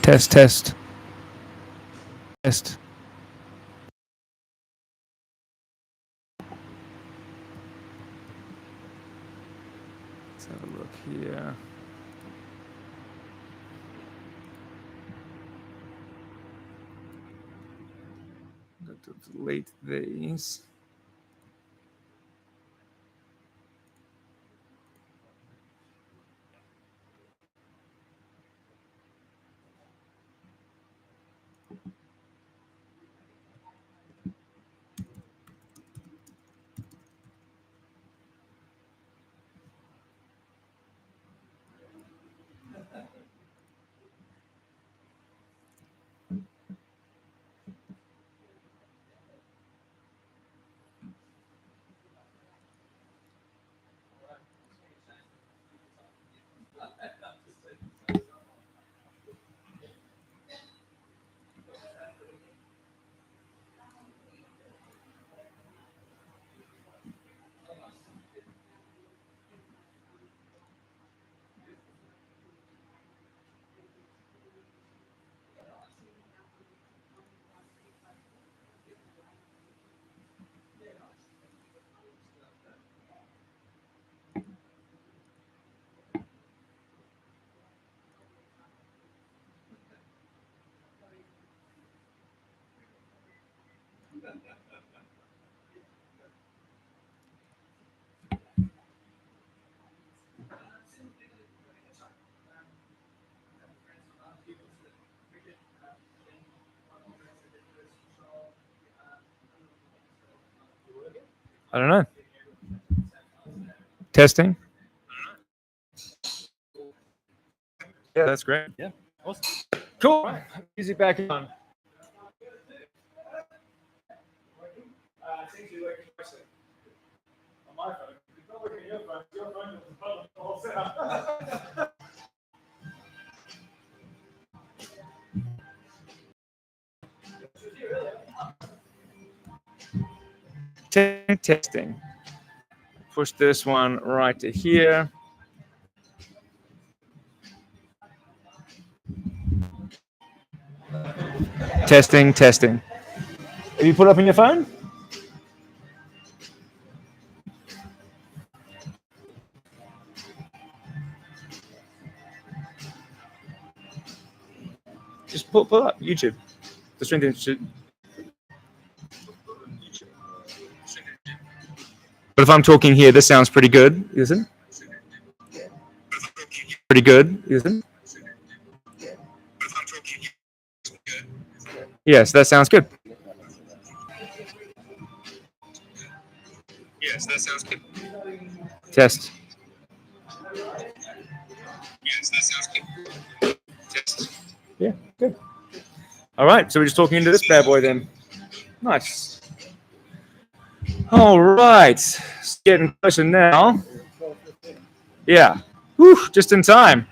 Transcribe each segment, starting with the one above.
Test, test. Test. Let's have a look here. I'm going to delete these. I don't know. Testing. Yeah, that's great. Yeah, awesome. Cool. Music back on. Testing. Push this one right to here. Testing, testing. Have you put it up on your phone? Just pull up YouTube. The Strength Institute. But if I'm talking here, this sounds pretty good, isn't it? Pretty good, isn't it? Yes, that sounds good. Yes, that sounds good. Test. Yes, that sounds good. Test. Yeah, good. All right, so we're just talking into this bad boy then. Nice. All right, it's getting closer now. Yeah, whew, just in time.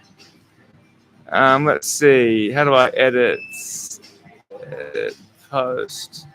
Let's see. How do I edit? Edit post.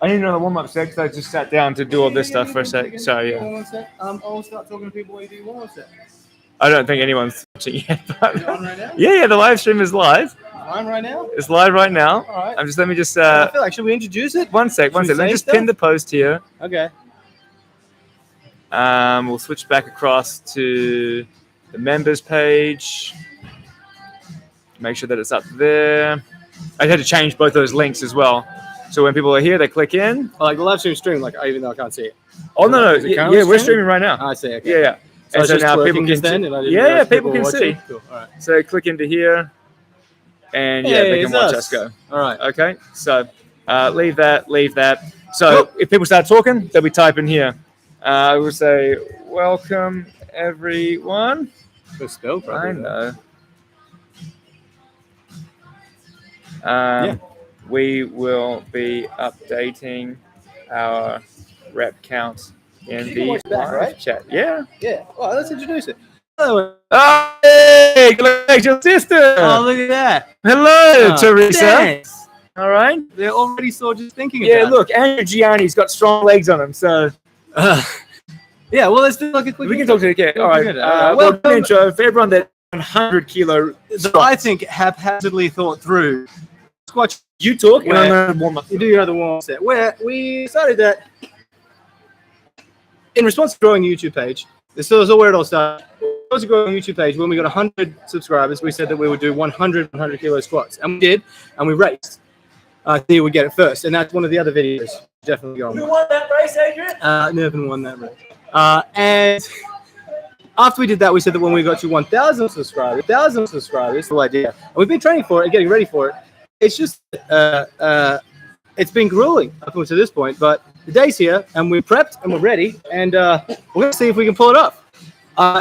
I need another warm-up set because I just sat down to do all this stuff for a sec. So yeah. I'll start talking to people while you do warm-up set. I don't think anyone's watching yet. But Is it on right now? yeah, the live stream is live. On right now? It's live right now. All right. Let me just. I feel like, should we introduce it? One sec. Let me just pin the post here. Okay. We'll switch back across to the members page. Make sure that it's up there. I had to change both those links as well. So when people are here, they click in. Like the live stream, like even though I can't see it. Oh no! Yeah, we're streaming right now. I see. Okay. Yeah. And so now people can see. Yeah, people can see. Cool. All right. So click into here, and yeah, they can watch us go. All right. Okay. So Leave that. So if people start talking, they'll be typing here. I will say, welcome everyone. The spell, probably. I know. Yeah. We will be updating our rep count in You can the watch back, live right? chat. Yeah. Yeah. Well, let's introduce it. Oh, Oh, hey, congratulations, your sister. look at that. Hello, Oh, Teresa. thanks. All right. They're already sore just thinking Yeah, about look, Andrew Gianni's got strong legs on him, so it. Yeah, well, let's do like a quick we can talk to you again. All right. Well, Well, an intro for everyone that 100 kilo. I think haphazardly thought through. Squat. You talk and Where- I'm going to warm up. You do your other warm set. Where we decided that in response to growing a YouTube page, this is where it all started. In response to growing a YouTube page, when we got 100 subscribers, we said that we would do 100 kilo squats, and we did, and we raced. See who would get it first, and that's one of the other videos. Definitely go on. Who won that race, Adrian? Nervin won that race. And after we did that, we said that when we got to 1,000 subscribers, the whole idea, and we've been training for it and getting ready for it. It's just, it's been grueling up until this point, but the day's here, and we're prepped and we're ready, and we're going to see if we can pull it off.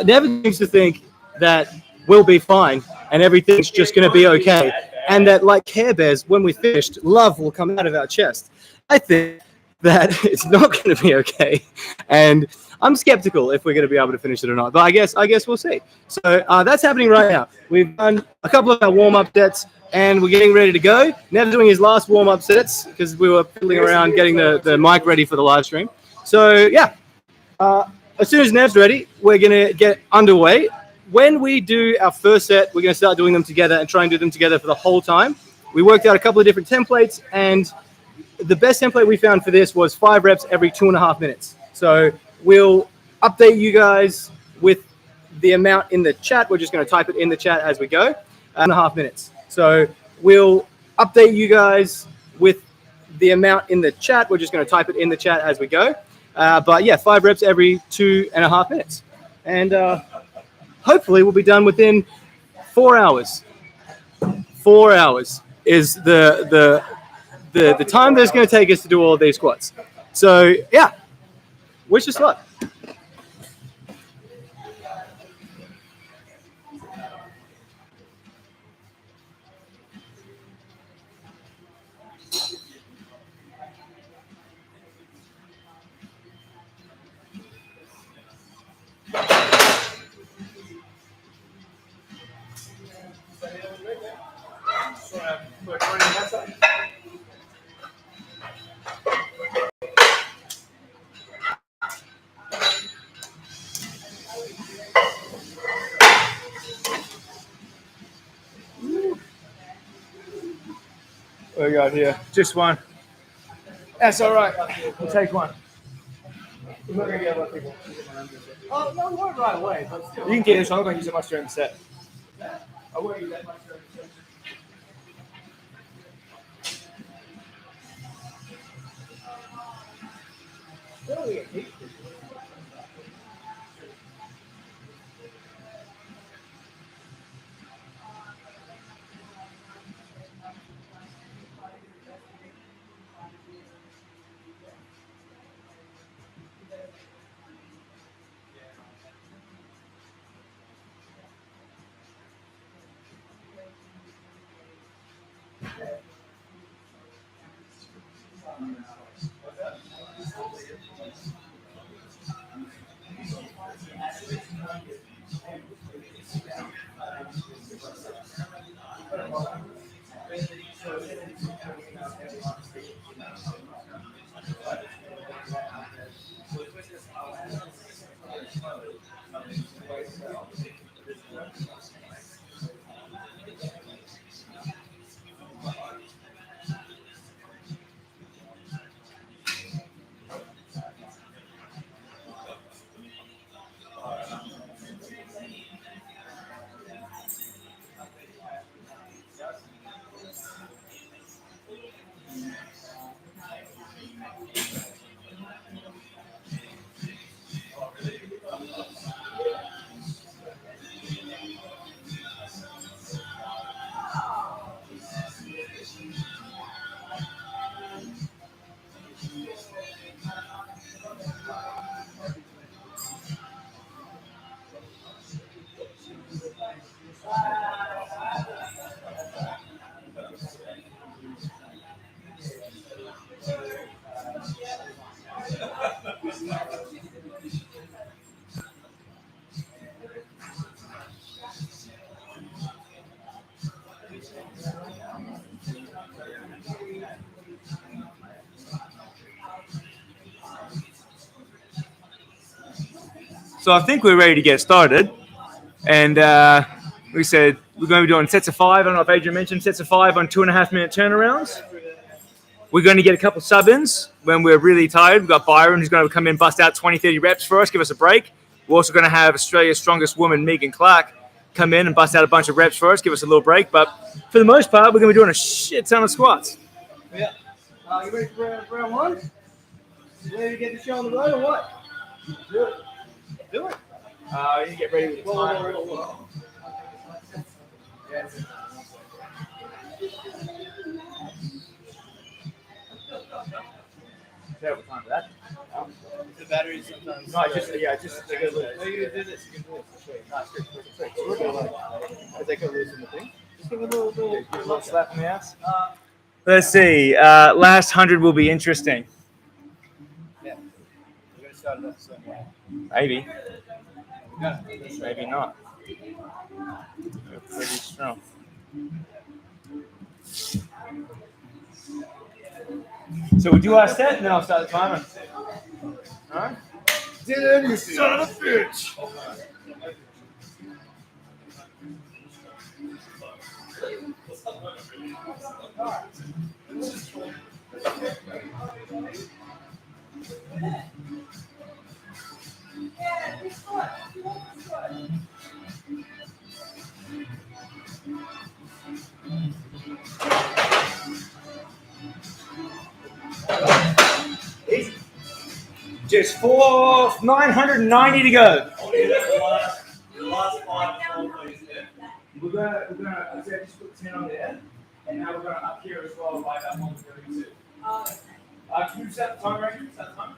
Nevin seems to think that we'll be fine, and everything's just going to be okay, and that, like Care Bears, when we finished, love will come out of our chest. I think that it's not going to be okay, and I'm skeptical if we're going to be able to finish it or not, but I guess we'll see. So that's happening right now. We've done a couple of our warm-up sets, and we're getting ready to go. Nev's doing his last warm-up sets because we were fiddling around getting the mic ready for the live stream. So yeah, as soon as Nev's ready, we're going to get underway. When we do our first set, we're going to start doing them together and try and do them together for the whole time. We worked out a couple of different templates, and the best template we found for this was 5 reps every 2.5 minutes. So we'll update you guys with the amount in the chat. We're just going to type it in the chat as we go. 2.5 minutes. So we'll update you guys with the amount in the chat. We're just going to type it in the chat as we go. But yeah, 5 reps every 2.5 minutes. And hopefully we'll be done within 4 hours. 4 hours is the time that it's going to take us to do all of these squats. So yeah, wish us luck. What we got here? Just one. That's all right. We'll take one. We're not going to get a lot of people. Oh, no, we won't right away, but still. You can get this one. I'm not going to use it much during the set. I won't use that much. So I think we're ready to get started. And we said we're going to be doing sets of 5. I don't know if Adrian mentioned sets of 5 on 2.5-minute turnarounds. We're going to get a couple sub-ins when we're really tired. We've got Byron who's going to come in, bust out 20, 30 reps for us, give us a break. We're also going to have Australia's strongest woman, Megan Clark, come in and bust out a bunch of reps for us, give us a little break. But for the most part, we're going to be doing a shit ton of squats. Yeah. You ready for round 1? You ready to get the show on the road or what? Do it. Do it. You get ready with the timer. Terrible time for that. The batteries sometimes. No, just No, you can do this. You can do this. As they go loose in the thing. Just give it a little slap in the ass. Let's see. Last 100 will be interesting. Yeah. We're going to start it off so. Maybe. Yeah. Maybe not. We're pretty strong. So we'll do our set and then I'll start the timer. Alright? Dylan, you son of a bitch! Easy. Just 990 to go. The last 5 please. We're gonna just put 10 on there, and now we're gonna up here as well by that 132. Can you set the time range? Set the time.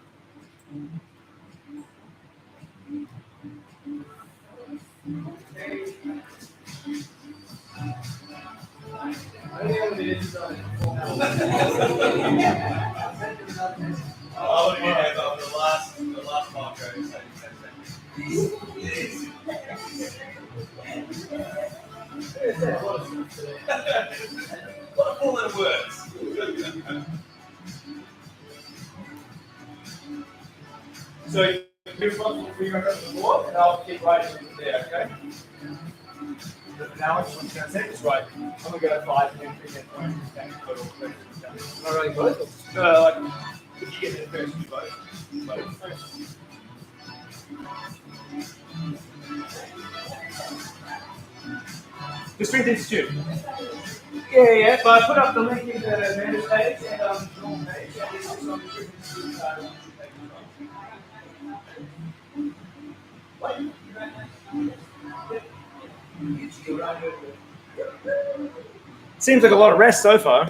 I would have the last 5 goes. What a 4-letter words. So you're responsible for your floor, and I'll keep writing from there, okay? But now I'm just going to set this right. I'm going to go 5, 10, 15, 20, 10, total. Not running both? Like, if you get the first two both. The Strength Institute. Yeah, but I put up the link in the Amanda's page and Dawn's page. And this is on the Strength Institute. Seems like a lot of rest so far.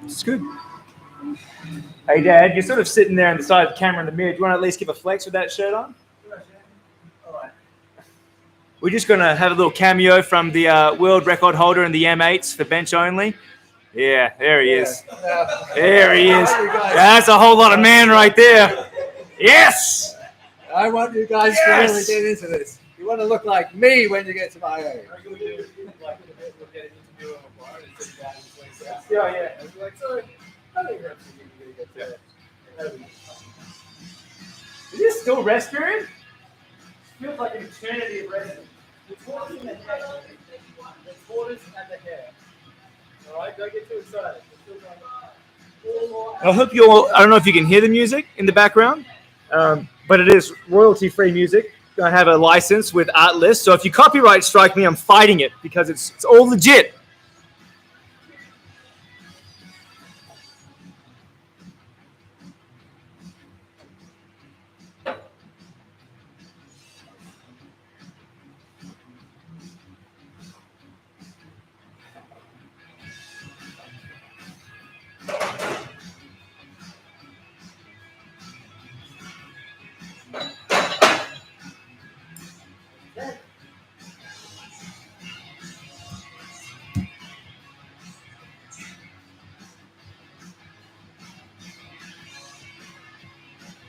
It's good. Hey, Dad, you're sort of sitting there on the side of the camera in the mirror. Do you want to at least give a flex with that shirt on? We're just going to have a little cameo from the world record holder in the M8s for bench only. Yeah, there he is. There he is. That's a whole lot of man right there. Yes! I want you guys to really get into this. You want to look like me when you get to my age. Yeah. Is this still rest period? Feels like an eternity of rest. The tortoise and the hair. The tortoise and the hair. Alright, don't get too excited. I hope you all, I don't know if you can hear the music in the background, but it is royalty-free music. I have a license with Artlist, so if you copyright strike me, I'm fighting it because it's all legit.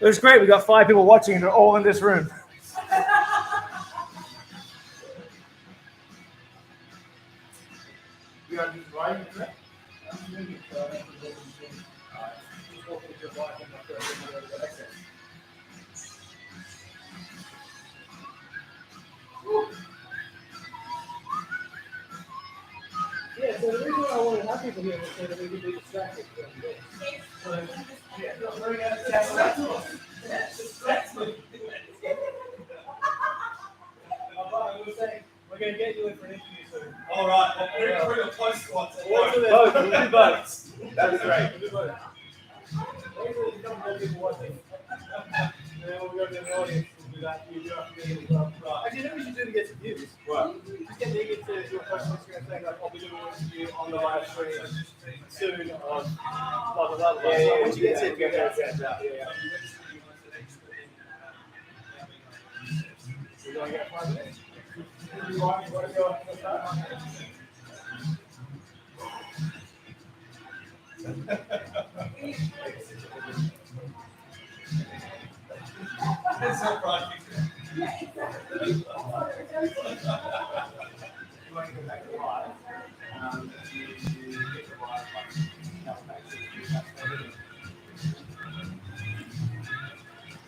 It was great. We got 5 people watching, and they're all in this room. You are just writing it? Yeah, so the reason why I wanted to have people here was so that we could be distracted. We're going to get you in for an interview soon. All right. Bring a close squad. We'll do both. That'd be great. We'll do both. People watching. And then we'll go to the audience and do that. You do have to get it as well. Actually, you know what we should do to get some views? What? Just get Negan to do a post on Instagram saying, like, I'll be doing an interview on the live stream soon on blah, blah, blah, blah. Yeah, once you get to it, go ahead and set up. Yeah. We're going to get 5 minutes. You want to go It's so funny. You want to go back to live?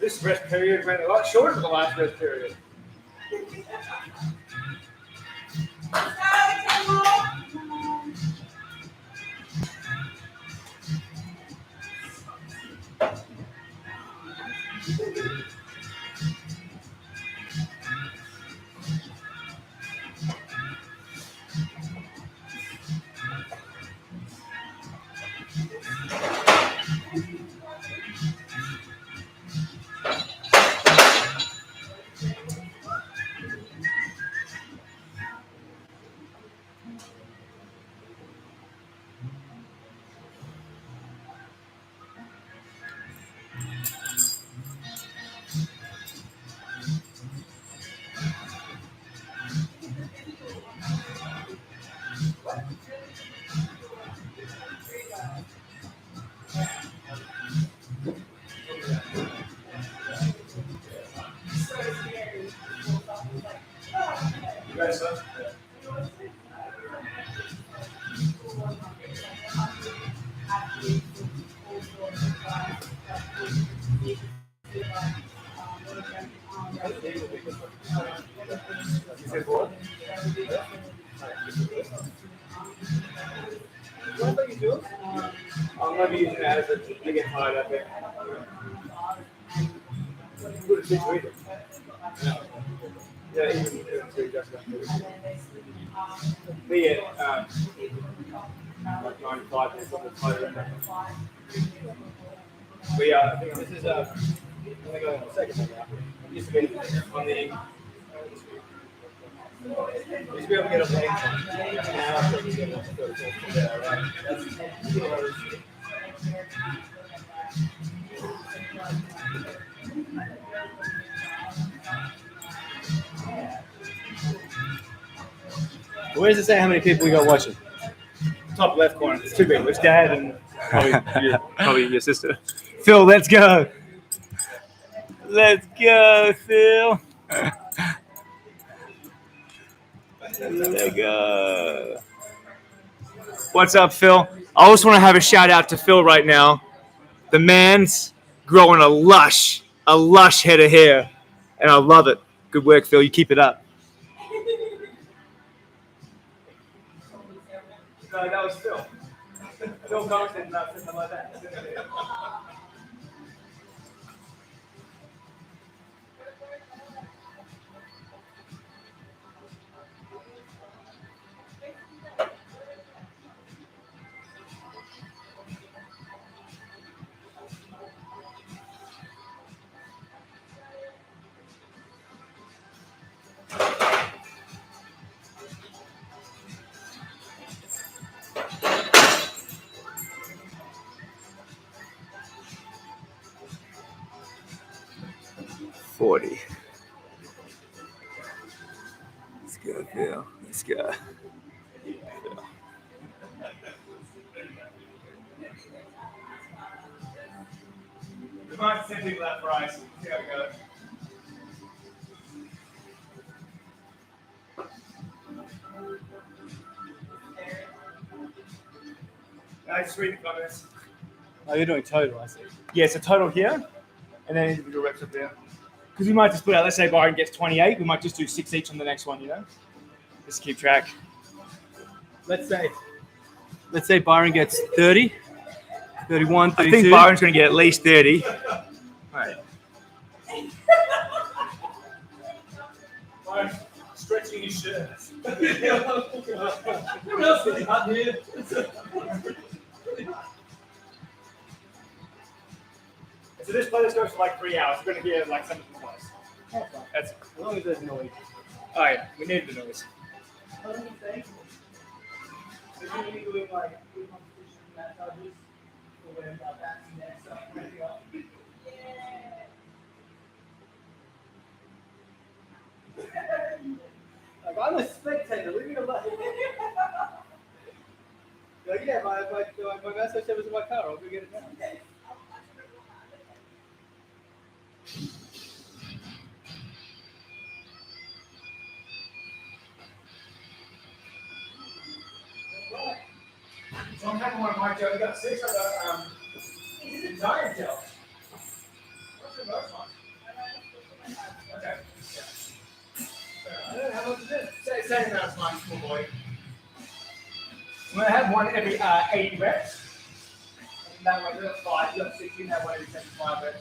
This rest period went a lot shorter than the last rest period. You guys, sir? I'm going to be using that as a get fired up there. Yeah, even but yeah, like 95 minutes on the phone. But yeah, I think this is I'm going to go on the second one now. I'm used to be on the used to be able to get up the income. Now I think you get Where does it say how many people we got watching? Top left corner. It's 2 people. It's Dad and probably your sister. Phil, let's go. Let's go, Phil. Let's go. What's up, Phil? I also want to have a shout out to Phil right now. The man's growing a lush head of hair, and I love it. Good work, Phil. You keep it up. No, that was Phil. Phil Compton, not something like that. $40. Let's go, Phil. Let's go. We might send people that price. See how it goes. Just read the comments. Oh, you're doing total, I see. Yeah, so total here, and then individual reps up there. Because we might just put out, let's say Byron gets 28, we might just do 6 each on the next one, you know? Just keep track. Let's say Byron gets 30, 31, 32. I think Byron's going to get at least 30. Right. Byron stretching his shirt. What else did he have here? So this playlist goes for like 3 hours. We're going to hear like something twice. That's As long as there's noise. oh yeah, we need the noise. Like, I'm a spectator, leave me alone. Like, yeah, my master chef is in my car, I'll go get it now. So I'm having one of my gel. We got 6 of the is it diet gel? What's your most one? Okay. Yeah. How much is it? Same amount as mine, small boy. I'm going to have one every 80 reps. And that way, you got 5, you got 16, that one every 75 reps.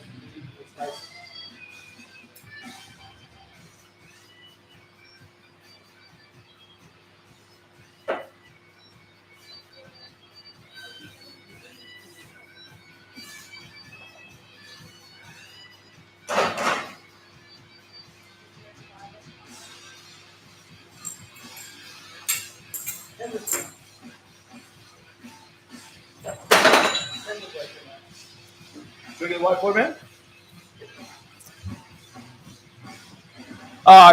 Should we get the whiteboard, man?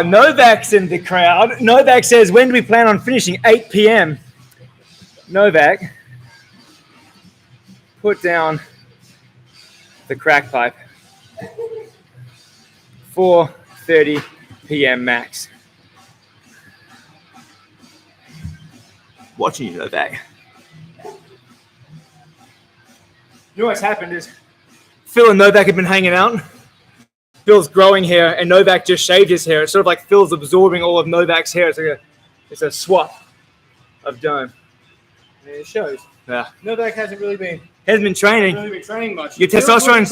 Novak's in the crowd. Novak says, when do we plan on finishing? 8 p.m. Novak, put down the crack pipe. 4:30 p.m. max. Watching you, Novak. You know what's happened is Phil and Novak have been hanging out. Phil's growing hair, and Novak just shaved his hair. It's sort of like Phil's absorbing all of Novak's hair. It's a swap of dome. And it shows. Yeah. Novak hasn't really been training. much. Your testosterone's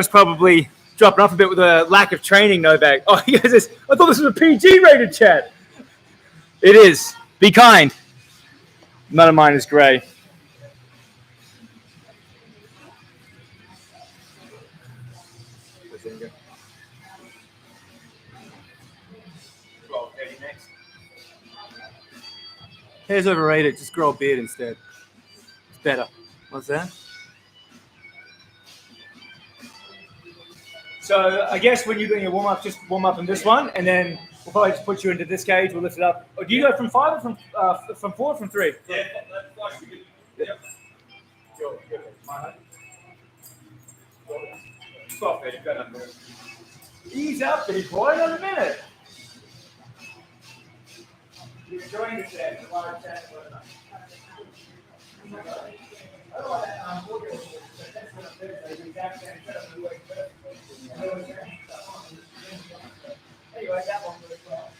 probably dropping off a bit with a lack of training, Novak. Oh, he goes this. I thought this was a PG rated chat. It is. Be kind. None of mine is grey. Hair's overrated. Just grow a beard instead. It's better. What's that? So I guess when you're doing your warm up, just warm up in this one, and then we'll probably just put you into this cage. We'll lift it up. Or do you go from 5 or from 4 or from 3? Yeah, that's good. Yep. Stop it. Go down there. Ease up, big boy. Another minute. You're enjoying the set. A lot of chat. Anyway, that one was well.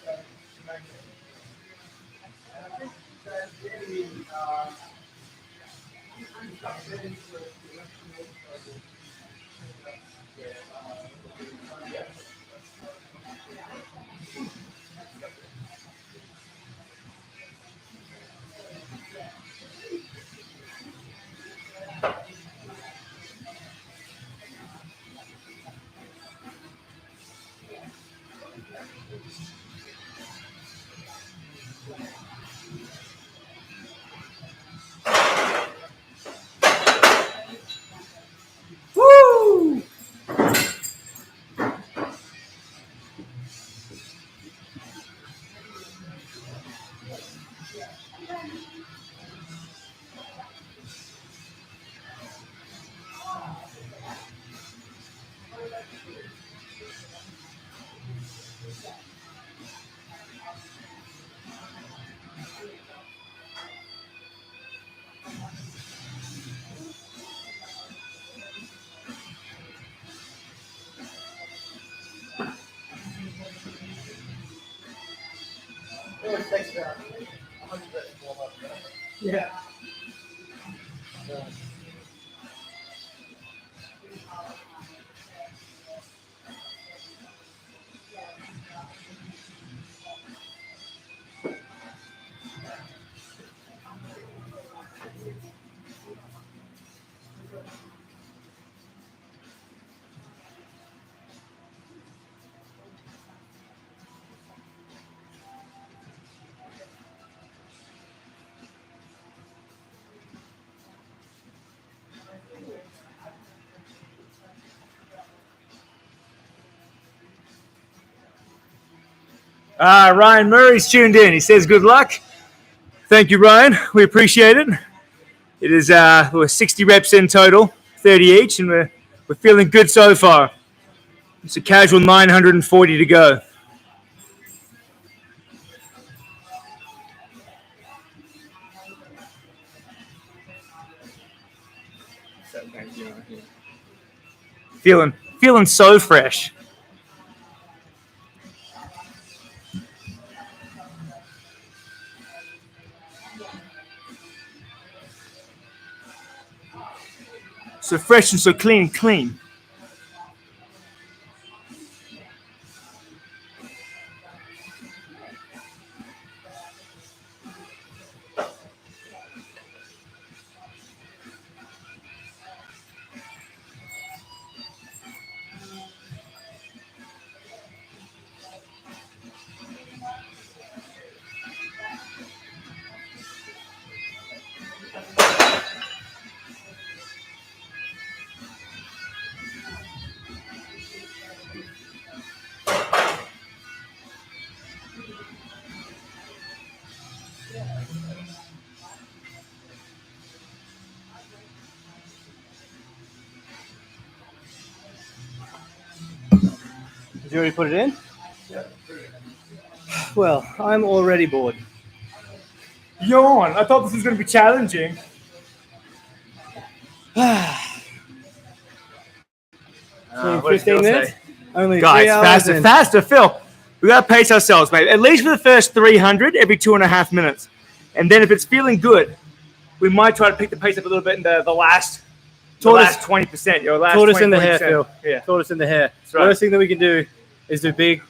Woo! Yeah. Ryan Murray's tuned in. He says, good luck. Thank you, Ryan. We appreciate it. It is we're 60 reps in total, 30 each, and we're feeling good so far. It's a casual 940 to go. Feeling so fresh. So fresh and so clean. Did you already put it in? Yeah. Well, I'm already bored. Yawn. I thought this was going to be challenging. 15 minutes? Only Guys, 3 hours faster, Phil. We got to pace ourselves, mate. At least for the first 300 every 2.5 minutes. And then if it's feeling good, we might try to pick the pace up a little bit in the last 20%. Your last tortoise in the hair, Phil. Yeah. Tortoise in the hair. That's right. Worst thing that we can do is do big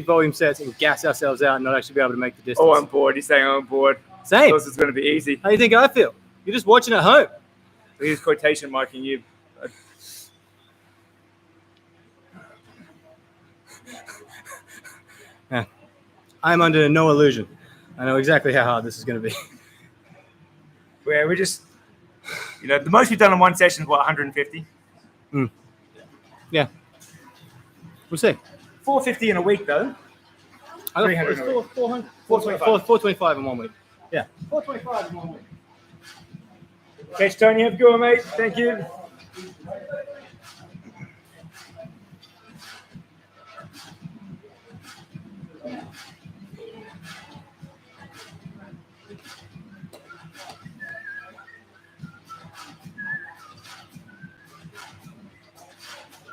volume sets and gas ourselves out and not actually be able to make the distance. Oh, I'm bored. He's saying I'm bored. Same. This is going to be easy. How do you think I feel? You're just watching at home. Here's quotation marking you. Yeah. I'm under no illusion. I know exactly how hard this is going to be. Where we're just, the most we've done in one session is what, 150? Yeah. We'll see. 450 in a week, though. I got 300 in a week. 425 in 1 week. Yeah. 425 in 1 week. Catch Tony, have a go, mate. Thank you.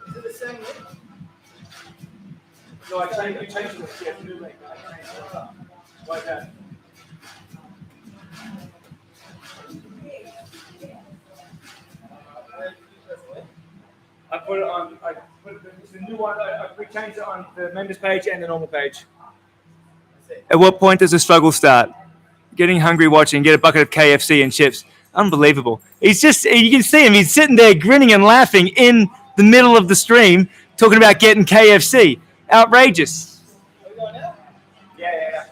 Is it the same week? No, I changed it. Yeah, new link. Like that. I put it on. It's a new one. We changed it on the members page and the normal page. At what point does the struggle start? Getting hungry watching, get a bucket of KFC and chips. Unbelievable. You can see him. He's sitting there grinning and laughing in the middle of the stream, talking about getting KFC. Outrageous. Are we going now? Yeah.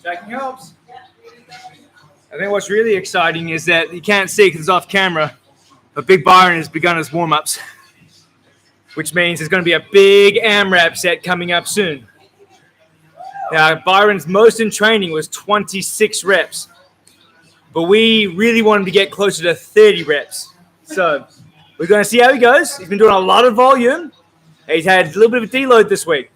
Jacking helps. I think what's really exciting is that you can't see because it's off camera, but Big Byron has begun his warm-ups, which means there's going to be a big AMRAP set coming up soon. Now, Byron's most in training was 26 reps, but we really want him to get closer to 30 reps. So we're going to see how he goes. He's been doing a lot of volume. He's had a little bit of a deload this week.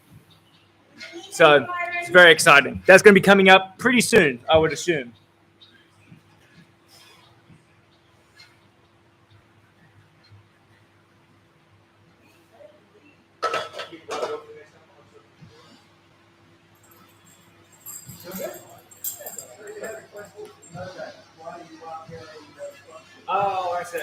So it's very exciting. That's going to be coming up pretty soon, I would assume. Oh, I see.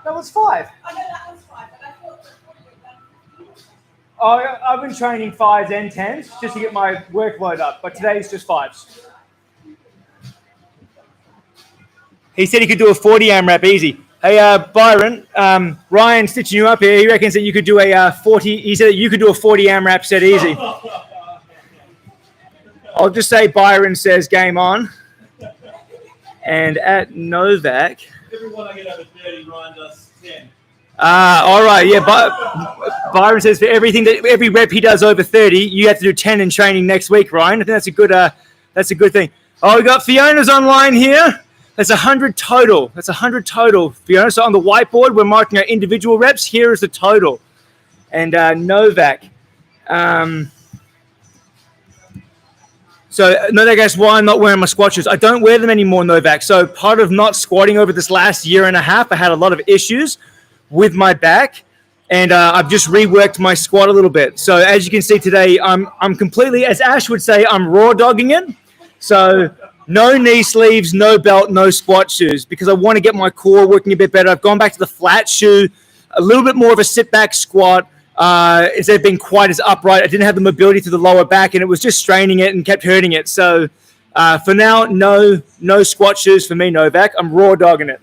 That was 5. I know that was 5, but I thought that Oh, I've been training 5s and 10s just to get my workload up, but today's just 5s. He said he could do a 40 AMRAP easy. Hey, Byron, Ryan stitching you up here. He reckons that you could do a 40. He said that you could do a 40 AMRAP set easy. I'll just say Byron says game on. And at Novak. Everyone I get over 30, Ryan does 10. All right, yeah. Byron says for every rep he does over 30, you have to do 10 in training next week, Ryan. I think that's a good thing. Oh, we got Fiona's online here. That's 100 total. That's 100 total, Fiona. So on the whiteboard, we're marking our individual reps. Here is the total. And Novak. So Novak asks why I'm not wearing my squat shoes. I don't wear them anymore, Novak. So part of not squatting over this last year and a half, I had a lot of issues with my back, and I've just reworked my squat a little bit. So as you can see today, I'm completely, as Ash would say, I'm raw dogging it. So no knee sleeves, no belt, no squat shoes, because I want to get my core working a bit better. I've gone back to the flat shoe, a little bit more of a sit back squat. Instead of being quite as upright, I didn't have the mobility to the lower back, and it was just straining it and kept hurting it. So for now, no squat shoes for me, Novak. I'm raw dogging it.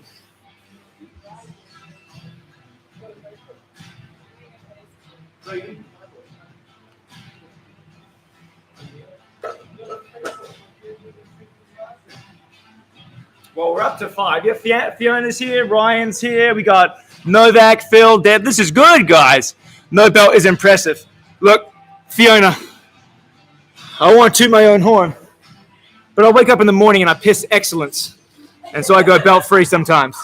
Well, we're up to 5. Yeah, Fiona's here, Ryan's here. We got Novak, Phil, Deb. This is good, guys. No belt is impressive. Look, Fiona, I want to toot my own horn, but I wake up in the morning and I piss excellence, and so I go belt free sometimes.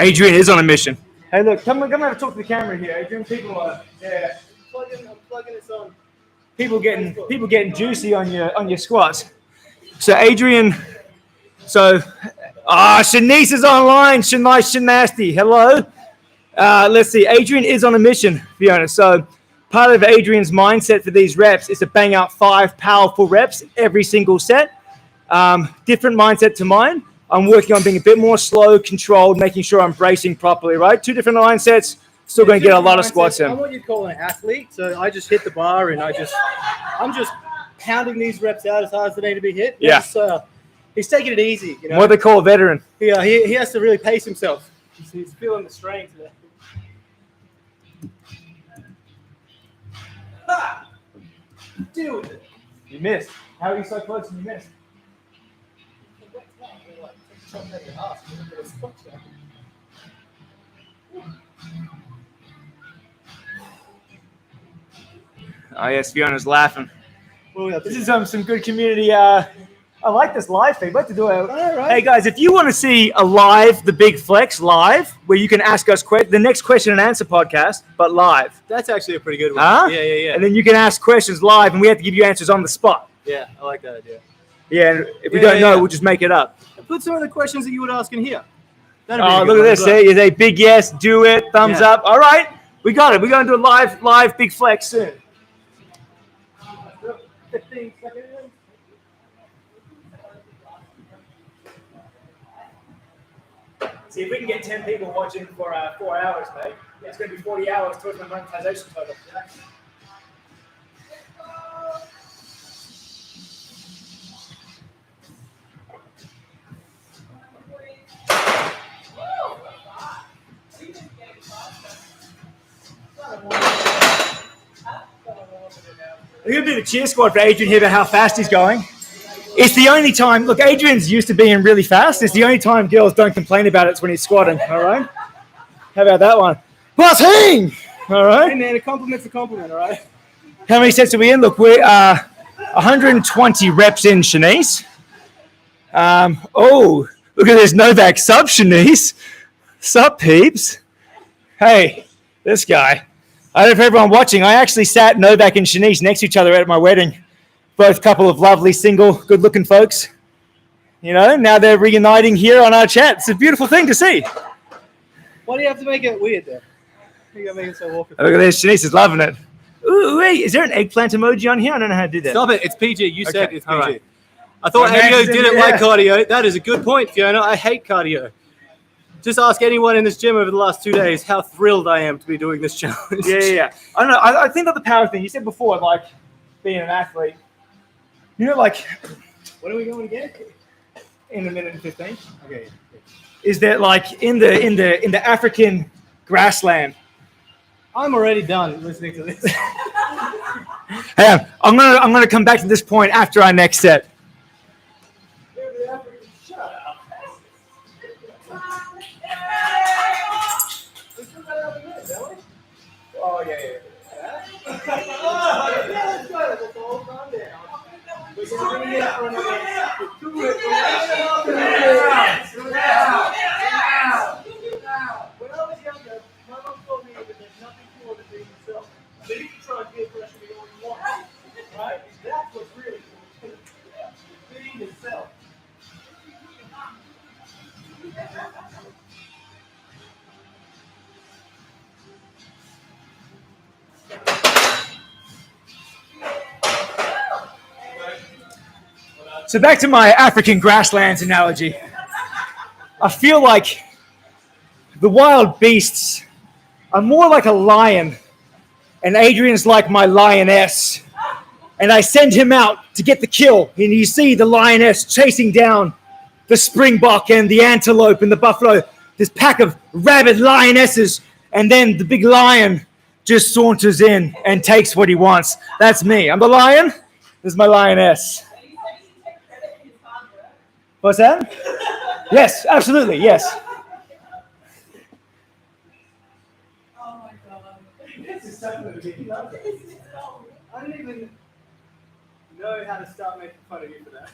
Adrian is on a mission. Hey, look, come have a talk to the camera here, Adrian. People are I'm plugging this on. people getting juicy on your squats. So Adrian, Shanice is online. Shanice Shanasty, hello. Let's see. Adrian is on a mission, Fiona. So part of Adrian's mindset for these reps is to bang out 5 powerful reps every single set. Different mindset to mine. I'm working on being a bit more slow, controlled, making sure I'm bracing properly, right? 2 different mindsets, still going to get a lot of squats in. I'm what you'd call an athlete. So I just hit the bar and I'm just pounding these reps out as hard as they need to be hit. Yeah. He's taking it easy. You know? What they call a veteran. Yeah, he has to really pace himself. He's feeling the strain today. Deal with it. You missed. How are you so close and you missed? Oh yes, Fiona's laughing. This is some good community. I like this live feed. What to do? Hey guys, if you want to see a live, the Big Flex live, where you can ask us the next question and answer podcast, but live. That's actually a pretty good one. Huh? Yeah. And then you can ask questions live, and we have to give you answers on the spot. Yeah, I like that idea. Yeah, and if we don't know, we'll just make it up. Put some of the questions that you would ask in here. Oh, look at this. Is a big yes, do it, thumbs up. All right, we got it. We're going to do a live Big Flex soon. 15 seconds. See, if we can get 10 people watching for 4 hours, mate, it's going to be 40 hours towards my monetization total. We're going to do the cheer squad for Adrian here about how fast he's going. It's the only time, look, Adrian's used to being really fast. It's the only time girls don't complain about it when he's squatting, all right? How about that one? Bossing! All right? Hey, man, a compliment's a compliment, all right? How many sets are we in? Look, we're 120 reps in, Shanice. Look at this Novak sub, Shanice. Sup, peeps? Hey, this guy. I don't know if everyone watching, I actually sat Novak and Shanice next to each other at my wedding. Both couple of lovely, single, good-looking folks. You know, now they're reuniting here on our chat. It's a beautiful thing to see. Why do you have to make it weird, though? You gotta make it so awkward. Look at this. Shanice is loving it. Ooh, wait, is there an eggplant emoji on here? I don't know how to do that. Stop it. It's PG. You said it's PG. Right. I thought My Adio man's in didn't the like air. cardio. That is a good point, Fiona. I hate cardio. Just ask anyone in this gym over the last 2 days how thrilled I am to be doing this challenge. Yeah. I don't know. I think of the power thing. You said before, like, being an athlete. You know, like, When are we going again? in a minute and 15. Okay. Is that like in the African grassland? I'm already done listening to this. Hey, I'm gonna come back to this point after our next set. Oh yeah. When I was younger, my mom told me that there's nothing cooler than being yourself. So you can try and feel pressure to go where you want. Right? That's what's really cool. Being yourself. So back to my African grasslands analogy. I feel like the wild beasts are more like a lion, and Adrian's like my lioness. And I send him out to get the kill, and you see the lioness chasing down the springbok and the antelope and the buffalo, this pack of rabid lionesses, and then the big lion just saunters in and takes what he wants. That's me. I'm the lion. This is my lioness. What's that? Yes, absolutely, yes. Oh my god. I don't even know how to start making fun of you for that.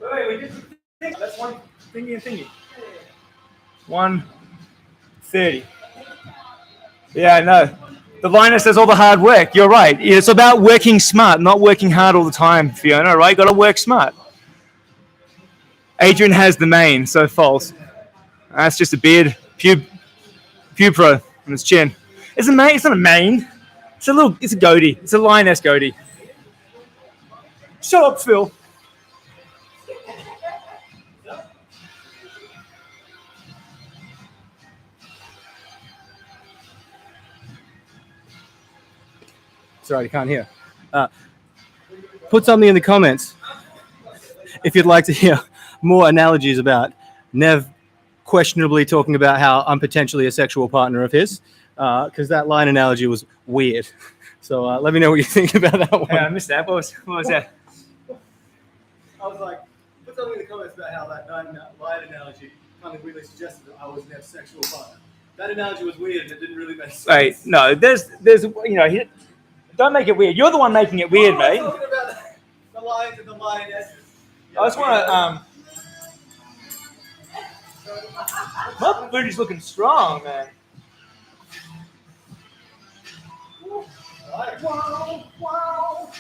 Wait, we did the thing. That's one thingy and thingy. 1:30. Yeah, I know. The lioness does all the hard work. You're right. It's about working smart, not working hard all the time, Fiona, right? Got to work smart. Adrian has the mane, so false. That's just a beard. Pubro on his chin. It's a mane. It's not a mane. It's a goatee. It's a lioness goatee. Shut up, Phil. Sorry, you can't hear. Put something in the comments if you'd like to hear more analogies about Nev questionably talking about how I'm potentially a sexual partner of his, because that line analogy was weird. So let me know what you think about that one. Yeah, I missed that. What was that? I was like, put something in the comments about how that line analogy kind of really suggested that I was Nev's sexual partner. That analogy was weird and it didn't really make sense. Wait, no, there's, don't make it weird. You're the one making it weird, mate. I'm talking about the lions and the lionesses. I just want to, my booty's looking strong, man. Wow, wow.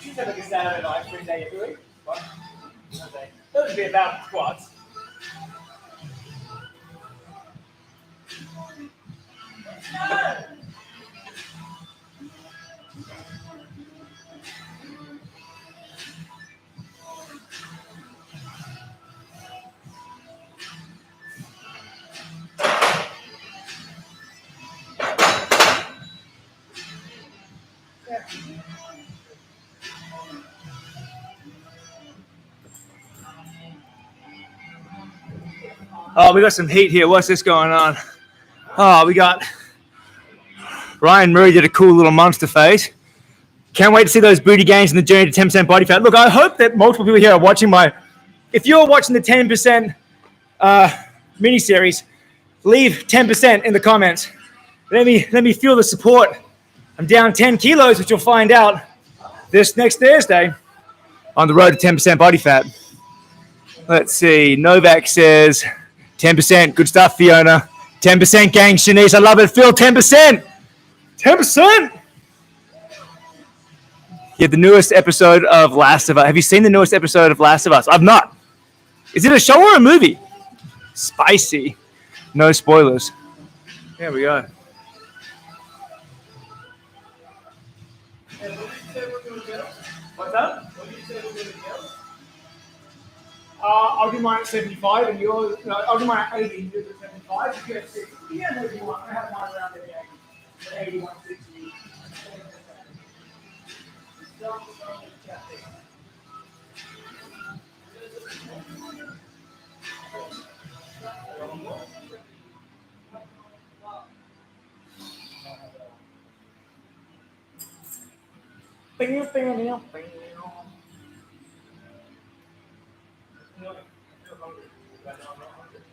She's like a Saturday night, 3 days a week. What? Okay. Those would be about squats. Oh, we got some heat here. What's this going on? Oh, we got Ryan Murray did a cool little monster face. Can't wait to see those booty gains in the journey to 10% body fat. Look, I hope that multiple people here are watching if you're watching the 10% mini-series, leave 10% in the comments. Let me feel the support. I'm down 10 kilos, which you'll find out this next Thursday on the road to 10% body fat. Let's see. Novak says 10%. Good stuff, Fiona. 10% gang, Shanice. I love it. Phil, 10%. 10%. Yeah, the newest episode of Last of Us. Have you seen the newest episode of Last of Us? I've not. Is it a show or a movie? Spicy. No spoilers. There we go. What's that? I'll do mine at 75 and yours. No, I'll do mine at 80 and yours at 75. If you have 60, yeah, maybe you want. I have mine around at 80, 81, 60.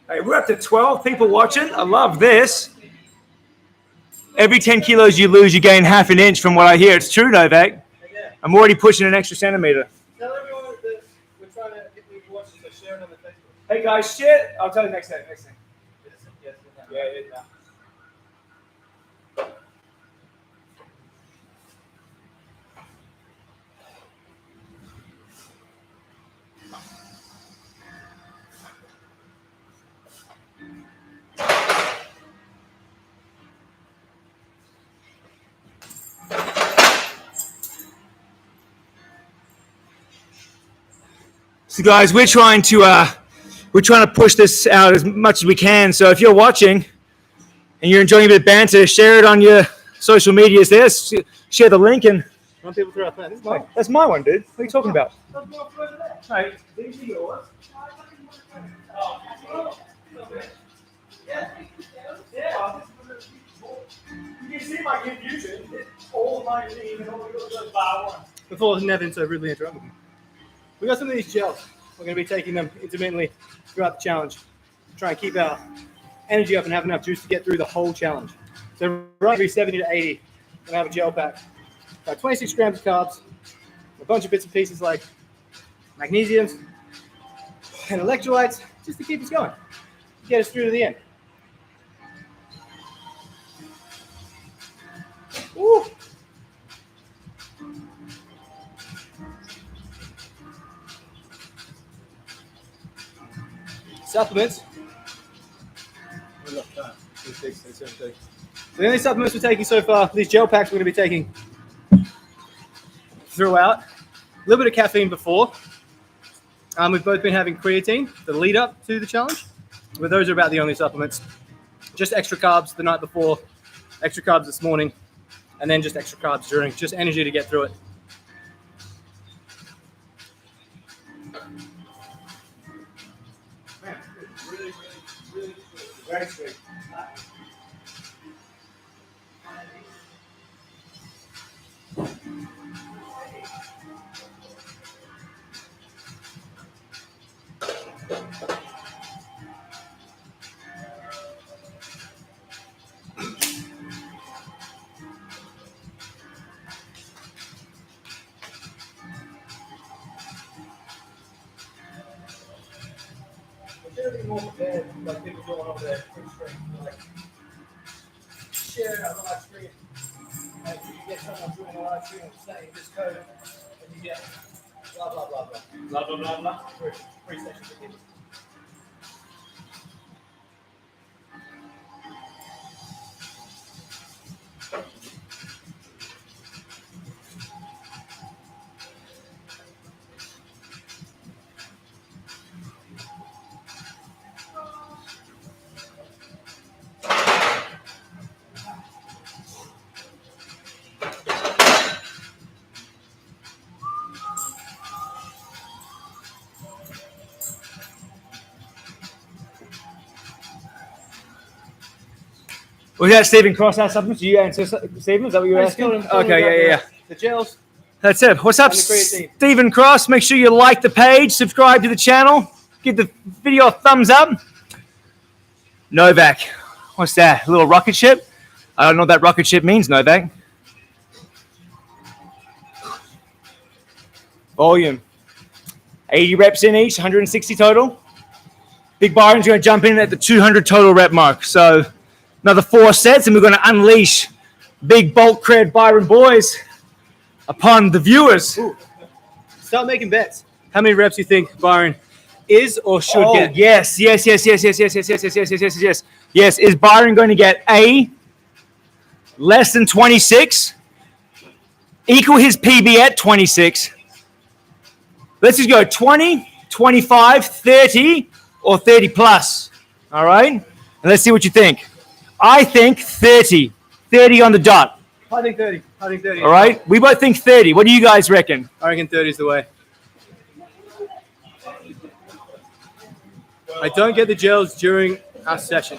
Hey, we're up to 12 people watching. I love this. Every 10 kilos you lose, you gain half an inch from what I hear. It's true, Novak. I'm already pushing an extra centimeter. Tell everyone that we're trying to get people watching, so share it on the Facebook. Hey, guys, shit. I'll tell you next time. Yeah, it is now. So, guys, we're trying to push this out as much as we can. So, if you're watching and you're enjoying a bit of banter, share it on your social medias there. Share the link and Run people through our plan. This is mine. that's my one, dude. What are you talking about? Right, these are yours. You can see my confusion. It's all 19 and all those bar one. Before Nevin so rudely interrupted me. We got some of these gels. We're going to be taking them intermittently throughout the challenge. Try and keep our energy up and have enough juice to get through the whole challenge. So roughly 70 to 80. We're going to have a gel pack. About 26 grams of carbs, a bunch of bits and pieces like magnesiums and electrolytes, just to keep us going, get us through to the end. Woo. Supplements. The only supplements we're taking so far, these gel packs we're going to be taking throughout. A little bit of caffeine before. We've both been having creatine, the lead up to the challenge. But those are about the only supplements. Just extra carbs the night before, extra carbs this morning, and then just extra carbs during, just energy to get through it. Man, really very sweet. Be more prepared, like people going over there, quick screen, like share it on the live stream. Like you get someone doing a live stream and saying this code, and you get blah blah blah blah blah blah blah blah. Free sessions of people. Was that Stephen Cross our supplements? You answer Stephen? Is that what you were asking? Okay, yeah. The gels. That's it. What's up, And the creatine. Stephen Cross? Make sure you like the page, subscribe to the channel, give the video a thumbs up. Novak. What's that? A little rocket ship? I don't know what that rocket ship means, Novak. Volume. 80 reps in each, 160 total. Big Byron's going to jump in at the 200 total rep mark. So another 4 sets, and we're going to unleash big bulk cred Byron boys upon the viewers. Ooh. Start making bets. How many reps do you think Byron is or should get? Yes. Yes. Is Byron going to get A, less than 26, equal his PB at 26? Let's just go 20, 25, 30, or 30 plus. All right? And let's see what you think. I think 30. 30 on the dot. I think 30. All right? We both think 30. What do you guys reckon? I reckon 30 is the way. I don't get the gels during our session.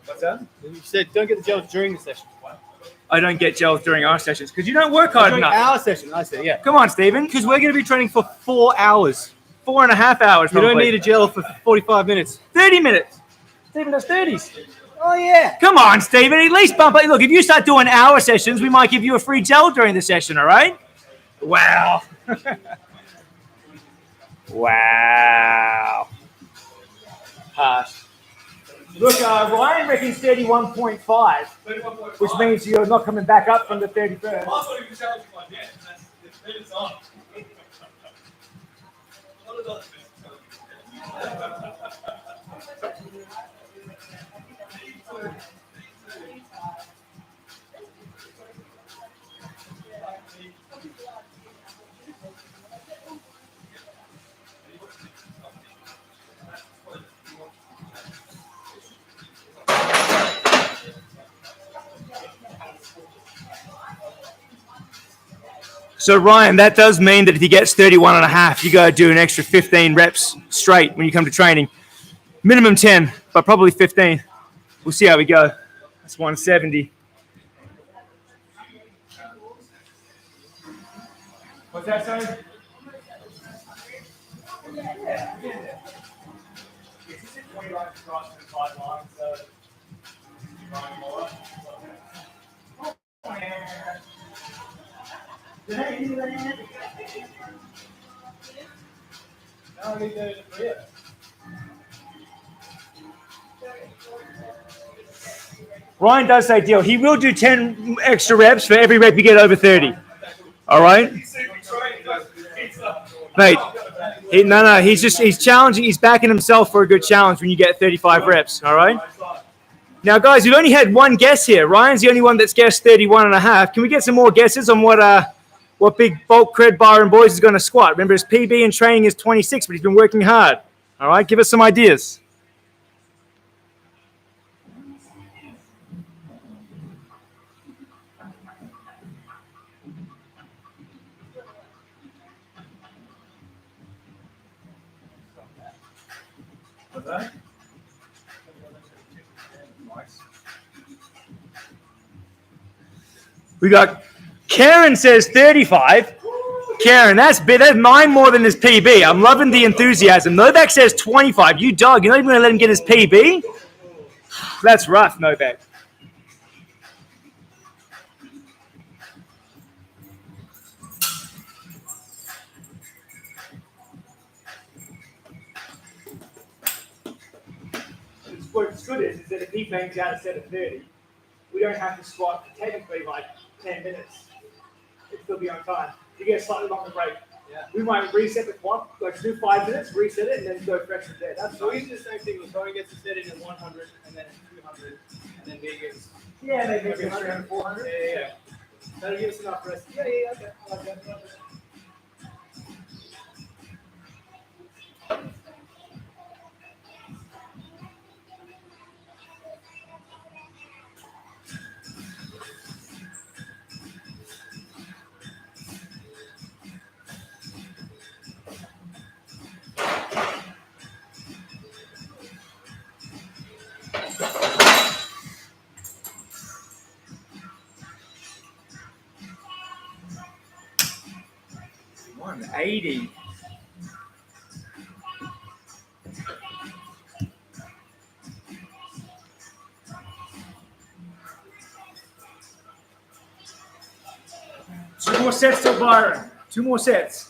What's that? You said don't get the gels during the session. I don't get gels during our sessions because you don't work hard During enough. our session, I said, yeah. Come on, Stephen. Because we're going to be training for 4 hours. 4.5 hours. You don't probably. need a gel for 45 minutes. 30 minutes. Stephen does 30s. Oh, yeah. Come on, Stephen. At least bump it. Look, if you start doing hour sessions, we might give you a free gel during the session, all right? Wow. Wow. Harsh. Look, Ryan reckons 31.5, which means you're not coming back up from the 31st. I thought you were challenging my net, and that's it's minutes on. What about So Ryan, that does mean that if he gets 31 and a half, you got to do an extra 15 reps straight when you come to training. Minimum 10, but probably 15. We'll see how we go. That's 170. What's that, sorry? Ryan does say deal. He will do 10 extra reps for every rep you get over 30. All right? Mate, he's challenging. He's backing himself for a good challenge when you get 35 reps. All right? Now, guys, we've only had one guess here. Ryan's the only one that's guessed 31 and a half. Can we get some more guesses on what big bulk cred bar and boys is going to squat? Remember, his PB in training is 26, but he's been working hard. All right? Give us some ideas. We got Karen says 35. Karen, that's 9 more than his PB. I'm loving the enthusiasm. Novak says 25. You dog, you're not even going to let him get his PB? That's rough, Novak. What's good is that if he bangs out a set of 30, we don't have to squat for technically like 10 minutes. It'll still be on time. You get a slightly longer break. Yeah. We might reset the clock, like do 5 minutes, reset it, and then go fresh from there. That's So we do the same thing. Tony gets to set it at 100, and then 200, and then maybe it's maybe 300, 400. Yeah. That'll give us enough rest. Okay. I like that. $180. Two more sets till Byron. 2 more sets.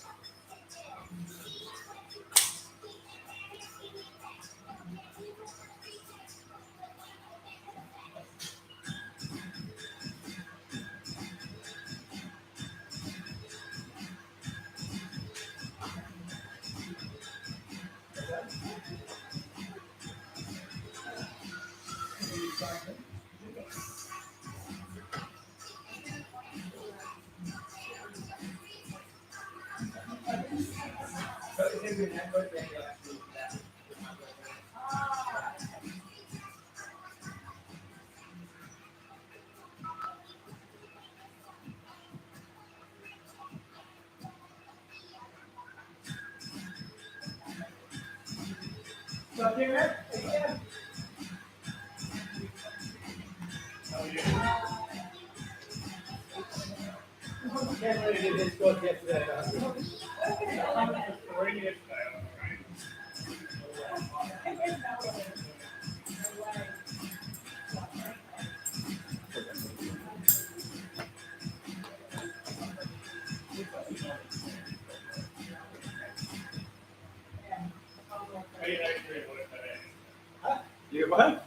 You what?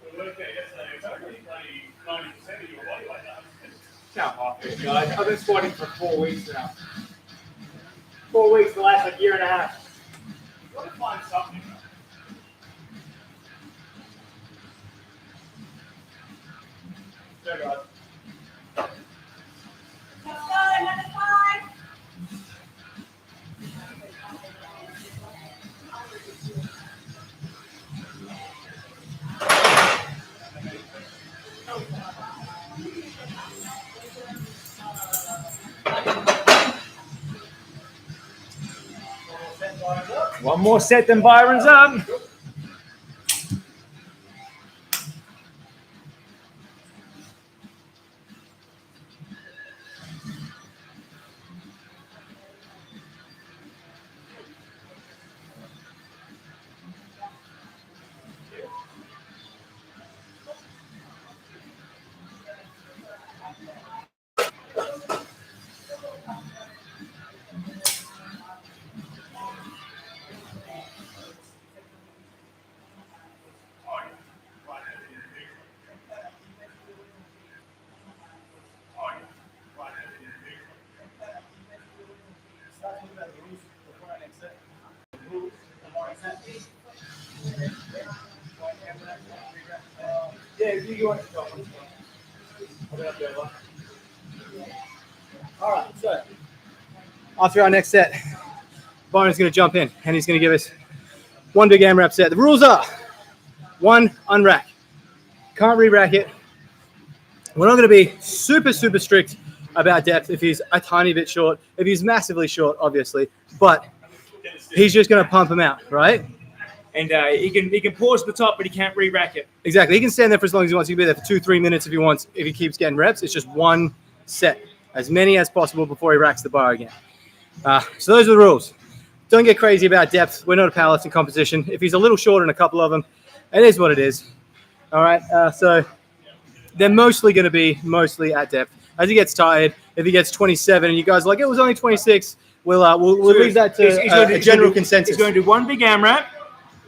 We worked out yesterday, it's only 90% of your body weight now. Count off it, guys. I've been squatting for 4 weeks now. 4 weeks, the last like year and a half. You've got to find something. There, guys. Let's go, another 5. One more set, then Byron's up. Yeah, you want to go. All right, so after our next set, Byron's going to jump in and he's going to give us one big AMRAP set. The rules are: one, unrack. Can't re-rack it. We're not going to be super strict about depth if he's a tiny bit short. If he's massively short, obviously, but he's just going to pump him out, right? And he can pause at the top, but he can't re-rack it. Exactly. He can stand there for as long as he wants. He can be there for 2-3 minutes if he wants. If he keeps getting reps, it's just one set, as many as possible before he racks the bar again. So those are the rules. Don't get crazy about depth. We're not a powerlifting competition. If he's a little short in a couple of them, it is what it is. All right. So they're mostly going to be at depth. As he gets tired, if he gets 27 and you guys are like, it was only 26, we'll leave that to a general consensus. He's going to do one big AMRAP.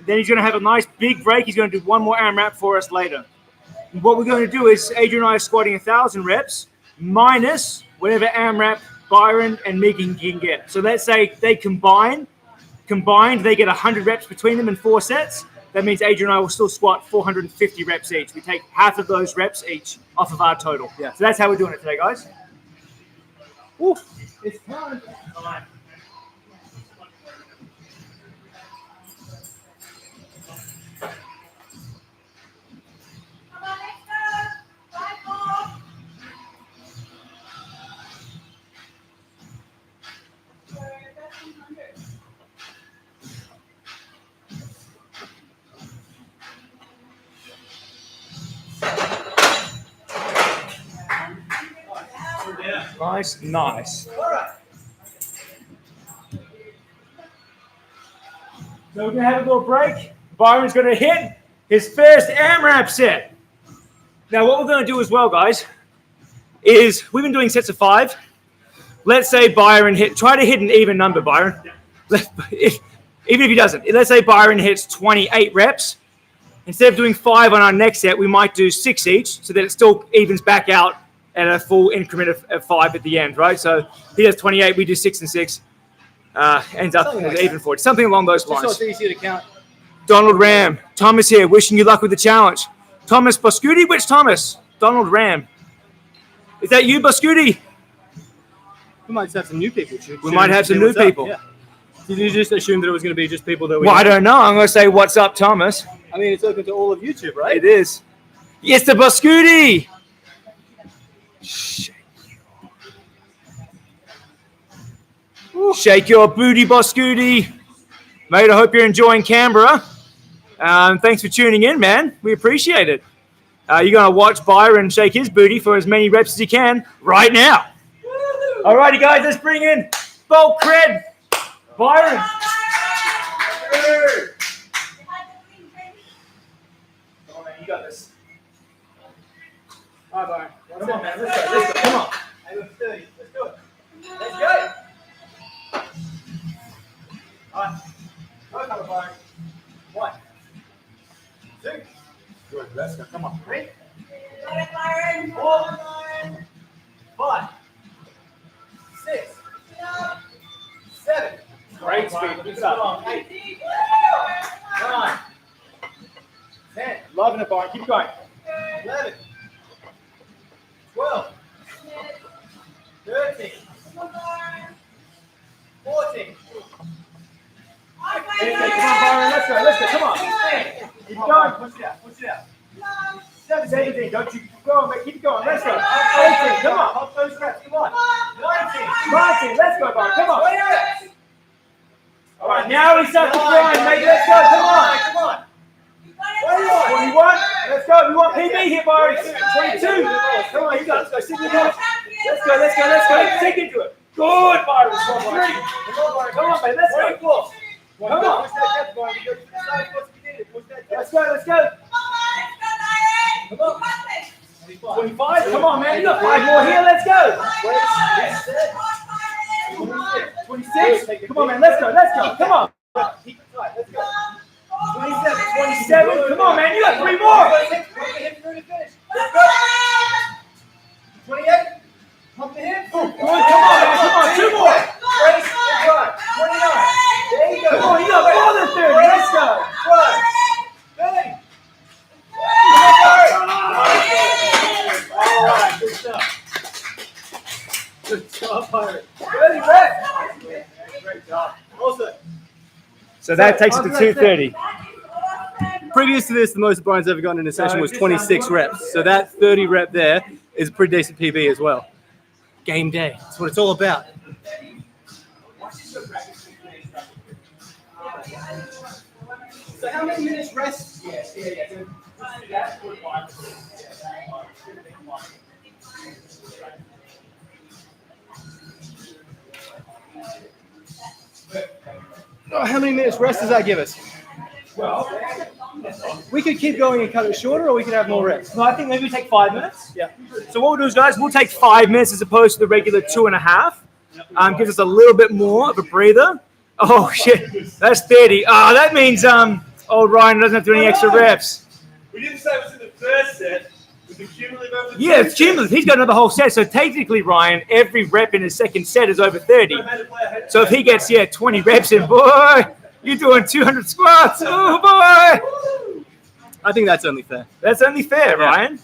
Then he's going to have a nice big break. He's going to do one more AMRAP for us later. And what we're going to do is Adrian and I are squatting 1,000 reps minus whatever AMRAP Byron and Megan can get. So let's say they combined, they get 100 reps between them in 4 sets. That means Adrian and I will still squat 450 reps each. We take half of those reps each off of our total. Yeah. So that's how we're doing it today, guys. Ooh, it's time. All right. Come on, let's go. 5 more. Nice. All right. So we're going to have a little break. Byron's going to hit his first AMRAP set. Now, what we're going to do as well, guys, is we've been doing sets of 5. Let's say Byron try to hit an even number, Byron. Even if he doesn't. Let's say Byron hits 28 reps. Instead of doing 5 on our next set, we might do 6 each so that it still evens back out at a full increment of 5 at the end, right? So he does 28, we do 6 and 6. Ends up Something like even for it. Something along those Just so lines. it's easier to count. Donald Ram. Thomas here, wishing you luck with the challenge. Thomas Boscuti? Which Thomas? Donald Ram. Is that you, Boscuti? We might just have some new people. We might have some new What's up? people. Yeah. Did you just assume that it was going to be just people that we... Well, I don't know. I'm going to say, what's up, Thomas? I mean, it's open to all of YouTube, right? It is. Yes, the Boscuti. Shake your booty, Boscuti. Mate, I hope you're enjoying Canberra. Thanks for tuning in, man. We appreciate it. You're going to watch Byron shake his booty for as many reps as he can right now. All righty, guys, let's bring in Bulk Cred. Byron. Come on, man, you got this. All right, Byron. Come on, man, let's go. Come on. Hey, let's do it. Let's go. All right. Go, Byron. 1, 2. Good. Let's go. Come on. 3, 4, 5, 6, 7. Great speed. Good stuff. 8, 9, 10, Loving it, Byron. Keep going. 11, 12, 13, 14. Come on, Byron. Let's go. Come on. Keep going. Push it out. 17. Don't you go, mate. Keep going. Let's go. 18. Come on. Pop those reps. Come on. 19. 19. Let's go, Byron. Come on. All right, now we start to grind, mate. Let's go. Come on. Come on. 21. Let's go. We want PB here, boys. 22. Come on, you guys. Let's go. Sink into it. Let's go. Let's go. Let's go. Sink into it. Good, Byron. 3. Come on, mate. Let's go. Come on. Let's go. Let's go. Come on. 25. Come on, man. You got 5 more here. Let's go. 26. Come on, man. Let's go. Let's go. Come on. Keep it tight. Let's go. 27. Come on, man. You got 3 more. 28. Pump the hip. Come on, man. Come on. 2 more. 29. There you go. Come on. You got more than 30. Let's go. 30. All right. Good stuff. Good job, Byron. 30 reps. Great job. Awesome. So that takes it to 230. Previous to this, the most Brian's ever gotten in a session was 26 reps. So that 30 rep there is a pretty decent PB as well. Game day. That's what it's all about. So how many minutes rest? Oh, how many minutes rest does that give us? Well, We could keep going and cut it shorter, or we could have more reps. no, I think maybe we take 5 minutes. Yeah. So what we'll do is, guys, we'll take 5 minutes as opposed to the regular 2.5. Gives us a little bit more of a breather. Oh shit, that's 30. That means old Ryan doesn't have to do any extra reps. We didn't say it was in the first set. Was it cumulative over the Yeah, it's cumulative. He's got another whole set. So technically, Ryan, every rep in his second set is over 30. So if he gets 20 reps in, boy, you're doing 200 squats. Oh boy. I think that's only fair. That's only fair, Ryan.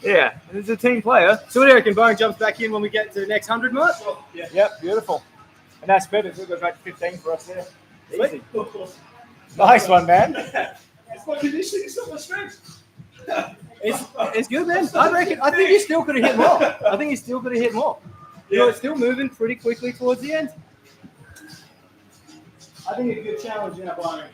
Yeah, he's a team player. So what do you reckon? Byron jumps back in when we get to the next 100 mark? Yep, beautiful. And that's better. So it goes back to 15 for us there. Easy. Nice one, man. It's my conditioning, it's not my strength. It's good, man. I think you still could have hit more. You know, it's still moving pretty quickly towards the end. I think a good challenge in that, Byron.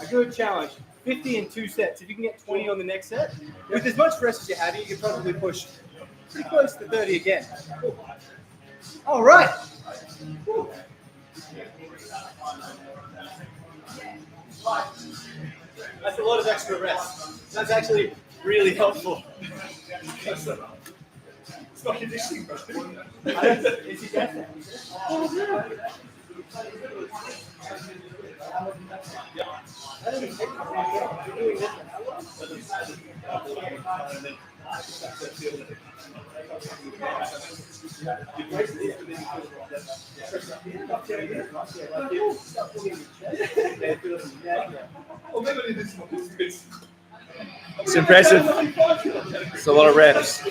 A good challenge. 50 in 2 sets. If you can get 20 on the next set, with as much rest as you have, you can probably push pretty close to 30 again. All right. That's a lot of extra rest. That's actually really helpful. It's not conditioning, bro. Is he getting it? It's impressive. It's a lot of reps.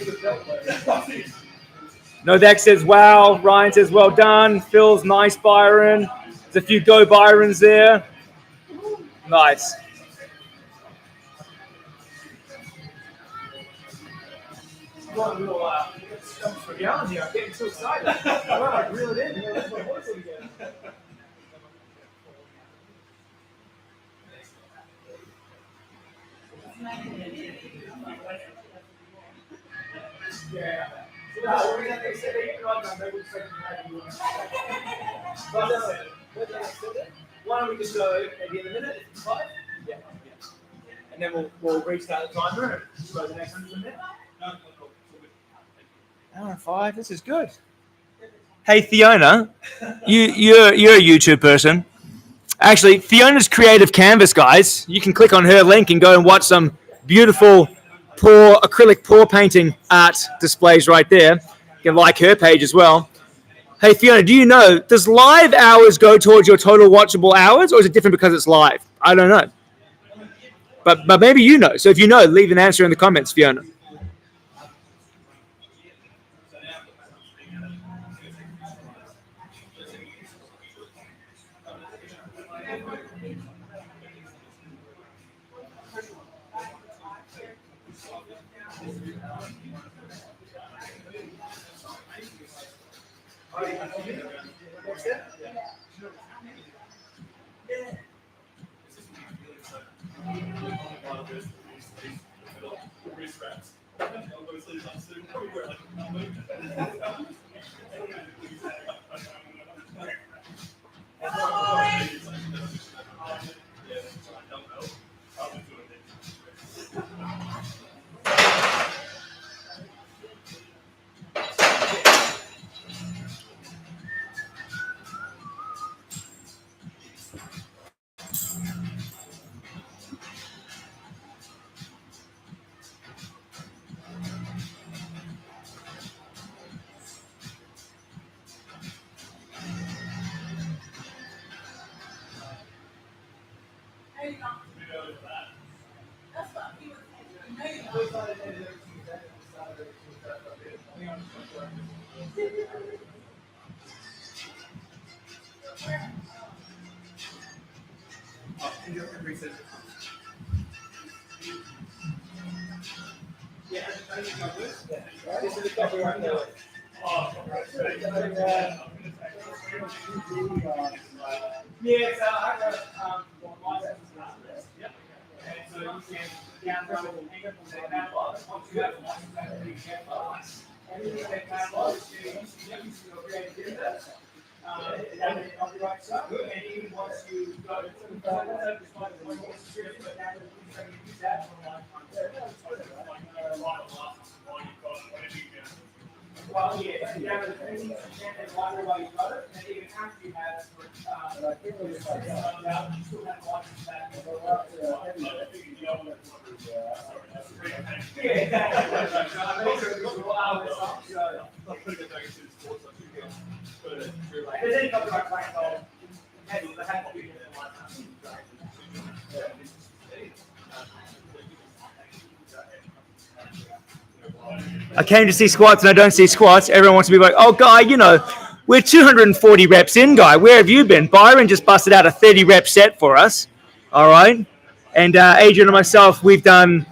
No Deck says, wow. Ryan says, well done. Phil's nice, Byron. There's a few go Byrons there. Nice. I'm getting too excited. I reel it in. Let's my voice again. Yeah. So we're going to say why don't we just go maybe in a minute? 5? Yeah. And then we'll restart the timer and go the next 100 minutes. Hour and 5. This is good. Hey Fiona, you're a YouTube person. Actually, Fiona's Creative Canvas, guys. You can click on her link and go and watch some beautiful acrylic pour painting art displays right there. You can like her page as well. Hey Fiona, do you know, does live hours go towards your total watchable hours, or is it different because it's live? I don't know. But maybe you know. So if you know, leave an answer in the comments, Fiona. I came to see squats and I don't see squats. Everyone wants to be like, oh, Guy, you know, we're 240 reps in, Guy. Where have you been? Byron just busted out a 30 rep set for us. All right. And Adrian and myself, we've done,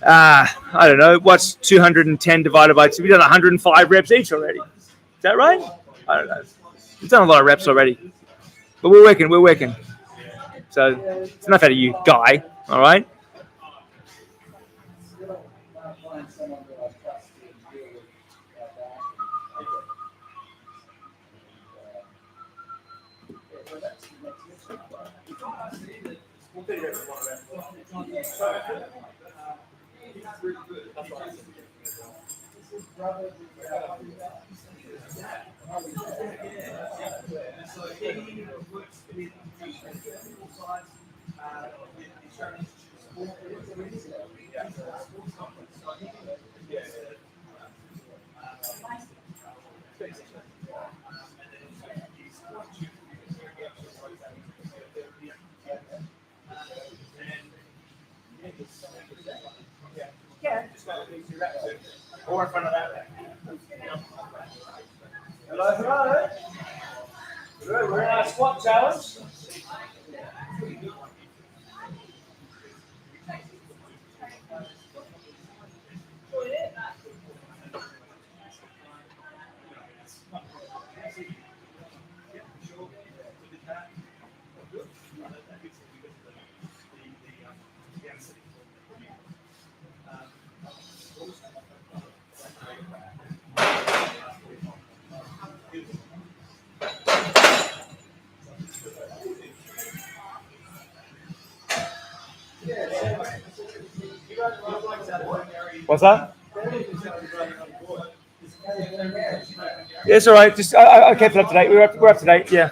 I don't know, what's 210 divided by 2? We've done 105 reps each already. Is that right? I don't know. We've done a lot of reps already. But we're working. So it's enough out of you, Guy. All right. Or in front of that. Hello. Good. We're in our squat challenge. What's that? Yeah, it's all right. Just I kept it up to date. We're up to date. Yeah.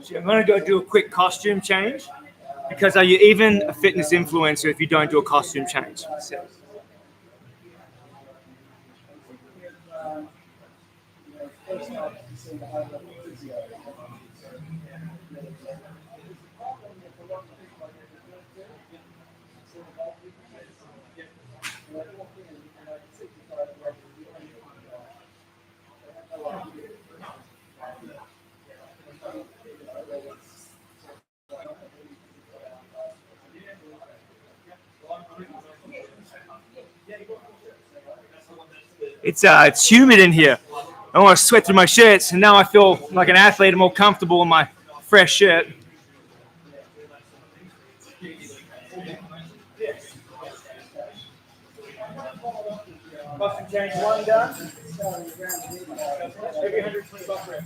So I'm going to go do a quick costume change, because are you even a fitness influencer if you don't do a costume change? So, it's humid in here. I want to sweat through my shirts, and now I feel like an athlete and more comfortable in my fresh shirt. Costume change one done. Every 120 buck reps.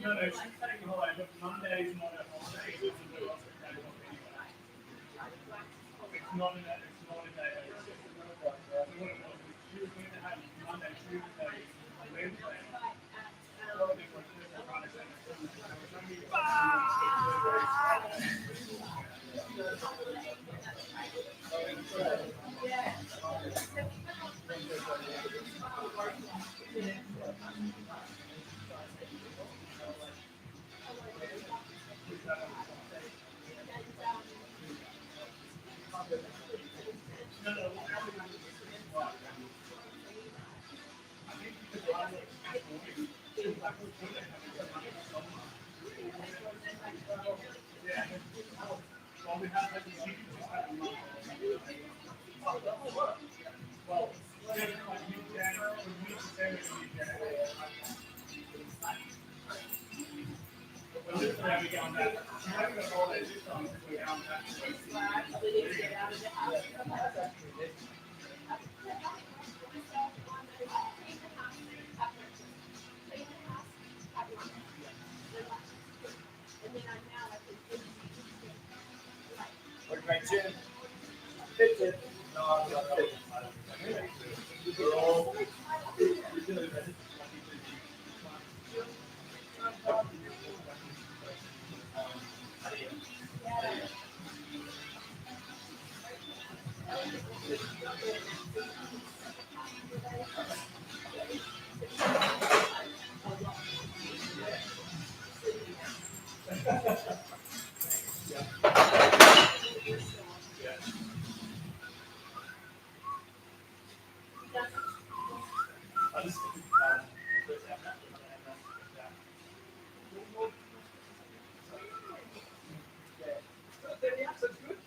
No, she's taking a holiday, but Monday's not a holiday. It's not in that. It's not in that. She was going to have Monday, Tuesday, Wednesday.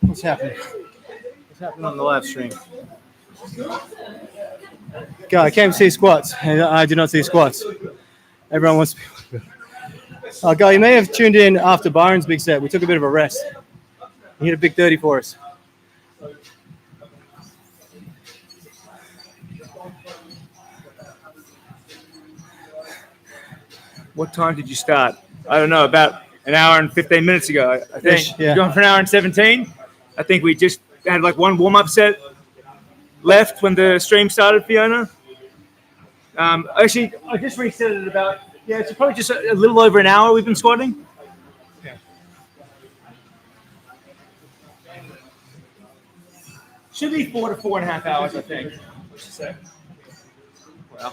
What's happening? What's happening on the live stream? God, I came to see squats, and I did not see squats. Everyone wants to be. Oh, God, you may have tuned in after Byron's big set. We took a bit of a rest. He hit a big 30 for us. What time did you start? I don't know, about an hour and 15 minutes ago, I think. Ish, yeah. You're going for an hour and 17. I think we just had like one warm-up set left when the stream started, Fiona. Actually, I just reset it about, it's probably just a little over an hour we've been squatting. Yeah. Should be 4 to 4.5 hours, I think. What you say? Well.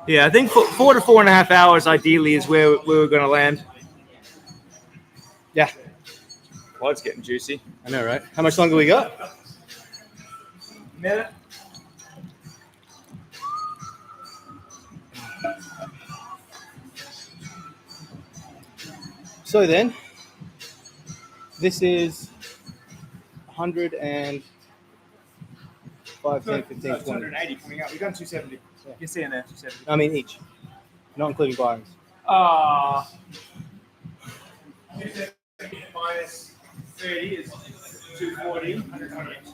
Yeah, I think 4 to 4.5 hours ideally is where we're going to land. Yeah, Well, it's getting juicy. I know, right? How much longer we got? Minute. So then, this is 100 and 5, 10, 15, 20. 280 coming out. We've done 270. You can see in there, 270. I mean each, not including Byron's. Ah. 270 minus 30 is 240. 120.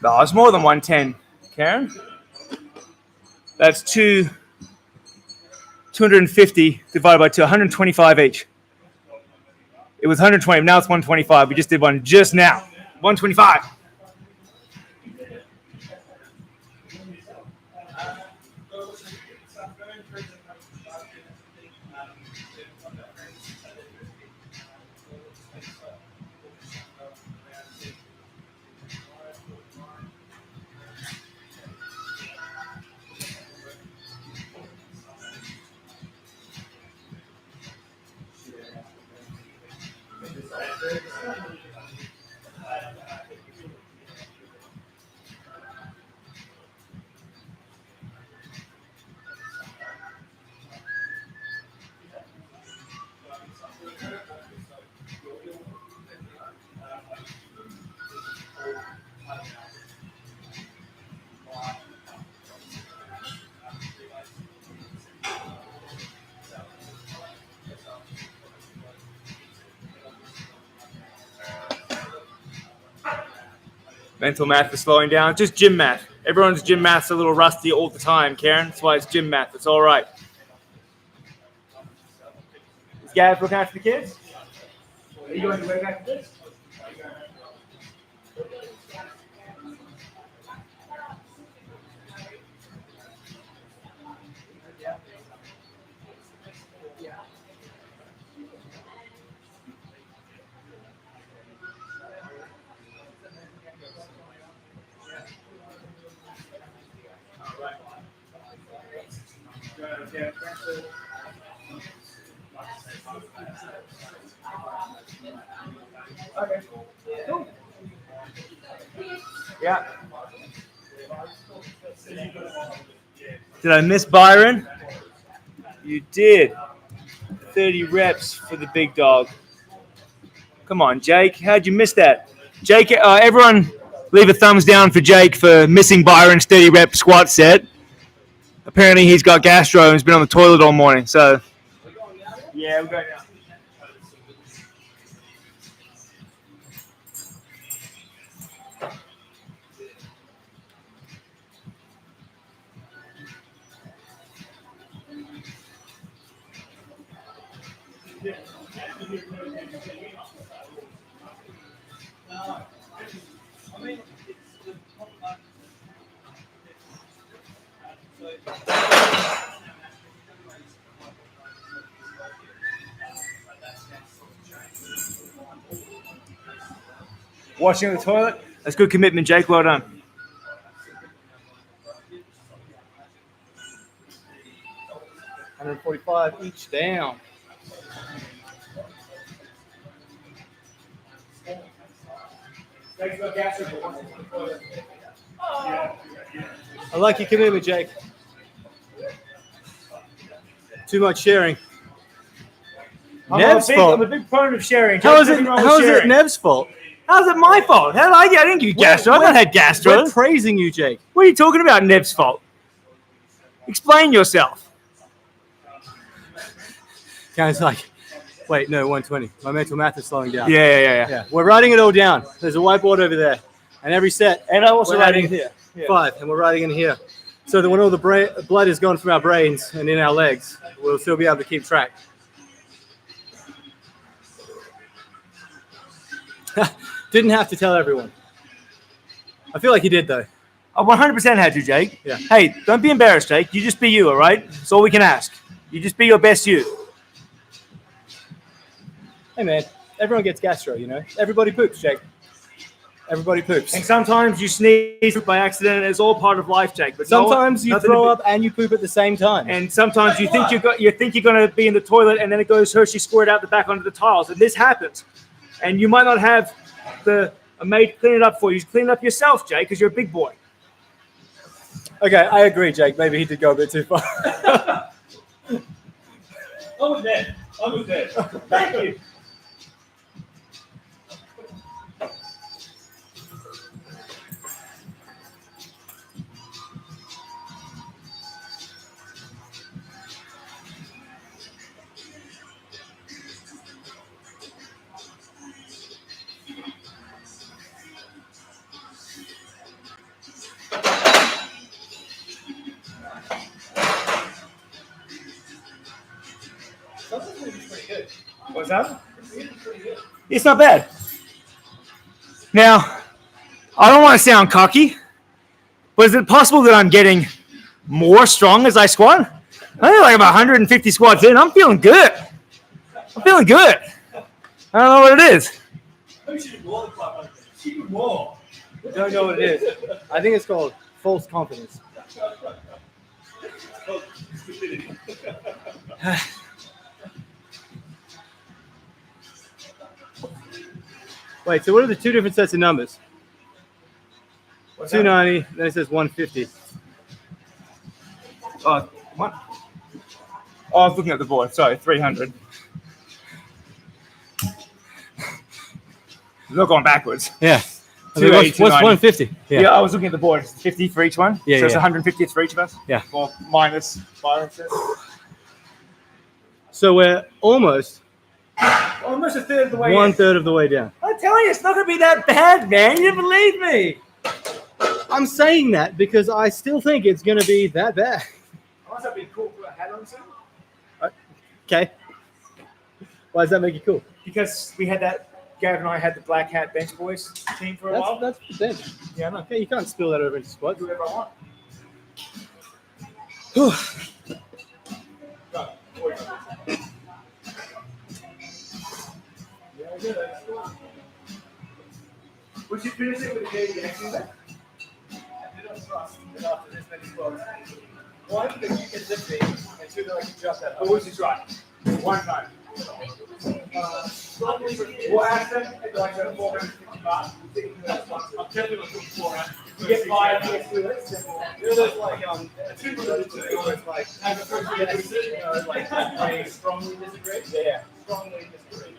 No, it's more than 110, Karen. That's 250 divided by 2, 125 each. It was 120, now it's 125. We just did one just now. 125. Mental math is slowing down. Just gym math. Everyone's gym math's a little rusty all the time, Karen. That's why it's gym math. It's all right. Is Gav looking after the kids? Are you going to look after this? Okay. Cool. Yeah. Did I miss Byron? You did. 30 reps for the big dog. Come on, Jake. How'd you miss that? Jake, everyone leave a thumbs down for Jake for missing Byron's 30 rep squat set. Apparently he's got gastro and has been on the toilet all morning. So, yeah, we're going now. Washing the toilet. That's good commitment, Jake. Well done. $145 each down. I like your commitment, Jake. Too much sharing. Nev's fault. I'm a big proponent of sharing. How is it Nev's fault? How's it my fault? How did I didn't give you gastro. I haven't had gastro. We're praising you, Jake. What are you talking about, Nev's fault? Explain yourself. Guys, like, Wait, no, 120. My mental math is slowing down. Yeah. Yeah, we're writing it all down. There's a whiteboard over there, and every set, And I'm also we're writing adding here. Yeah. 5, and we're writing in here, so that when all the blood is gone from our brains and in our legs, we'll still be able to keep track. Didn't have to tell everyone. I feel like he did though. I 100% had you, Jake. Yeah. Hey, don't be embarrassed, Jake. You just be you, all right? That's all we can ask. You just be your best you. Hey man, everyone gets gastro, you know. Everybody poops, Jake. Everybody poops. And sometimes you sneeze by accident. It's all part of life, Jake. But Sometimes you throw up and you poop at the same time. And sometimes you think you think you're going to be in the toilet, and then it goes Hershey squirt out the back onto the tiles, and this happens. And you might not have a mate clean it up for you. You clean it up yourself, Jake, because you're a big boy. Okay, I agree, Jake. Maybe he did go a bit too far. I was there. Thank you. What's that? It's not bad. Now, I don't want to sound cocky, but is it possible that I'm getting more strong as I squat? I think like about 150 squats in. I'm feeling good. I'm feeling good. I don't know what it is. Don't know what it is. I think it's called false confidence. Wait, so what are the 2 different sets of numbers? 290, then it says 150. What? Oh, I was looking at the board. Sorry, 300. Not going backwards. Yeah. I mean, 280, what's 150? Yeah. I was looking at the board. It's 50 for each one. Yeah, so it's yeah. 150 for each of us. Yeah. Well, minus 5. So we're almost Almost a third of the way. 1/3 of the way down. I'm telling you, it's not going to be that bad, man. You didn't believe me. I'm saying that because I still think it's going to be that bad. Unless that'd be cool to put a hat on soon. Okay. Why does that make you cool? Because we had that. Gav and I had the Black Hat Bench Boys team for a while. That's the thing. Yeah, I know. Okay, you can't spill that over into squats. Do whatever I want. Would you finish it with a daily exercise? After this many squats. 1, that you can lift me, and 2, that I can jump that But would you try? 1 time. What aspect? Like a 450 baht. I'm definitely looking for it. You get 5, you get 2. That's simple. There's like a 2 related to it, where it's like Have a first reaction. like I strongly disagree. Yeah. Strongly disagree.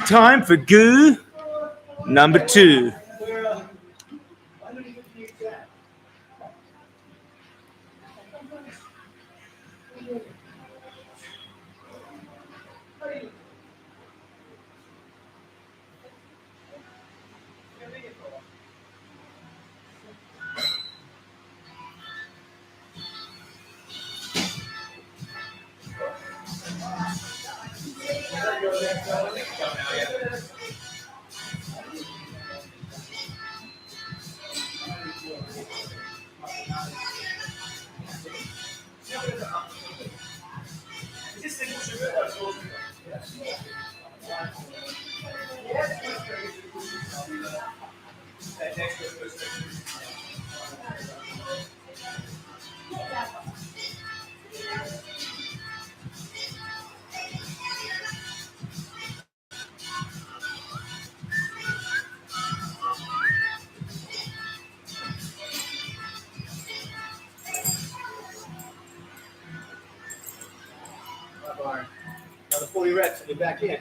Time for goo number 2. Another 40 reps and you're back in.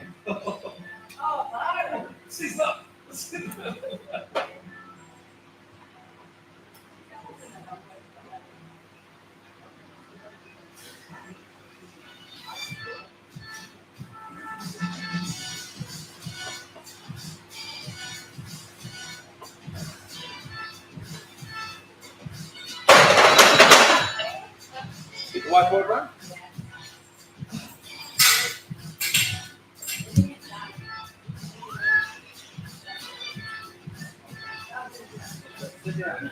Get the whiteboard run. Sit down.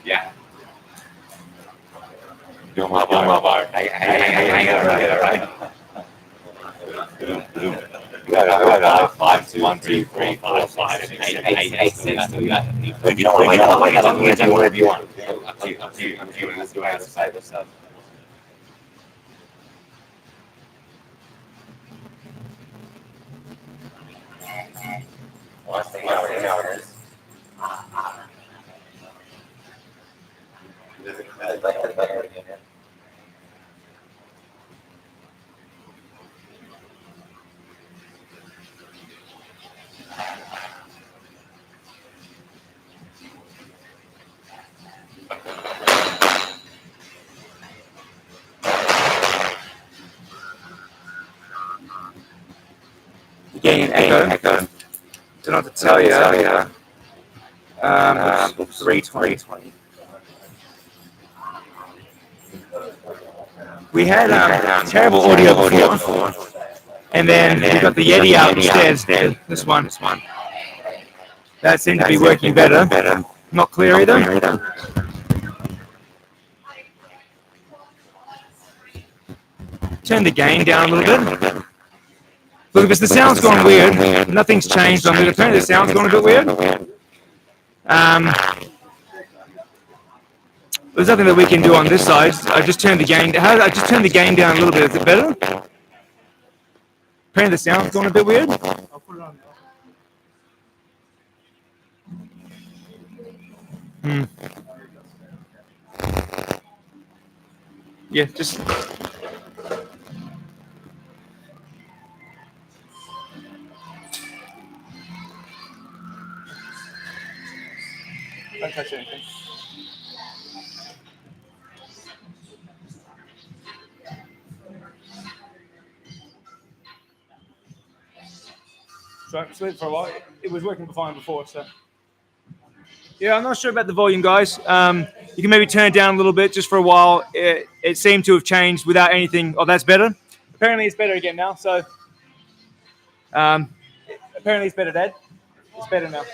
Yeah. Doing my bar. I got it right. Boom. You got 5, 2, 1, 2, 3, 4, 5, 6, 7, 8, 6. You got it. You don't want to do whatever you want. Up to you. Let's go outside this stuff. Last thing out is. Getting an echo. Don't know what to tell you. 320. We had terrible audio before, and then we got the Yeti out instead. This one. That seemed to be working better. Not clear either. Turn the gain down a little bit. Look, because the sound's gone weird. Nothing's changed on it. Apparently the sound's gone a bit weird. There's nothing that we can do on this side. I just turned the gain. I just turned the gain down a little bit. Is it better? Apparently the sound's gone a bit weird. I'll put it on. Yeah, just. Don't touch anything. sleep for a while. It was working fine before, so. Yeah, I'm not sure about the volume, guys. You can maybe turn it down a little bit just for a while. It seemed to have changed without anything. Oh, that's better. Apparently, it's better again now. So, apparently, it's better, Dad. It's better now.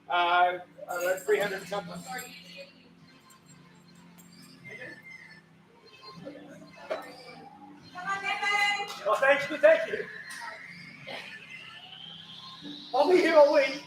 I don't know, 300 something. Oh, thank you, thank you. I'll be here all week.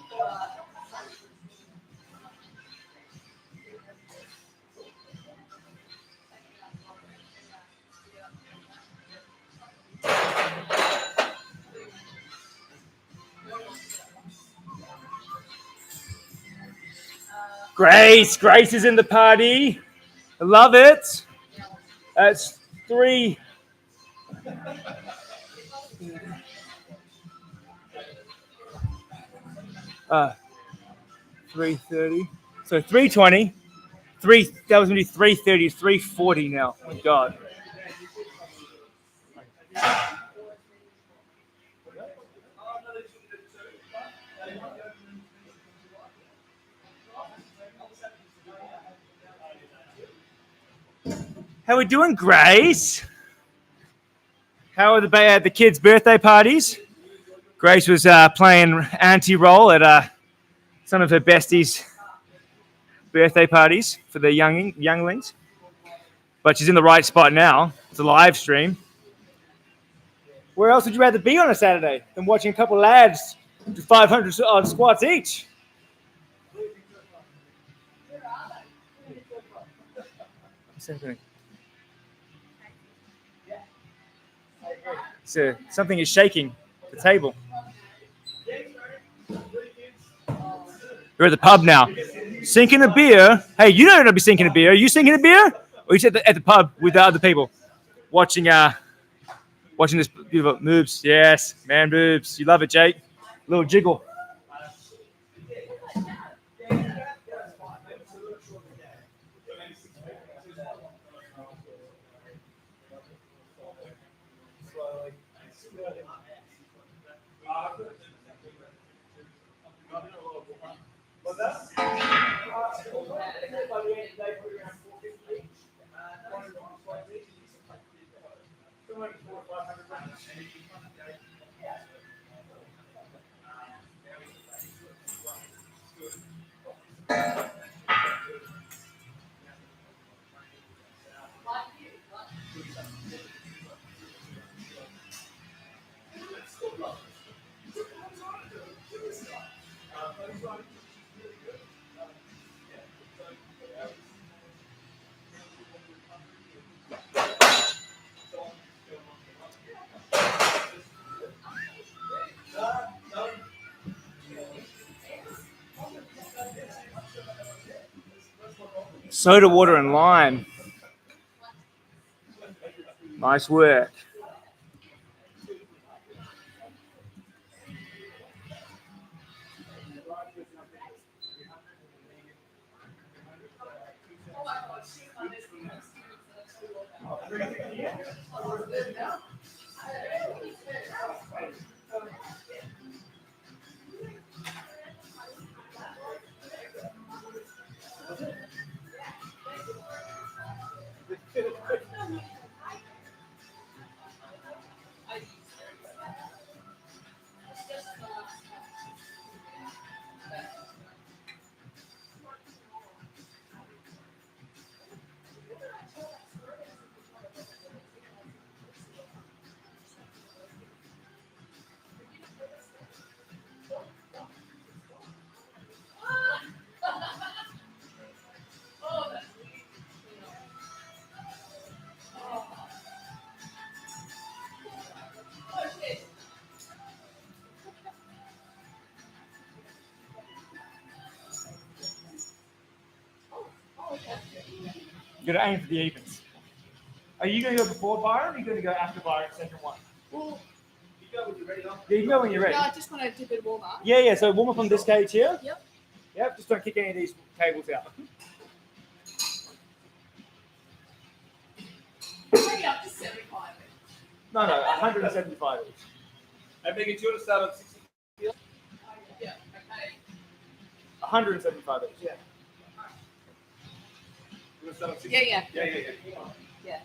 Grace is in the party. I love it. It's 3. 3:30. So 3:20. That was gonna be 3:30. It's 3:40 now. Oh my God. How we doing, Grace? How are the kids' birthday parties? Grace was playing auntie role at some of her besties' birthday parties for the younglings. But she's in the right spot now. It's a live stream. Where else would you rather be on a Saturday than watching a couple lads do 500 odd squats each? So something is shaking the table. We're at the pub now. Sinking a beer. Hey, you don't know to be sinking a beer. Are you sinking a beer? Or you at the pub with the other people watching this beautiful moves. Yes, man boobs. You love it, Jake. Little jiggle. Soda water and lime. Nice work. got to aim for the evens. Are you going to go before Byron or are you going to go after Byron, second one? Well, you go when you're ready. Yeah, you can go when you're ready. No, I just want to do a bit of warm up. Yeah, so warm up on this cage here. Yep. Yep, just don't kick any of these cables out. Maybe up to 75. No, 175 each. And making two to start on 60. Yeah, okay. 175 each. Yeah. You want to start on 60? Yeah. Yeah.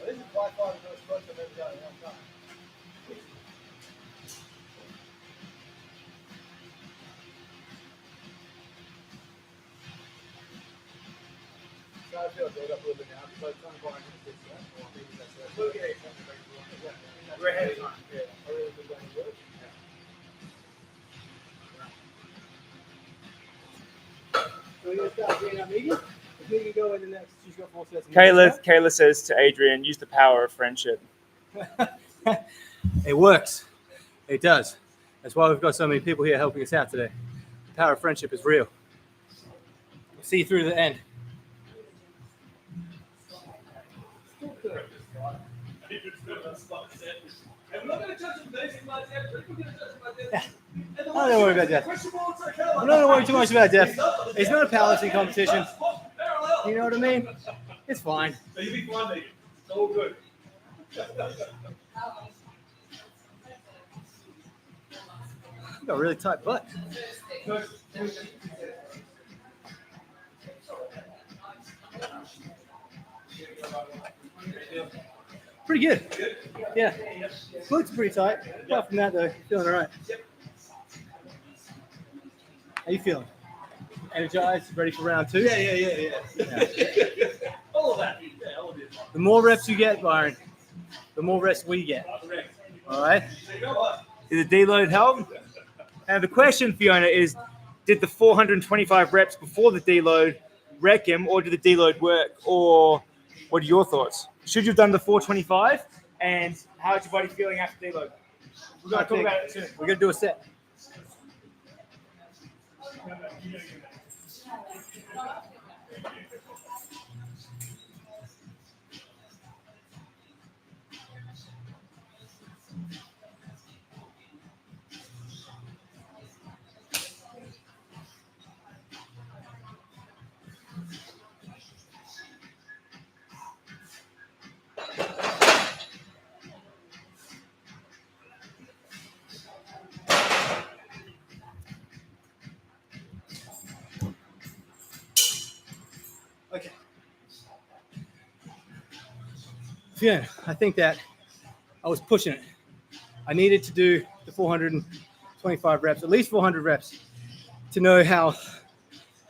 This is by far the most close I've ever done in a long time. So I feel build up a little bit now because I'm trying to go into this, or maybe that's it. We'll get it. We're ahead of time. Yeah. I really think that's good. So we're going to start bringing up Megan. If Megan go in the next, she's got 4 sets. Kayla says to Adrian, use the power of friendship. It works. It does. That's why we've got so many people here helping us out today. The power of friendship is real. We'll see you through to the end. I'm not going to judge him based on my depth. We're going to judge him by depth. I don't worry about that. I'm not worried too much about depth. It's not a powerlifting competition. You know what I mean? It's fine. So you'll be fine, Megan. It's all good. You got a really tight butt. Pretty good. Yeah. Glutes pretty tight. Apart from that, though, feeling all right. How you feeling? Energized? Ready for round 2? Yeah. All of that. Yeah, all of it. The more reps you get, Byron, the more reps we get. All right? Did the deload help? And the question, Fiona, is did the 425 reps before the deload wreck him, or did the deload work? Or what are your thoughts? Should you have done the 425? And how's your body feeling after deload? We're going to talk about it soon. We're going to do a set. Okay. Yeah, I think that I was pushing it. I needed to do the 425 reps, at least 400 reps, to know how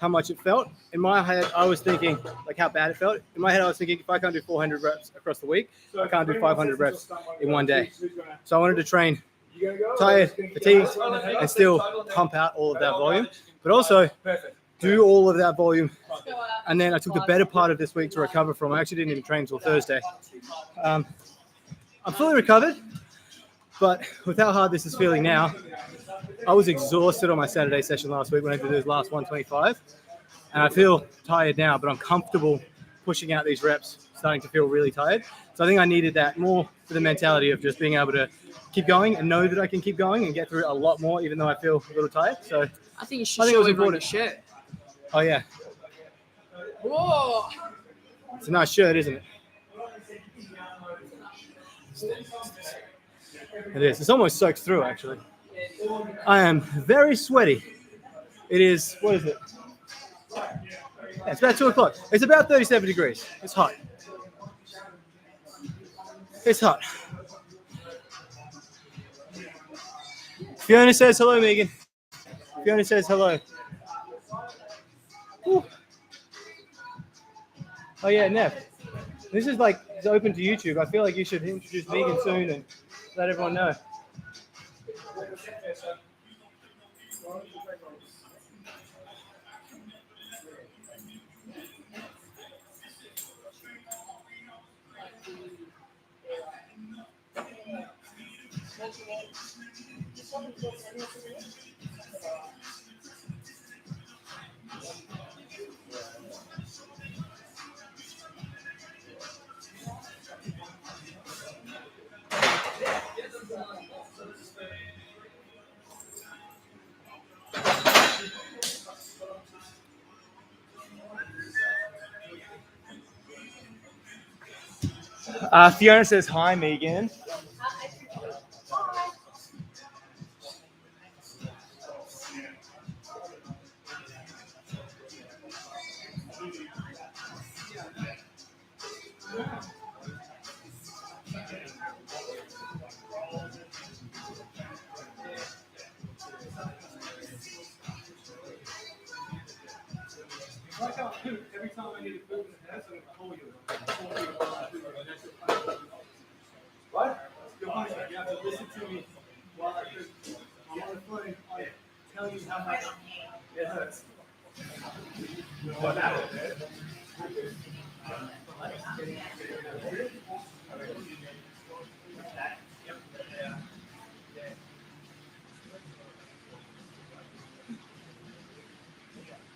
much it felt. In my head, I was thinking like how bad it felt. In my head, I was thinking if I can't do 400 reps across the week, I can't do 500 reps in one day. So I wanted to train tired, fatigued, and still pump out all of that volume, but also do all of that volume. And then I took the better part of this week to recover from. I actually didn't even train until Thursday. I'm fully recovered, but with how hard this is feeling now, I was exhausted on my Saturday session last week when I did those last 125. And I feel tired now, but I'm comfortable pushing out these reps, starting to feel really tired. So I think I needed that more for the mentality of just being able to keep going and know that I can keep going and get through a lot more, even though I feel a little tired. So I think you should I think it show was everyone important. your shirt. Oh, yeah. Whoa! It's a nice shirt, isn't it? It is. It's almost soaked through, actually. I am very sweaty. It is, what is it? Yeah, it's about 2 o'clock. It's about 37 degrees. It's hot. It's hot. Fiona says hello, Megan. Fiona says hello. Woo. Oh yeah, Nev. This is like it's open to YouTube. I feel like you should introduce Megan soon and let everyone know. Fiona says hi, Megan. Every time I need a food in the house, I'm going to call you. What? You're funny. You have to listen to me while I cook. I'm on the phone. I tell you how much it hurts. What happened there?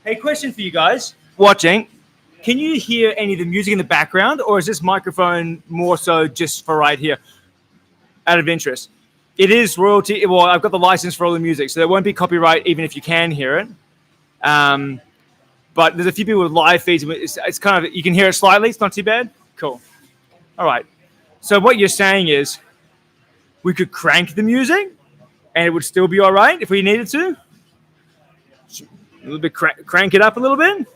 Hey, question for you guys watching. Can you hear any of the music in the background, or is this microphone more so just for right here? Out of interest. It is royalty. Well, I've got the license for all the music, so there won't be copyright even if you can hear it. But there's a few people with live feeds. It's kind of, you can hear it slightly. It's not too bad. Cool. All right. So what you're saying is we could crank the music and it would still be all right if we needed to. A little bit, crank it up a little bit.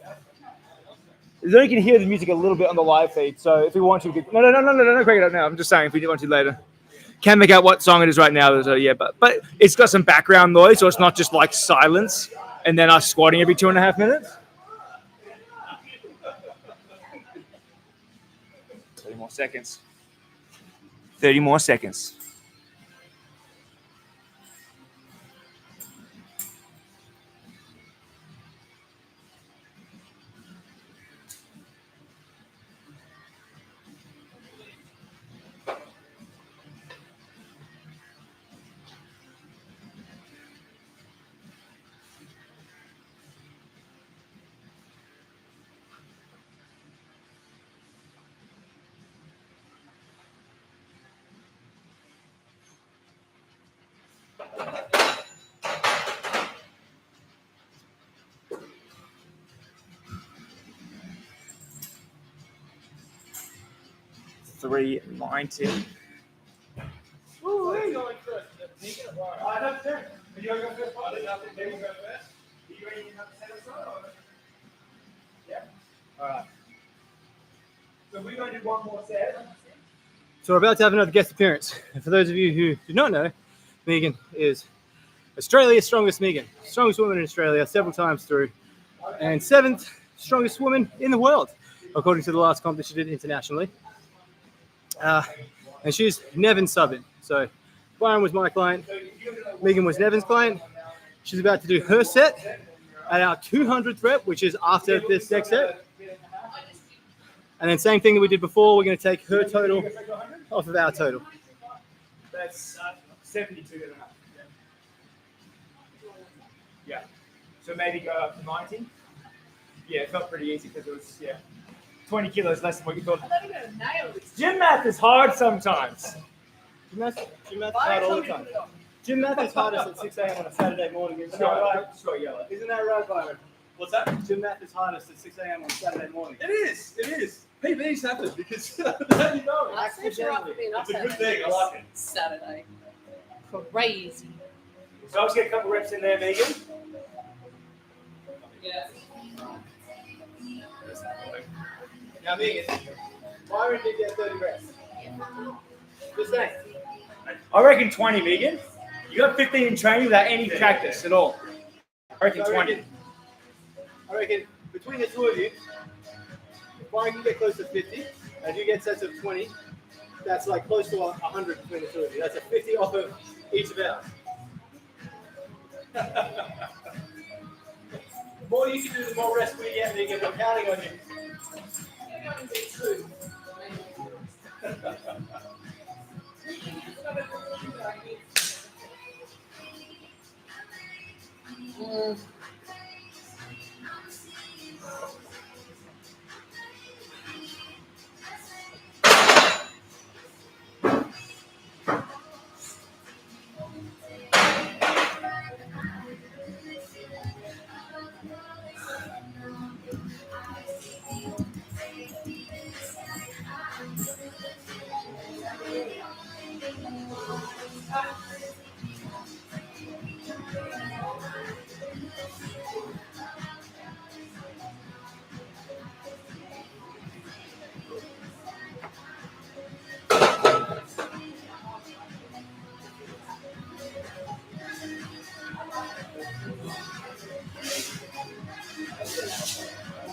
Then you can hear the music a little bit on the live feed. So if we want to, no, crank it up now. I'm just saying if we want to later. Can't make out what song it is right now. So yeah, but it's got some background noise, so it's not just like silence and then us squatting every 2.5 minutes. 30 more seconds. 30 more seconds. $3.90. Ooh, who's going first? I don't care. Are you going to go first? I don't know if they will go first. Are you ready to have the set aside? Yeah. All right. So we're going to do one more set. So we're about to have another guest appearance. And for those of you who do not know, Megan is Australia's strongest Megan. Strongest woman in Australia several times through. And 7th strongest woman in the world, according to the last comp that she did internationally. And she's Nevin's sub-in. So Byron was my client. Megan was Nevin's client. She's about to do her set at our 200th rep, which is after this next set. And then same thing that we did before, we're going to take her total off of our total. That's 72.5. Yeah. So maybe go up to 90. Yeah, it felt pretty easy because it was, 20 kilos less than what you thought. I thought you were going to nail this. Gym math is hard sometimes. Gym math is hard all the time. Gym math is hardest at 6 a.m. on a Saturday morning. Isn't that right? Scott Yeller. Isn't that right, Byron? What's that? Gym math is hardest at 6 a.m. on a Saturday morning. It is. It is. PBs happen because there you go. I said you're up for being up It's a good Saturday. thing. I like it. Saturday. Crazy. So I'll just get a couple reps in there, Megan. Yeah. Now, Megan, Byron did get 30 reps. Just saying. I reckon 20, Megan. You got 15 in training without any practice at all. I reckon So 20. I reckon between the two of you, if Byron can get close to 50 and you get sets of 20, that's like close to 100 between the two of you. That's a 50 off of each of ours. The more you can do, the more rest we get, Megan. I'm counting on you.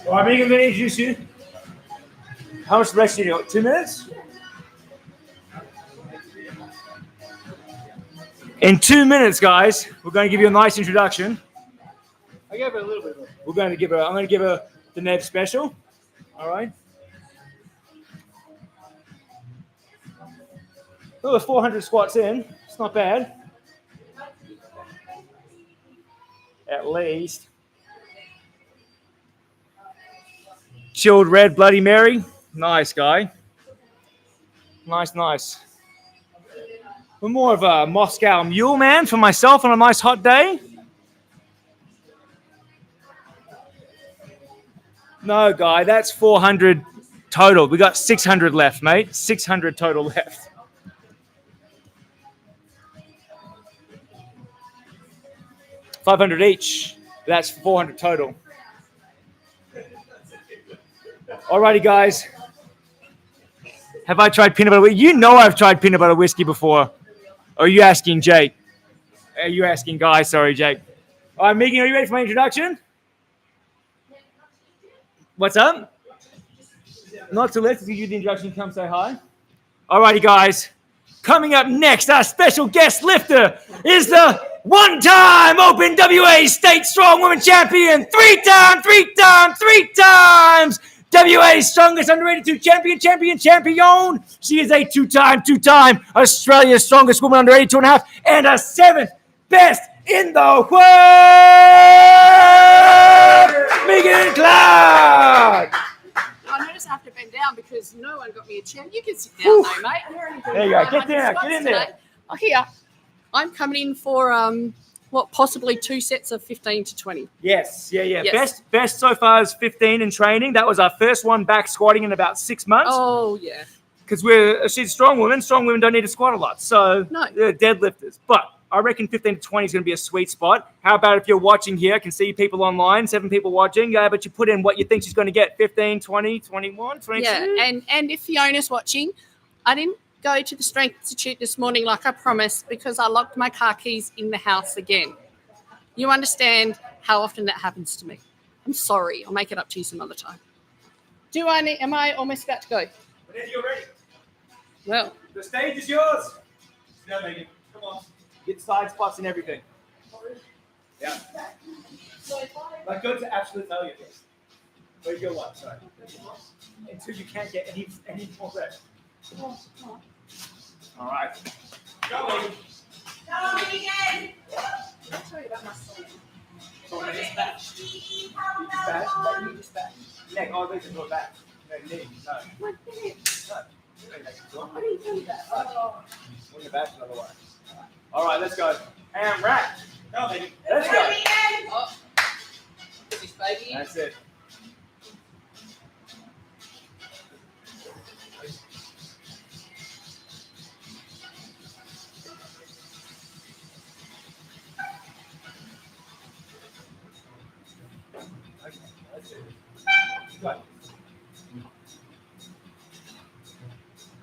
All right, Megan, I'm going to introduce you. How much rest do you got? 2 minutes? In 2 minutes, guys, we're going to give you a nice introduction. I gave it a little bit more. I'm going to give her the Nev special. All right. Oh, 400 squats in. It's not bad. At least. Chilled red Bloody Mary. Nice guy. Nice. We're more of a Moscow mule man for myself on a nice hot day. No, guy, that's 400 total. We got 600 left, mate. 600 total left. $500 each. That's 400 total. Alrighty, guys. Have I tried peanut butter whiskey? You know I've tried peanut butter whiskey before. Or are you asking Jake? Are you asking Guy? Sorry, Jake. All right, Megan, are you ready for my introduction? What's up? Not too late to give you the introduction. Come say hi. Alrighty, guys. Coming up next, our special guest lifter is the one-time Open WA State Strong Women Champion, three times WA's strongest under 82 champion. She is a two-time Australia's strongest woman under 82 and a half, and a 7th best in the world, Megan Clark. I notice I have to bend down because no one got me a chair. You can sit down though, mate. There you go. Get down. Get in there. Oh, here. I'm coming in for possibly 2 sets of 15 to 20. Yes. Yes. Best so far is 15 in training. That was our first one back squatting in about 6 months. Oh yeah. Because she's a strong woman. Strong women don't need to squat a lot. So No. they're deadlifters. But I reckon 15 to 20 is going to be a sweet spot. How about if you're watching here? I can see people online, 7 people watching. Yeah, but you put in what you think she's going to get. 15, 20, 21, 22. Yeah, and if Fiona's watching, I didn't go to the Strength Institute this morning like I promised because I locked my car keys in the house again. You understand how often that happens to me. I'm sorry. I'll make it up to you some other time. Am I almost about to go? Whenever you're ready. Well, The stage is yours. Now, Megan, come on. Get side spots and everything. Yeah. Like, go to absolute failure first. Where's your one? Sorry. Until you can't get any more rest. All right. Go, Megan. I'll tell you about my son. Back. Neck, all the way to the back. No, knee. No. My neck. No. I didn't do that. Oh. On your back, another way. All right, let's go. And rack. Go, Megan. Let's go. Oh. This baby. That's it.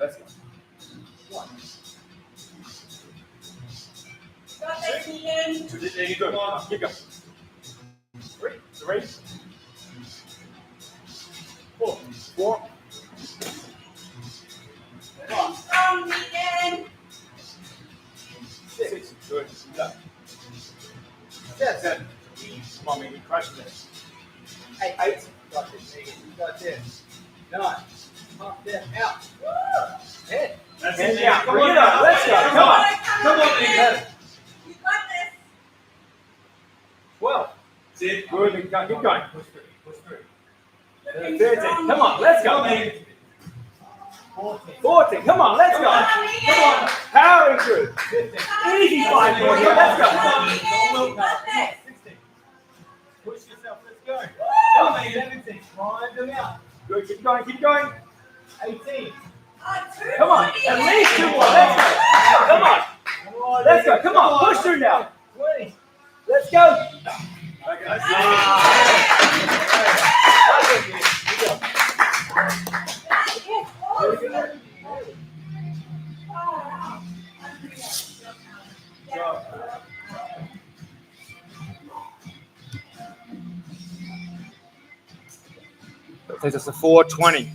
Let's go. There you go. Come on, keep going. 3, 4, 4. Strong again. 6. Good. Go. 7. Come on, man, you're crushing this. 8. Got this. Got this. 9. Pump that out. 10. That's And it. down. Come Bring on, it up. Let's go. Come on. Come on, Big. man. You got this. 12. That's it. Good. Keep going. Push through. 13. Come on, let's go. 14. Come on, let's go. Come on. Powering through. 15. Easy 5. Let's go. You got this. 16. Push yourself. Let's go. Woo! 17. Grind them out. Good. Keep going. Keep going. 18. Come on. At least 2 more. Let's go. Come on. Let's go. Come on. Push through now. 20. Let's go. That takes us to 420.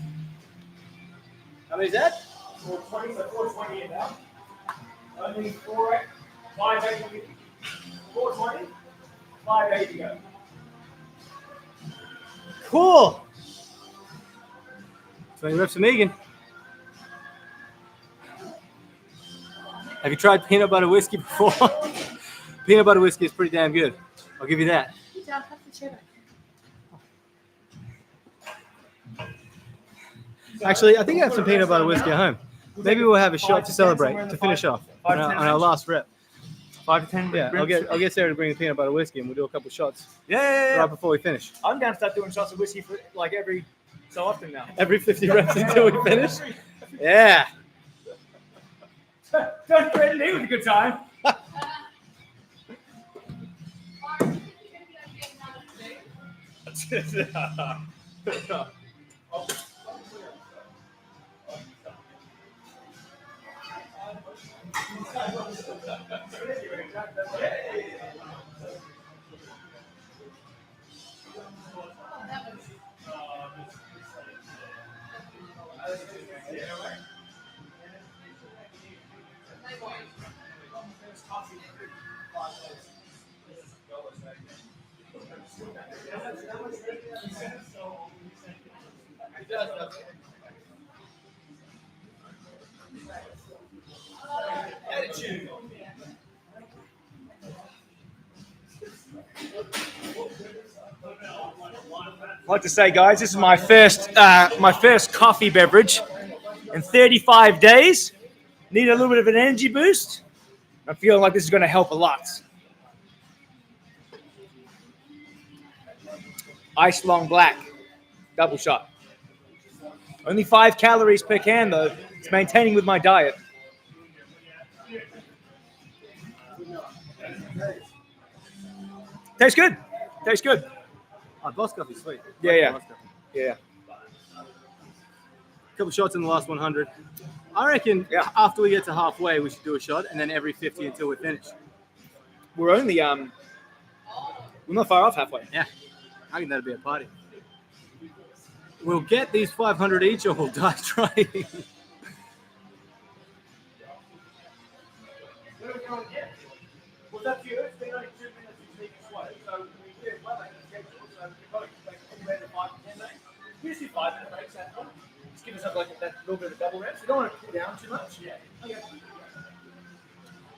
How many is that? 420, so 420 in now. Only 4, 580. 420, 580 go. Cool. 20 reps of Megan. Have you tried peanut butter whiskey before? Peanut butter whiskey is pretty damn good. I'll give you that. Actually, I think I have some peanut butter whiskey at home. Maybe we'll have a shot to celebrate, to finish off on our last rep. 5 to 10. Yeah, I'll get Sarah to bring the peanut butter whiskey and we'll do a couple shots Yeah. right before we finish. I'm down to start doing shots of whiskey for like every so often now. Every 50 reps until we finish. Yeah. Don't threaten me with a good time. I'd like to say, guys, this is my first coffee beverage in 35 days. Need a little bit of an energy boost. I'm feeling like this is going to help a lot. Ice Long Black, double shot. Only 5 calories per can, though. It's maintaining with my diet. Tastes good. Tastes good. Oh, Boss Coffee's sweet. Yeah. Boss Coffee. Yeah. Couple shots in the last 100. I reckon after we get to halfway, we should do a shot, and then every 50 until we finish. We're only we're not far off halfway. Yeah, I think that'd be a party. We'll get these 500 each, or we'll die trying. Well, that's you. It's been only 2 minutes to sneak a sway, so we did well in the schedule. So we've got to make anywhere to 5 to 10 minutes. Usually 5 minute breaks. That's fine. Just give us like that little bit of double reps. We don't want to cool down too much. Yeah. Okay.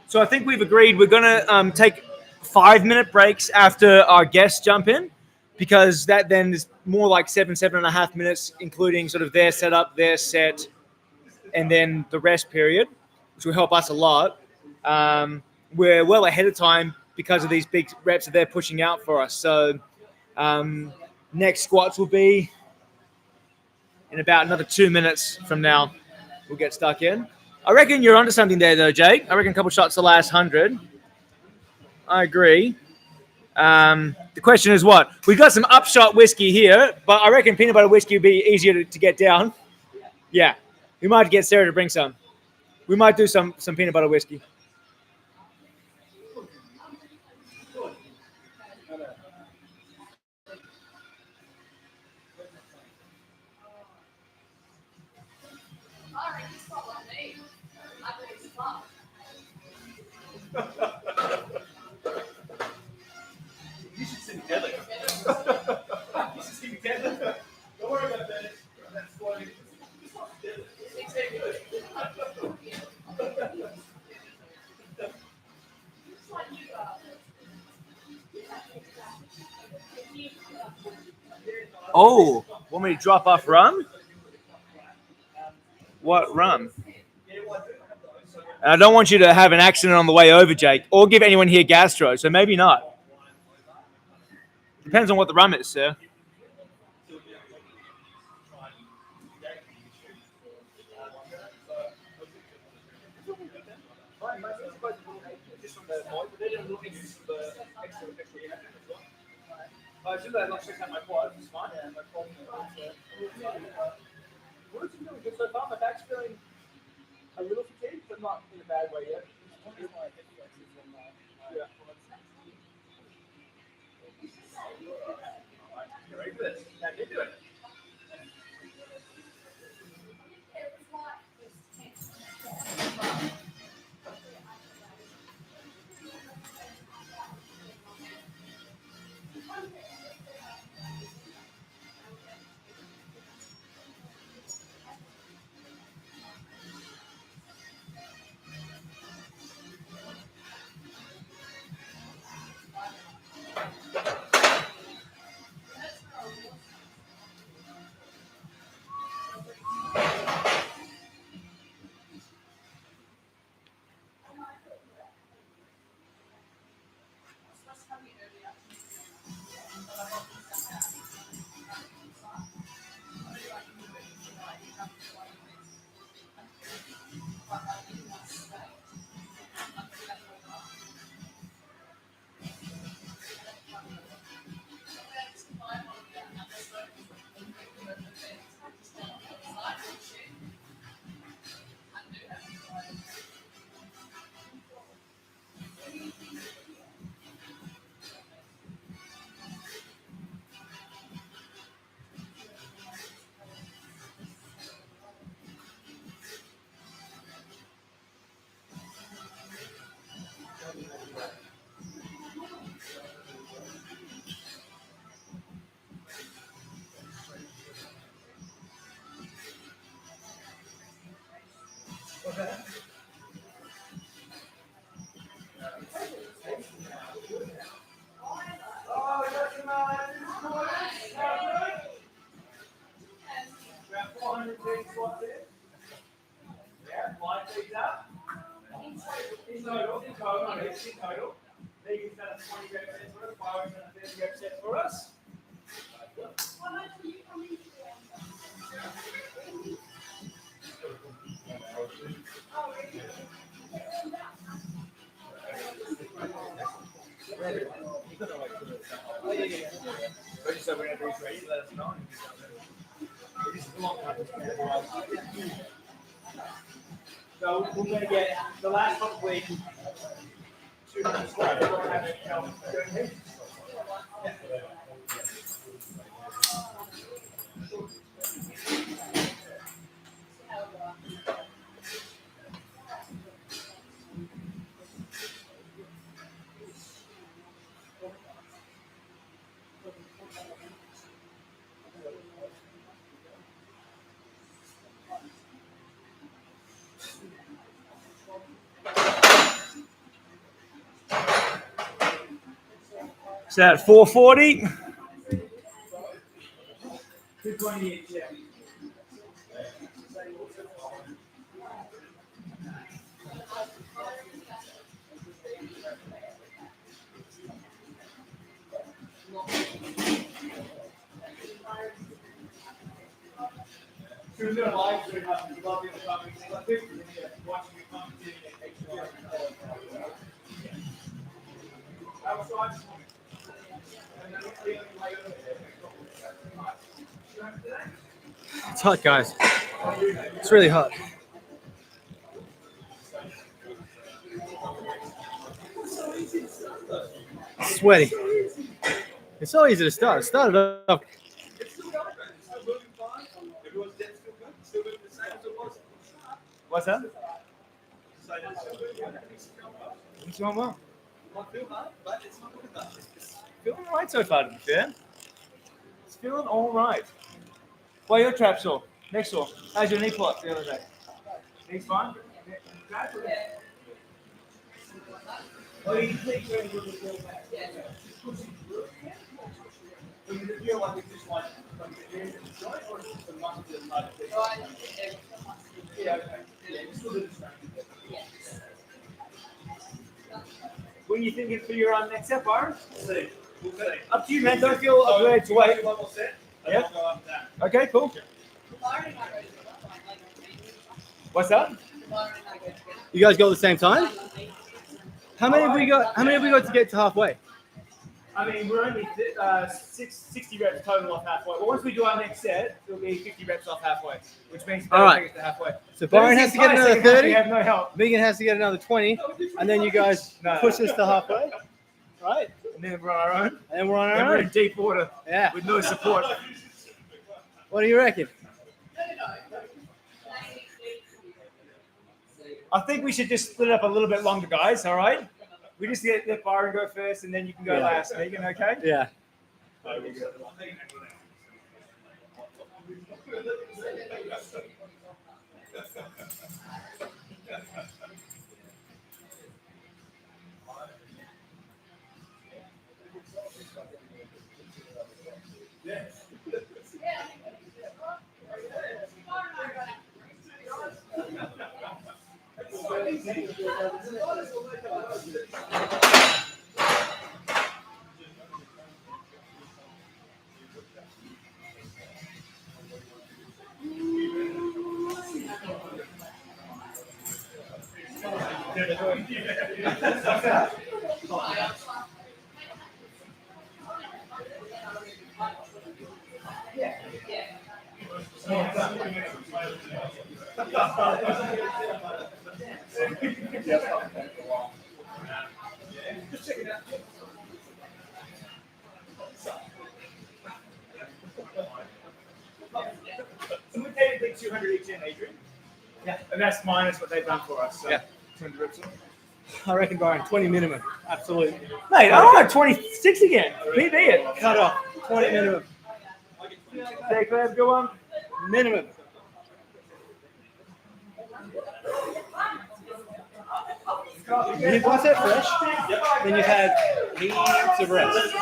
So I think we've agreed we're going to take 5-minute breaks after our guests jump in, because that then is more like 7.5 minutes, including sort of their setup, their set, and then the rest period, which will help us a lot. We're well ahead of time because of these big reps that they're pushing out for us. So next squats will be in about another 2 minutes from now. We'll get stuck in. I reckon you're onto something there, though, Jake. I reckon a couple shots the last 100. I agree. The question is what? We've got some upshot whiskey here, but I reckon peanut butter whiskey would be easier to get down. Yeah. We might get Sarah to bring some. We might do some peanut butter whiskey. You should sing together. You should sing together. Don't worry about that. That's funny. Oh, want me to drop off rum? What rum? And I don't want you to have an accident on the way over, Jake, or give anyone here gastro, so maybe not. Depends on what the rum is, sir. My back's feeling a little fatigued, but not in a bad way yet. Yeah. Ready for this? Now get to it. About 410 squats there. Yeah, line feet up. In total. Megan's done a 20 rep set for us. Byron's done a 30 rep set for us. So we're going to be ready, let us know. This is a long time. So we're going to get the last probably 200 squats. We're going to have it go ahead. So at 440. 220 each, yeah. So we're going to live stream up. We'd love you to come and see like this. Watching you come and see it. Outside. It's hot, guys. It's really hot. Sweaty. It's so easy to start. It started off. What's that? It's going well. Feeling all right so far, to be fair. It's feeling all right. Why your trap sore? Neck sore? How's your knee plot the other day? Knee's fine? Oh, you think you're going to feel back? So you feel like it's just like the joint or just the muscle inside the Yeah, okay. Yeah, just a little distracted. When you thinking for your next step, Byron? We'll see. Up to you, man. Don't feel obliged to wait. Yeah. Okay, cool. What's that? You guys go at the same time? How many have we got? How many have we got to get to halfway? I mean, we're only 60 reps total off halfway. But once we do our next set, it'll be 50 reps off halfway, which means All right. take us to halfway. So Byron has to get another 30. We have no help. Megan has to get another 20, and then you guys push us to halfway, right? And then we're on our own. And then we're on And our we're own. in deep water Yeah. with no support. What do you reckon? I think we should just split it up a little bit longer, guys. All right? We just let Byron go first, and then you can go last. Megan, okay? Yeah. So we're technically 200 each in, Adrian. Yeah. And that's minus what they've done for us. So Yeah. 200 reps in. I reckon Byron, 20 minimum. Absolutely. Mate, I want 26 again. PB it. Cut off. 20 minimum. Take that, go on. Minimum. You've got that fresh, then you've had heaps of rest.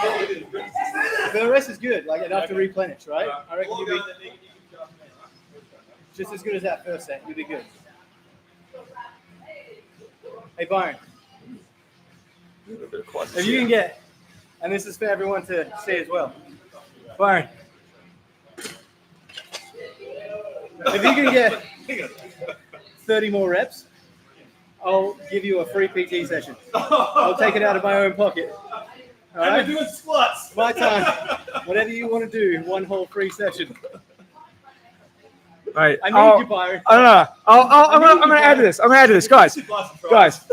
But the rest is good, like enough to replenish, right? I reckon you'll be just as good as that first set. You'll be good. Hey, Byron. If you can get, and this is for everyone to see as well, Byron. If you can get 30 more reps, I'll give you a free PT session. I'll take it out of my own pocket. All right? We're doing squats. My time. Whatever you want to do, one whole free session. Right. I need you, Byron. I don't know. I'm going to add to this. I'm going to add to this, guys. Guys,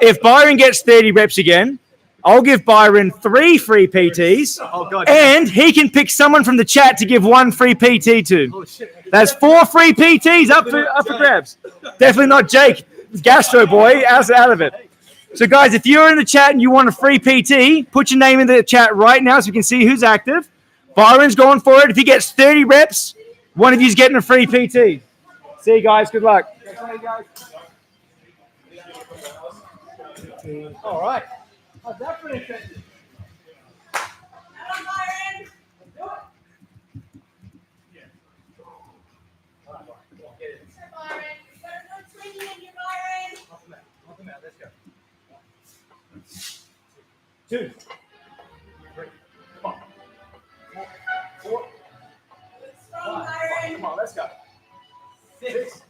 if Byron gets 30 reps again, I'll give Byron 3 free PTs, Oh, God. and he can pick someone from the chat to give 1 free PT to. Oh, shit. That's 4 free PTs up for grabs. Definitely not Jake. Gastro boy, out of it. So, guys, if you're in the chat and you want a free PT, put your name in the chat right now so we can see who's active. Byron's going for it. If he gets 30 reps, one of you's getting a free PT. See you guys. Good luck. All right. How's that for an intention? Come on, Byron. Byron, you got a good swing in you, Byron. Let's go. 2, 3, come on. 4, Strong, Byron. come on, let's go. 6,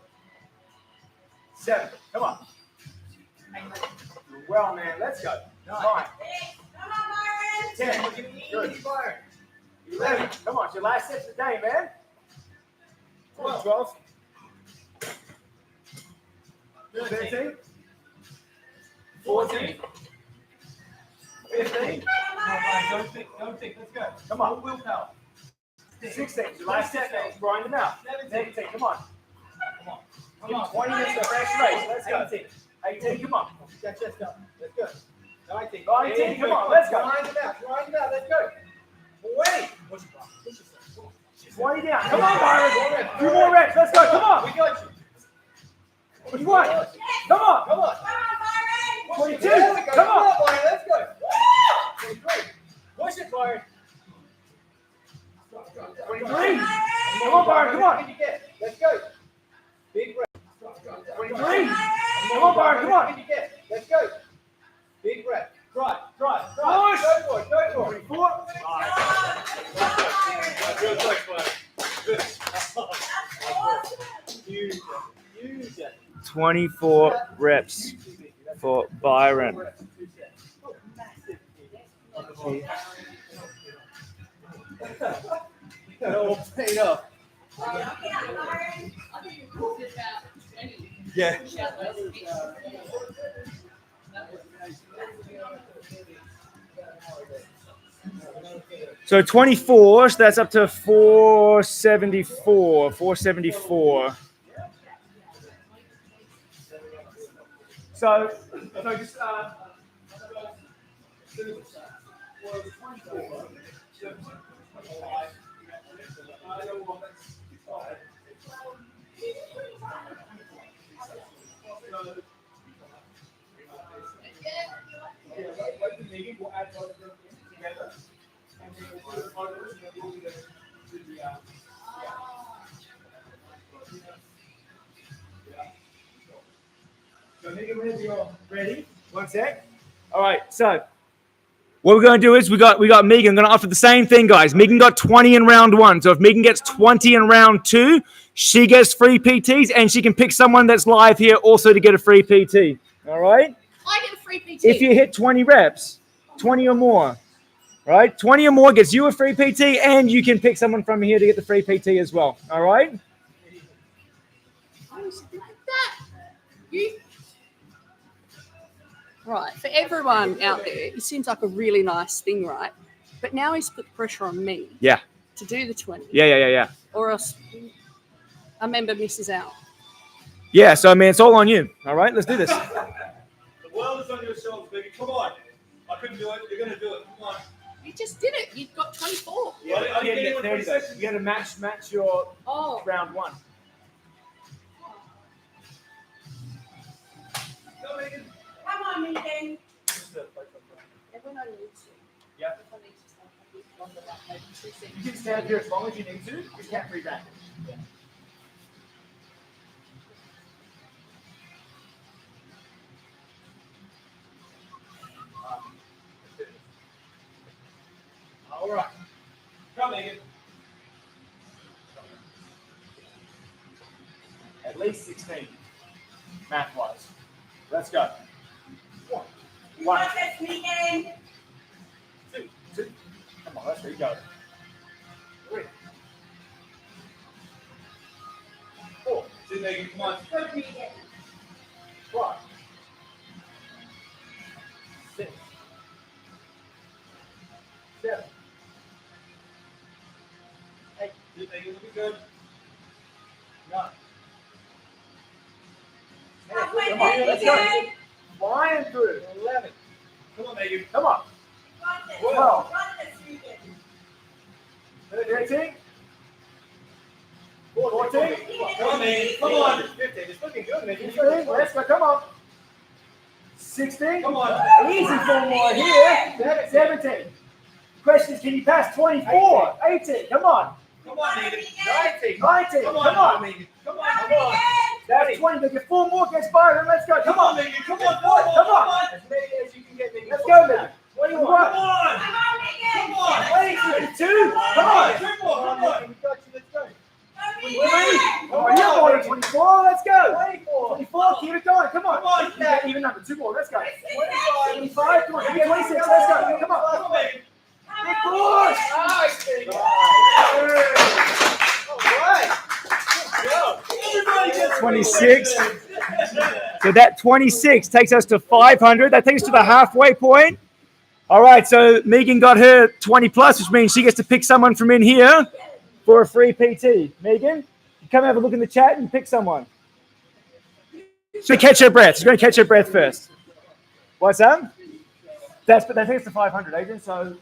7, come on. Well, man, let's go. 9, Come on, Byron. 10, good. 11, come on, it's your last set of the day, man. 12, 13, 14, 15. Don't think. Let's go. Come on. Willpower. 16. Last seconds. Grind them out. 17. Come on. Come on. 20 minutes for fresh race. Let's go. 18. Come on. Get chest up. Let's go. 19. 19. Come on. Let's go. Grind them out. Let's go. 20. 20 down. Come on, Byron. 2 more reps. Let's go. Come on. We got you. What do you want? Come on. Come on. 22. There we go. Come on. Byron. Let's go. 23. Push it, Byron. 23. Come on, Byron. Come on. What can you get? Let's go. Big breath. 23. Come on, Byron. Come What on. can you get? Let's go. Big breath. Drive. Push. Go for it. 24. Good push, Byron. Good. Huge. 24 reps for Byron. All paid up. Yeah. So 24, so that's up to 474. 474. So just we'll add both of them together, and then we'll do the photos, and then we'll do the So Megan, whenever you're ready, 1 sec. All right, so what we're going to do is we got Megan. I'm going to offer the same thing, guys. Megan got 20 in round 1. So if Megan gets 20 in round 2, she gets free PTs, and she can pick someone that's live here also to get a free PT. All right? I get a free PT. If you hit 20 reps, 20 or more, right? 20 or more gets you a free PT, and you can pick someone from here to get the free PT as well. All right? I was like that. Right, for everyone out there, it seems like a really nice thing, right? But now he's put the pressure on me. Yeah. To do the 20. Yeah. Or else a member misses out. Yeah, so I mean, it's all on you. All right, let's do this. The world is on your shoulders, baby. Come on. I couldn't do it. You're going to do it. Come on. You just did it. You've got 24. Yeah, you get 30 though. You got to match your Oh. round 1. Go, Megan. Come on, Megan. Everyone needs to. Yeah. Everyone needs to stand a bit longer, like maybe 2 seconds. You can stand here as long as you need to. You can't free back. All right. Come, Megan. At least 16, math-wise. Let's go. You 1, got this, Megan. 2. Come on, let's go. 3, 4, See, Megan, come on. Good, Megan. 5, 6, 7, 8, See, Megan, looking good. 9. Halfway Come on, there, let's go. Megan. Flying through. 11. Come on, Megan. Come on. Got this. 12. Got this, Megan. 13. 14. Come on, Megan. Come on. 15. It's looking good, Megan. 15. Let's go. Come on. 16. Come on. Easy 4 more here. 17. Question is, can you pass 24? 18. Come on. Come on, Megan. 19. 19. Come Come on, on. Megan. Come Come on. on, Come on. Megan. That's 20. They get 4 more against Byron. Let's go. Come on, Megan. Come on. Come on. As many as you can get, Megan. Let's go, Megan. 21. Come on. Come on, Megan. Come on. 22. Come on. Triple. Come on. We got you. Let's go. Go, 23. Megan. Oh, you're more than 24. Let's go. 24. 24. Keep it going. Come on. Come on. You got even number. 2 more. Let's go. 25. 25. Come on. Give me 26. Let's go. Come on. Come on, Megan. Big push. Nice, Megan. All right. Go. Everybody gets 26. 26. So that 26 takes us to 500. That takes us to the halfway point. All right, so Megan got her 20 plus, which means she gets to pick someone from in here for a free PT. Megan, you come have a look in the chat and pick someone. She's going to catch her breath. She's going to catch her breath first. What's that? That takes us to 500, Adrian. So...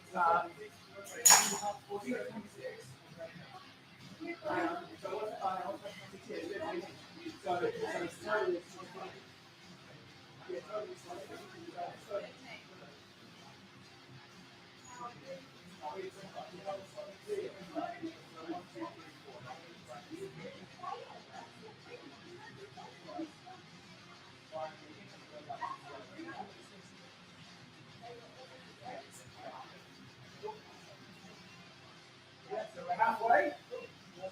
halfway.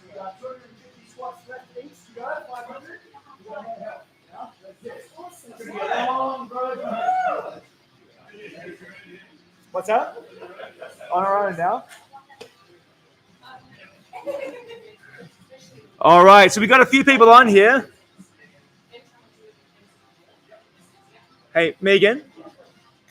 We got 250 squats left each to go. 500. We got more help. Now, that's it. It's going to be a long road. What's that? On our own now. All right, so we got a few people on here. Hey, Megan.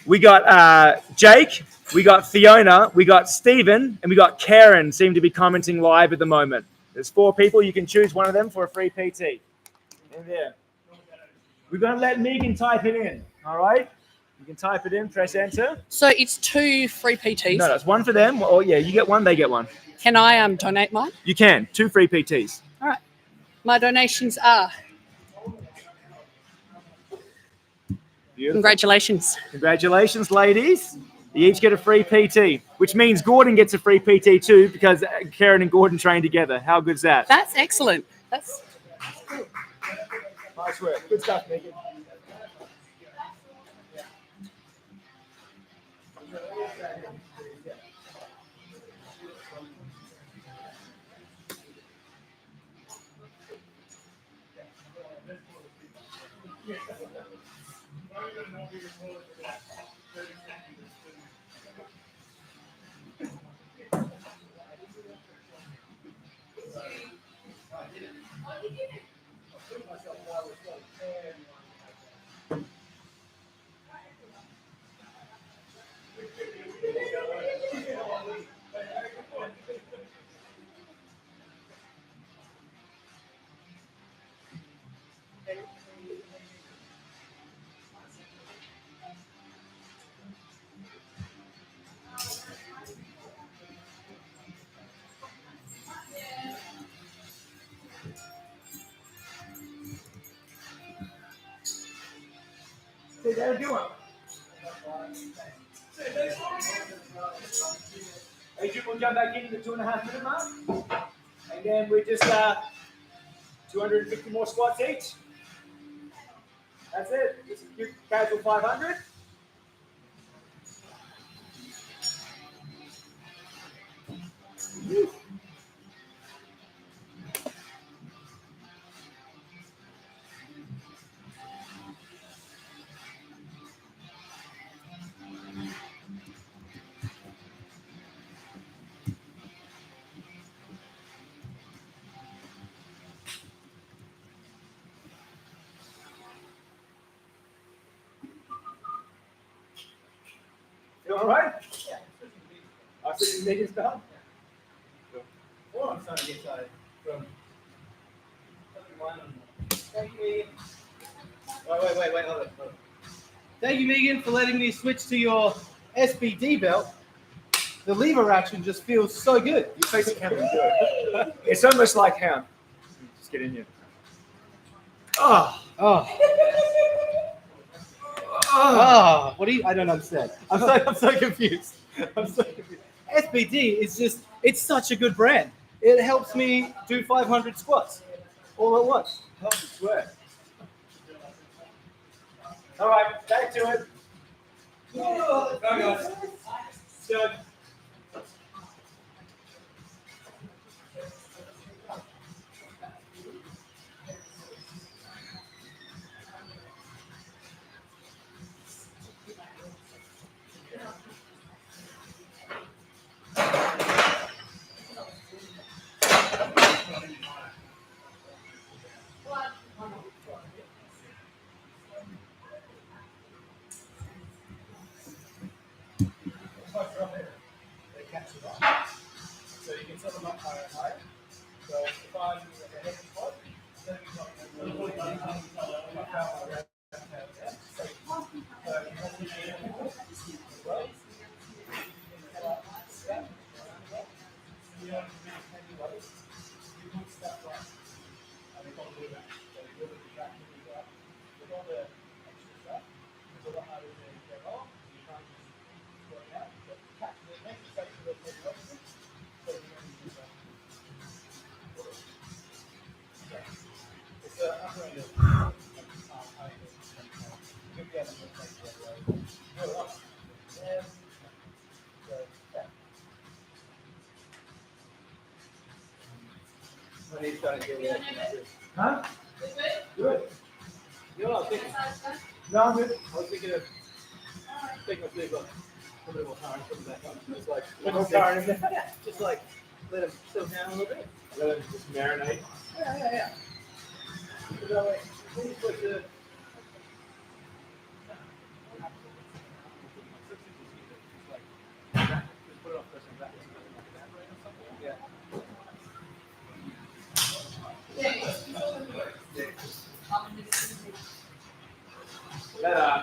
We got Jake, we got Fiona, we got Stephen, and we got Karen seem to be commenting live at the moment. There's 4 people. You can choose one of them for a free PT. In there. We're going to let Megan type it in, all right? You can type it in, press enter. So it's 2 free PTs. No, it's one for them. Oh, yeah, you get one, they get one. Can I donate mine? You can. 2 free PTs. All right. My donations are... Beautiful. Congratulations. Congratulations, ladies. You each get a free PT, which means Gordon gets a free PT too because Karen and Gordon train together. How good's that? That's excellent. That's good. Nice work. Good stuff, Megan. Say that again. Adrian will jump back in the 2.5 minute mark. And then we just 250 more squats each. That's it. Just a cute casual 500. Woo. You all right? Yeah. I'll sit in Megan's down. Oh, I'm starting to get tired from Thank you, Megan. Wait, hold on. Thank you, Megan, for letting me switch to your SBD belt. The lever action just feels so good. You face the camera. It's almost like how. Just get in here. Oh, what do you? I don't understand. I'm so confused. SBD is just, it's such a good brand. It helps me do 500 squats all at once. Help me sweat. All right, back to it. Go, guys. Good. until I'm not higher. So if I'm like a heavy spot, then it's not going to Huh? Good. You know what I was thinking? No, I'm good. I was thinking of taking a big look, put a little power and put it back up. It's like, Put no power in there. yeah, just like let him sit down a little bit. Let it just marinate. Yeah. So that way, when you put the just put it on first and back. Yeah.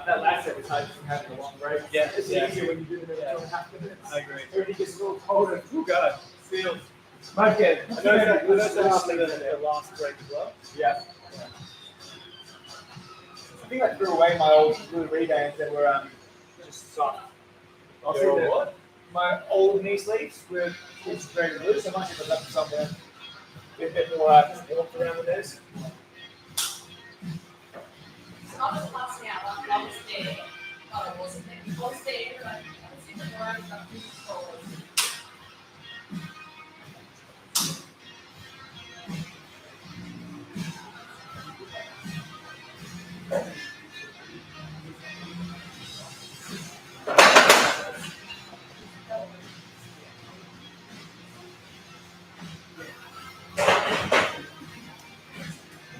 That last exercise from having a long break. Yeah. It's easier when you do it in 2.5 minutes. I agree. Everything gets a little colder. Oh God. Feels. My kid. I noticed that after the last break as well. Yeah. I think I threw away my old blue Ray-Bans that were just soft. I'll Your say that what? my old knee sleeves were just very loose. I might have left them somewhere. Be a bit more walked around with this. I was passing out. I was there. Oh, I wasn't there. I was there, but I was in the room. I was forward.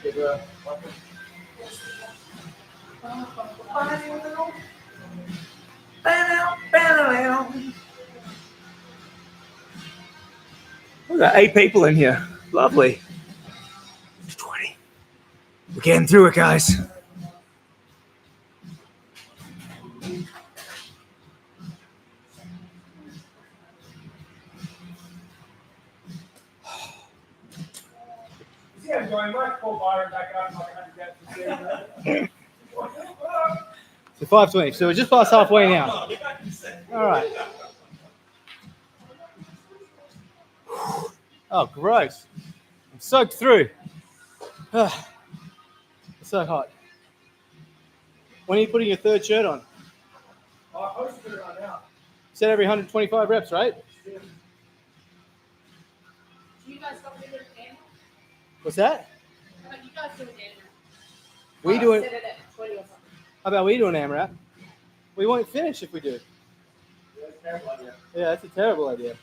Give her a We've got 8 people in here. Lovely. 20. We're getting through it, guys. See, I'm going right. Pull Byron back up. So 5:20. So we're just past halfway now. All right. Oh, gross. I'm soaked through. It's so hot. When are you putting your third shirt on? I posted it right now. Said every 125 reps, right? Do you guys got rid of the camera? What's that? How about you guys do a camera? We doing? Set it at 20 or something. How about we do an AMRAP? We won't finish if we do. Yeah, that's a terrible idea.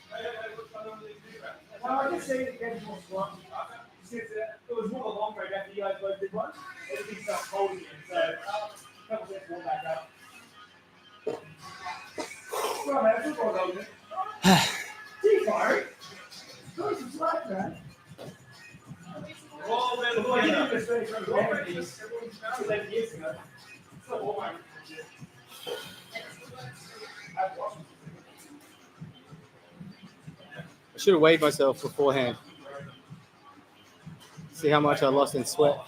Well, I just say it gets more squat. Since it was more of a long break after you guys both did one, everything starts holding you. So, a couple sets warm back up. Well, man, football's over. Gee, Byron. Throw some slack, man. All men Well, you together. did this ready for the break. These 11 years ago. It's not warm, man. I've watched it. I should have weighed myself beforehand. See how much I lost in sweat.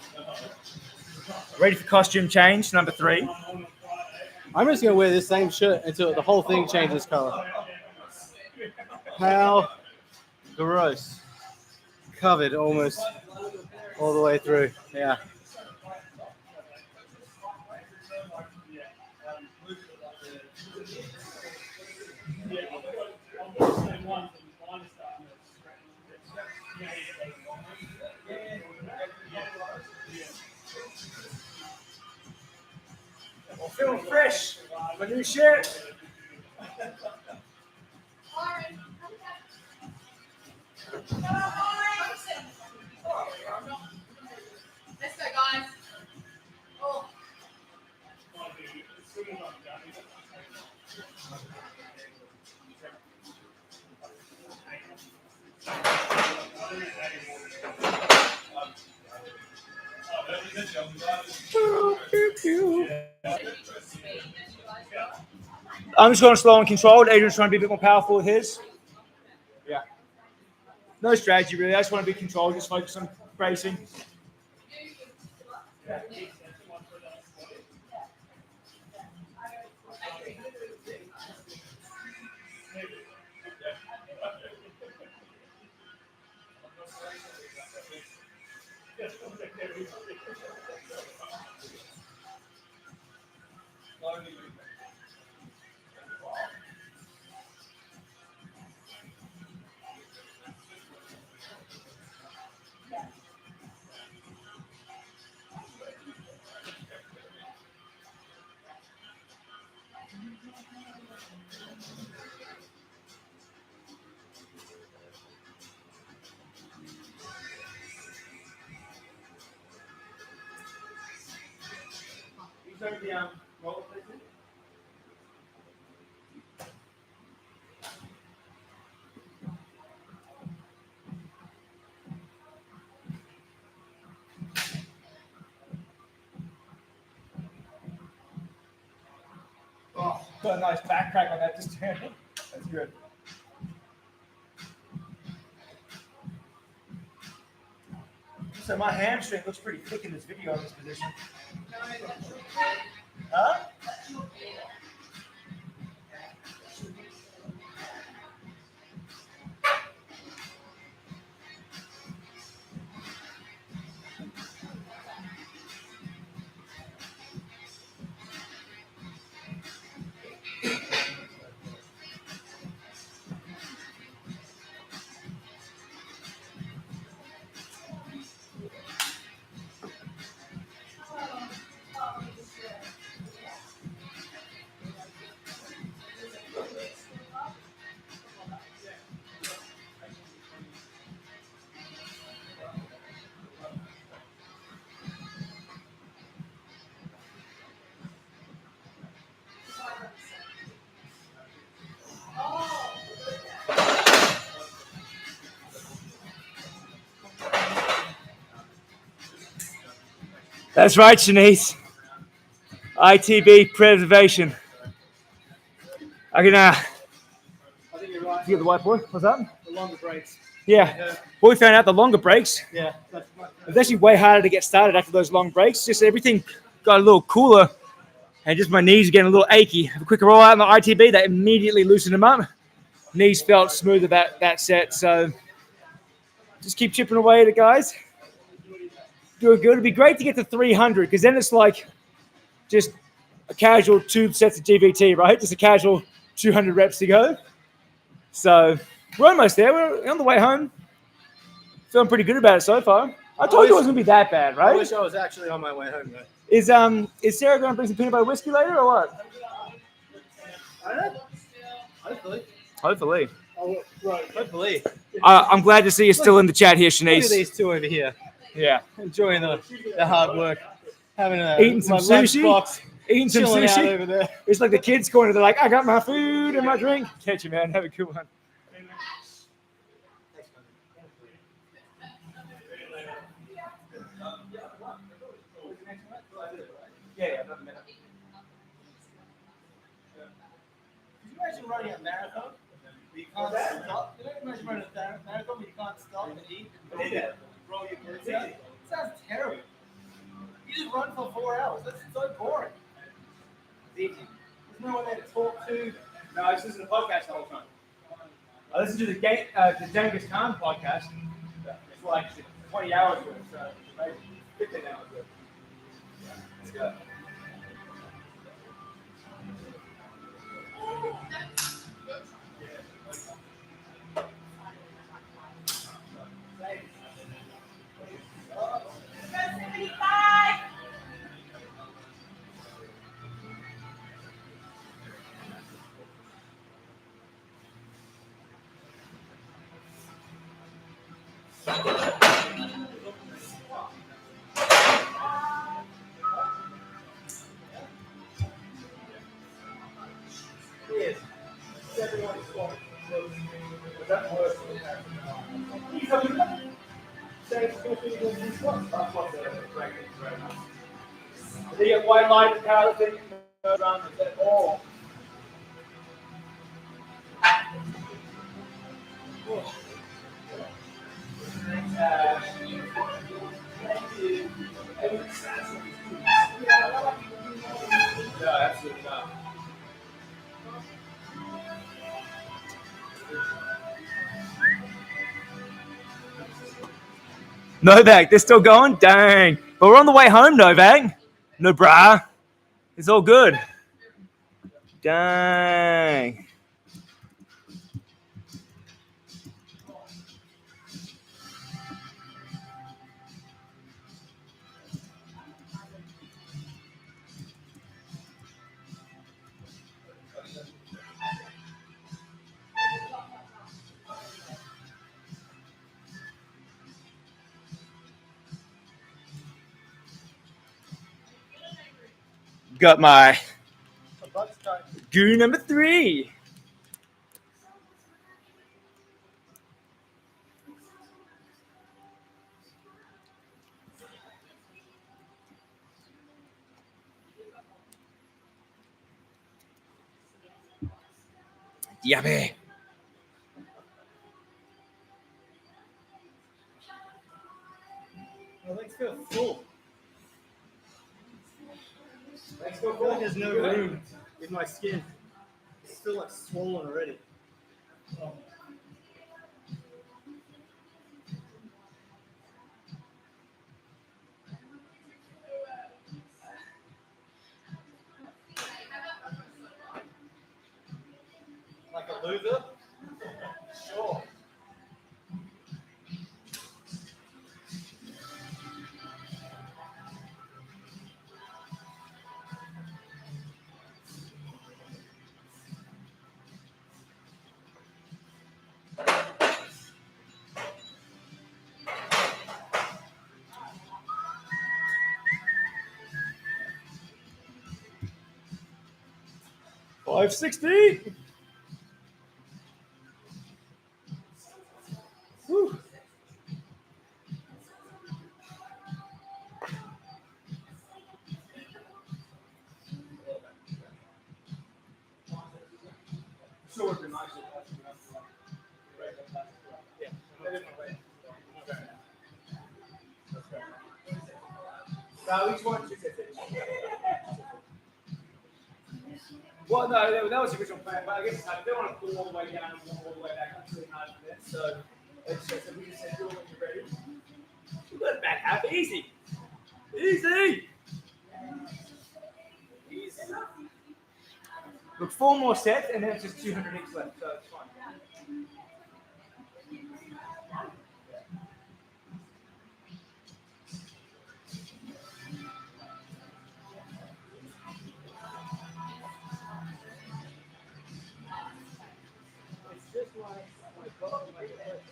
Ready for costume change, number 3. I'm just gonna wear this same shirt until the whole thing changes color. How gross. Covered almost all the way through. Yeah. I'm feeling fresh. My new shirt. Let's go, guys. Oh. I'm just going slow and controlled. Adrian's trying to be a bit more powerful with his. Yeah. No strategy really. I just want to be controlled. Just focus on bracing. Oh, got a nice back crack on that just turning. That's good. So my hamstring looks pretty thick in this video in this position. Huh? That's right, Shanice. ITB preservation. I can I think you're right. you get the whiteboard. What's that? The longer breaks. Yeah. Well, we found out the longer breaks. Yeah. That's It's actually way harder to get started after those long breaks. Just everything got a little cooler, and just my knees are getting a little achy. A quick roll out on the ITB, that immediately loosened them up. Knees felt smoother that set. So just keep chipping away at it, guys. Doing good. It'd be great to get to 300 because then it's like just a casual 2 sets of GBT, right? Just a casual 200 reps to go. So we're almost there. We're on the way home. Feeling pretty good about it so far. I told you it wasn't gonna be that bad, I right? wish I was actually on my way home though. Is Sarah gonna bring some peanut butter whiskey later or what? I don't know. Hopefully. Hopefully. Oh, right. Hopefully. I'm glad to see you still in the chat here, Look at Shanice. these two over here, Yeah. enjoying the hard work, having Eating some my sushi. lunchbox, Eating some chilling out sushi. over there. It's like the kids corner. They're like, I got my food and my drink. Catch you, man. Have a good one. Yeah, another minute. Could you imagine running a marathon? You can't stop. You don't imagine running a marathon where you can't stop and eat and roll your glutes out. It sounds terrible. You just run for 4 hours. That's so boring. There's no one there to talk to. No, I just listen to podcasts the whole time. I listen to the Genghis Khan podcast. It's like 20 hours worth, so maybe 15 hours worth. Let's go. They get white light, power thing, around it all. No, absolutely not. Novak, they're still going? Dang. But we're on the way home, Novak. No, brah. It's all good. Dang. Got my goo number 3. Yummy. My legs feel full. Legs feel full. There's no room in my skin. It's still like swollen already. Like a loser? Sure. $560. Whew. Sure would be nice if yeah. Now each one should get it. Well, no, that was the original plan, but I guess I don't want to pull all the way down and walk all the way back. That's really hard for them. So it's just that we just said, do it when you're ready. You got it back half. Easy. Easy. Easy. Look, 4 more sets, and then it's just 200 each left, so it's fine. It's just like my God, like it.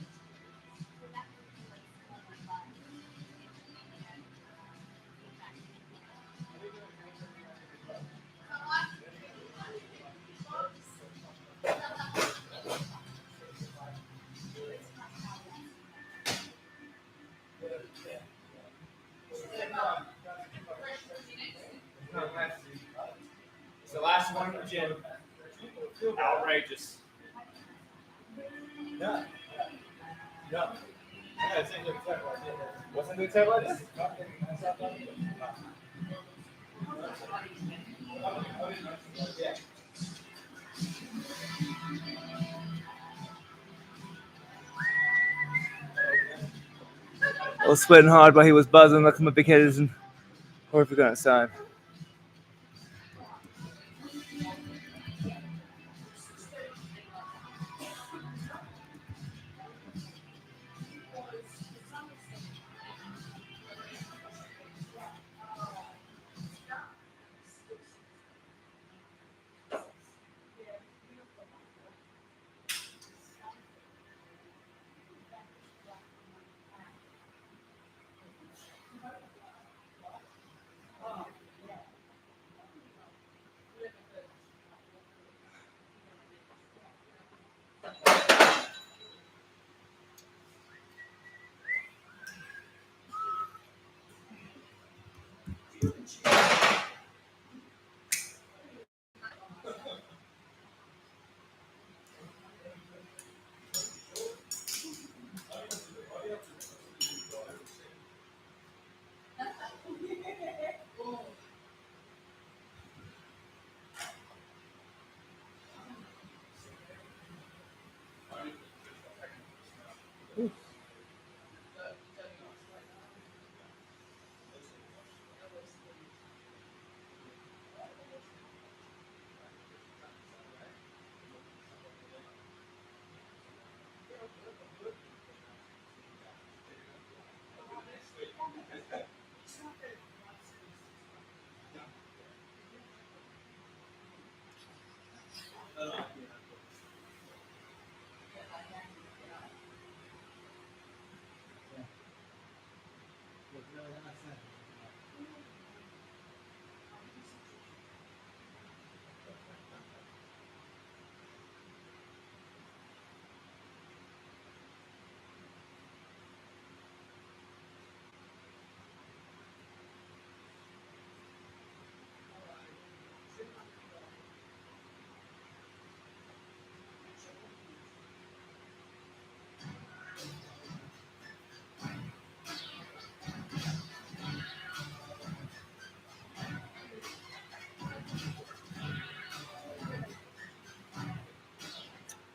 It's the last one in the gym. Outrageous. No. No. Yeah, it's like exactly like that. Wasn't it table like this? Yeah. I was sweating hard while he was buzzing like my big headed and horrific on its side.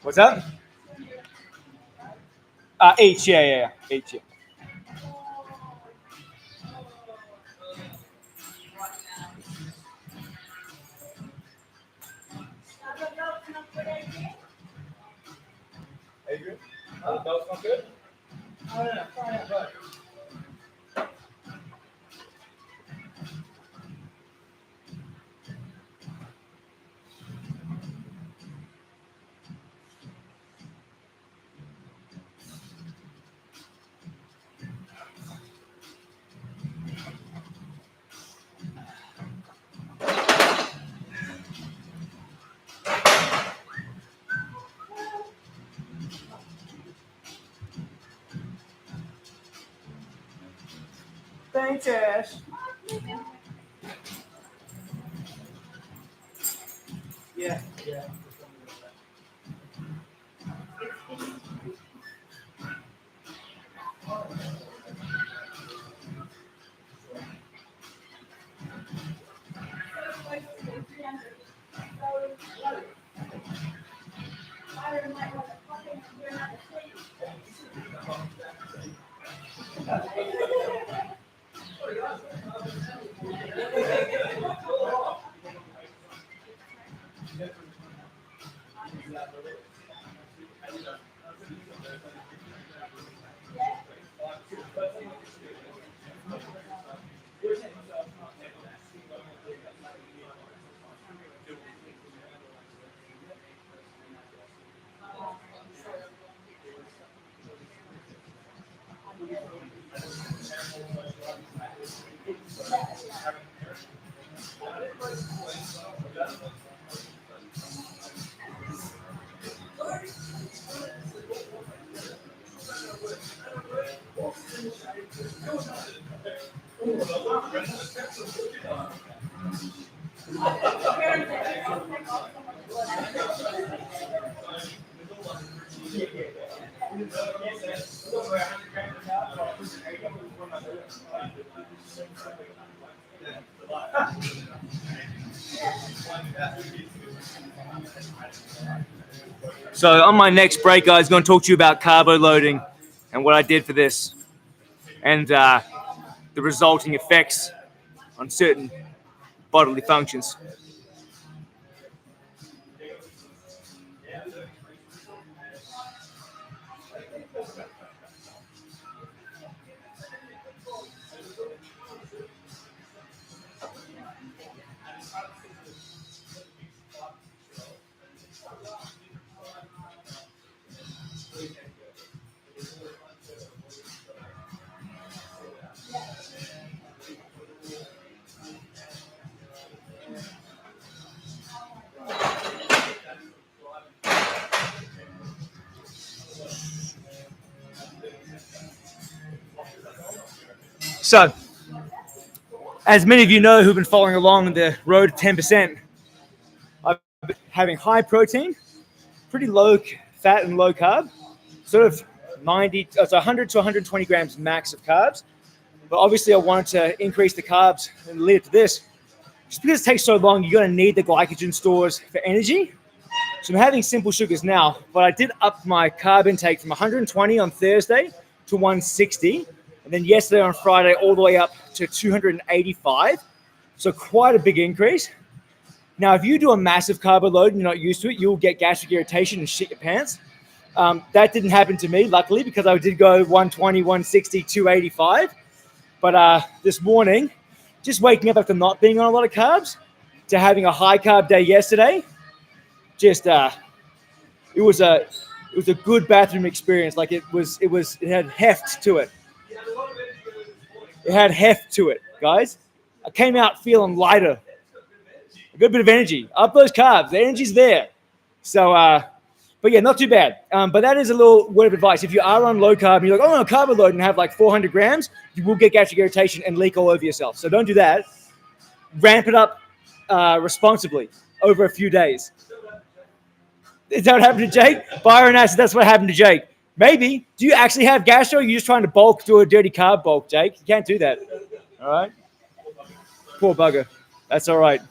What's that? Each, yeah. Each, yeah. Are you good? That was not good? Oh, yeah, fine, but... Thanks, Ash. Yeah. So on my next break, guys, I'm going to talk to you about carbo loading and what I did for this and the resulting effects on certain bodily functions. So, as many of you know who've been following along the road to 10%, I've been having high protein, pretty low fat and low carb, sort of 100 to 120 grams max of carbs. But obviously I wanted to increase the carbs and lead it to this. Just because it takes so long, you're going to need the glycogen stores for energy. So I'm having simple sugars now, but I did up my carb intake from 120 on Thursday to 160. And then yesterday on Friday, all the way up to 285. So quite a big increase. Now, if you do a massive carb load and you're not used to it, you'll get gastric irritation and shit your pants. That didn't happen to me, luckily, because I did go 120, 160, 285. But this morning, just waking up after not being on a lot of carbs to having a high carb day yesterday, just it was a good bathroom experience. Like it had heft to it. It had heft to it, guys. I came out feeling lighter. A good bit of energy. Up those carbs. The energy's there. So, but yeah, not too bad. But that is a little word of advice. If you are on low carb and you're like, oh, no, carb load and have like 400 grams, you will get gastric irritation and leak all over yourself. So don't do that. Ramp it up responsibly over a few days. Is that what happened to Jake? Byron asked, that's what happened to Jake. Maybe. Do you actually have gastro? Or are you just trying to bulk, do a dirty carb bulk, Jake? You can't do that. All right? Poor bugger. That's all right.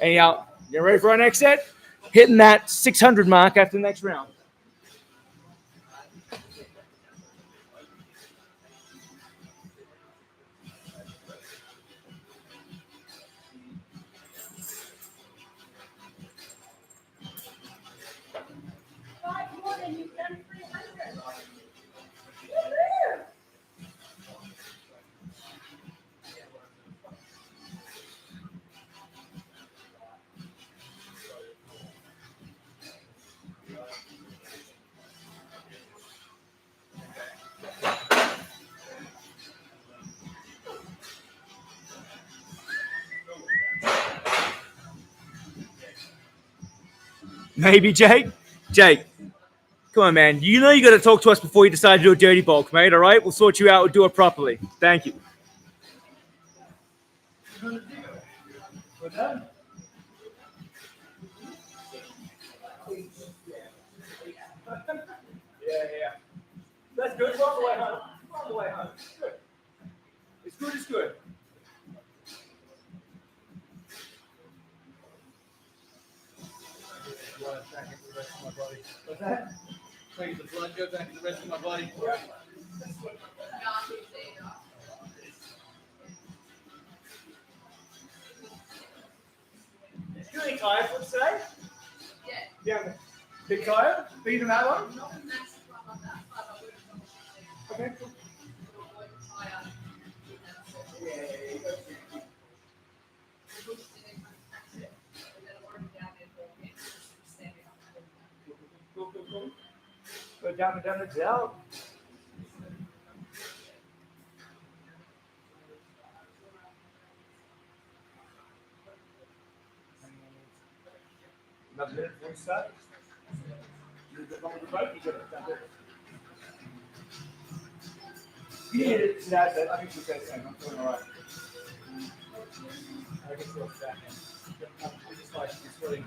Anyhow, you ready for our next set? Hitting that 600 mark after the next round. Maybe Jake. Jake, come on, man. You know you got to talk to us before you decide to do a dirty bulk, mate. All right, we'll sort you out. We'll do it properly. Thank you. Yeah. That's good. We're on the way home. We're on the way home. It's good. It's good. It's good. Back into the rest of my body. What's that? Taking the blood go back in the rest of my body. You any tires for today? Yeah. Big tire? Bigger than that one? Okay, cool. Cool. Go down the gel. Another minute before we start. A little bit longer to vote, you get it done. You hit it to that, I think you said the same. I'm feeling all right. I guess we'll back in. I'm just like sweating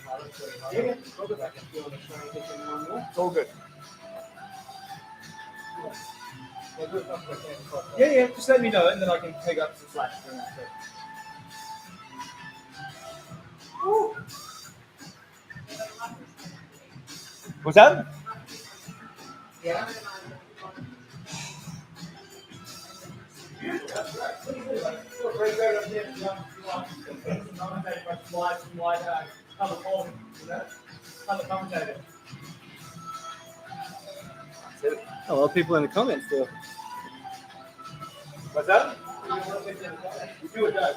harder. Yeah. Go back and feel the strain kicking one more. It's all good. I'll do it as much as I can before I Yeah, just let me know and then I can pick up some slack. What's that? Yeah. A lot of people in the comments still. What's that? We do it, guys.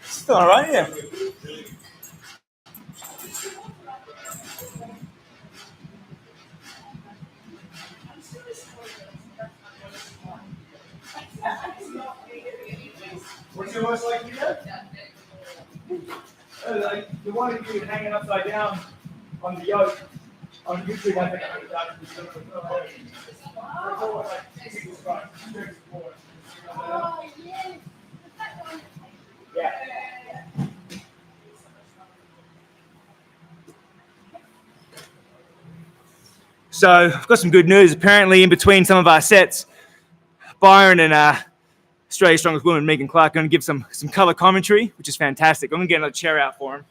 Still all right, yeah. What's your most likely death? Like the one of you hanging upside down on the yoke on YouTube, I think I Yeah. So I've got some good news. Apparently, in between some of our sets, Byron and Australia's Strongest Woman, Megan Clark, are going to give some color commentary, which is fantastic. I'm going to get another chair out for him.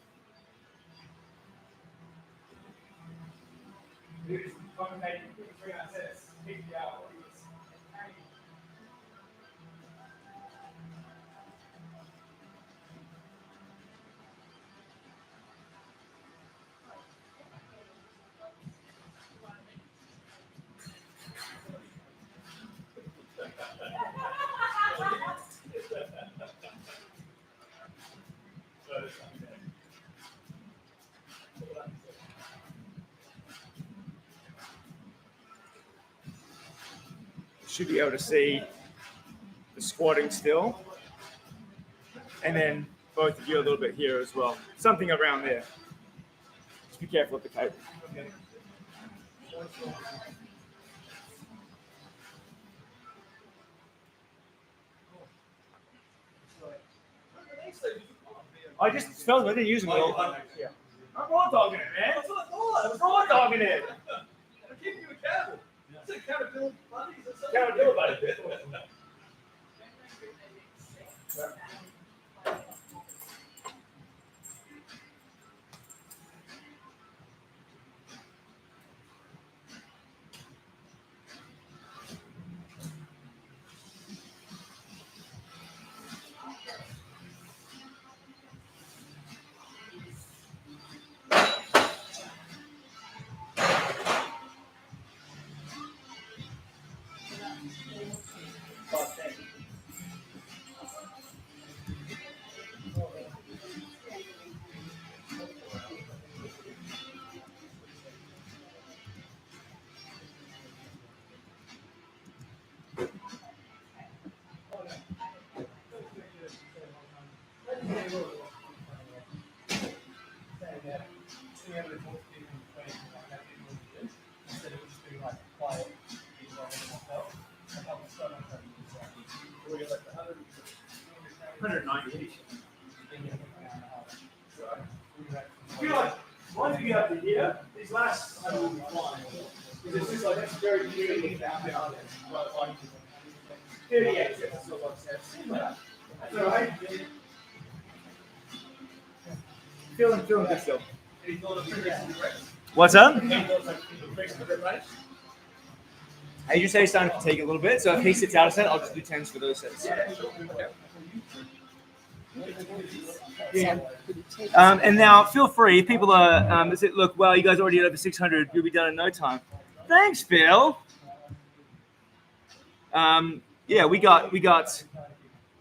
Should be able to see the squatting still. And then both of you a little bit here as well. Something around there. Just be careful with the cable. I just spelled it. I didn't use them all. Yeah. I'm raw dogging it, man. That's what I thought. I'm raw dogging it. I'm keeping you accountable. It's accountability buddies. Accountability buddies. I feel like once we get up to here, these last I will be flying. Because it's just like that's very clearly down there. Like 38 steps or steps. That's all right. Feeling good still. What's up? You say he's starting to take a little bit, so if he sits out a set, I'll just do 10s for those sets. And now, feel free. People are look. Well, you guys already did over 600. You'll be done in no time. Thanks, Phil. Yeah, we got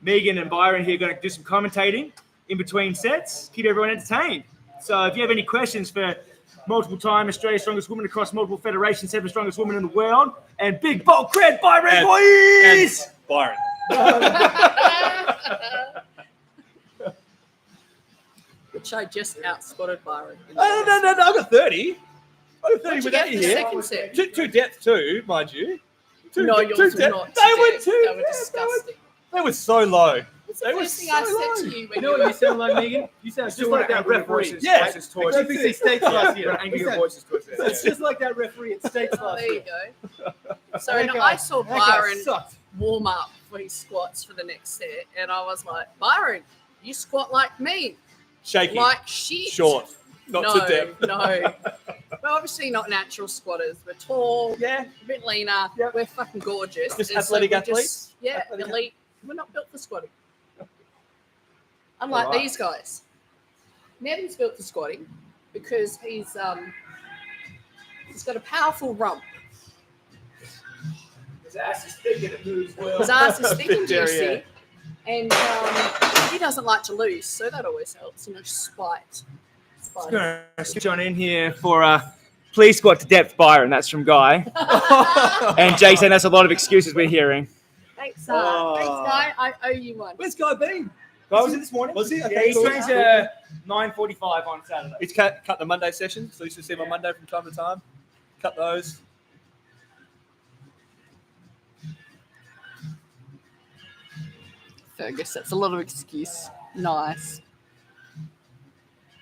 Megan and Byron here going to do some commentating in between sets. Keep everyone entertained. So, if you have any questions for multiple-time Australia's strongest woman across multiple federations, 7th strongest woman in the world, and big bold cred Byron, boys. And Byron. Which I just outsquatted Byron. No, I got 30. I got 30 What'd you without get you for the here. second set? Two depth too, mind you. No, yours were not. They were too. They were disgusting. They were so low. What's the They were first thing I so said low. to you when You know what you sound like, Megan? You sound just like that referee. Yeah. I think they states last year. Angry your voices towards it. It's just like that referee at states last There year. you go. So That no, guy- I saw that guy Byron sucked. warm up for his squats for the next set, and I was like, Byron, you squat like me, Shaky. like shit. Short. Not no, to depth. no. We're obviously not natural squatters. We're tall, Yeah. a bit leaner. Yep. We're fucking gorgeous. Just And athletic we athletes? Yeah, Athletic elite. We're not built for squatting. Unlike Alright. these guys. Nevin's built for squatting because he's got a powerful rump. His ass is thick and it moves well. His ass is thick and Yeah, juicy, and he doesn't like to lose, so that always helps. Spite. Just going to switch on in here for please squat to depth, Byron. That's from Guy. And Jay saying that's a lot of excuses we're hearing. Thanks, Oh. thanks, Guy. I owe you one. Where's Guy been? Guy was in this morning. Was he? Yeah, Okay, he's cool. training 9:45 on Saturday. He's cut the Monday session, so you should see him on Monday from time to time. Cut those. Fergus, that's a lot of excuse. Nice.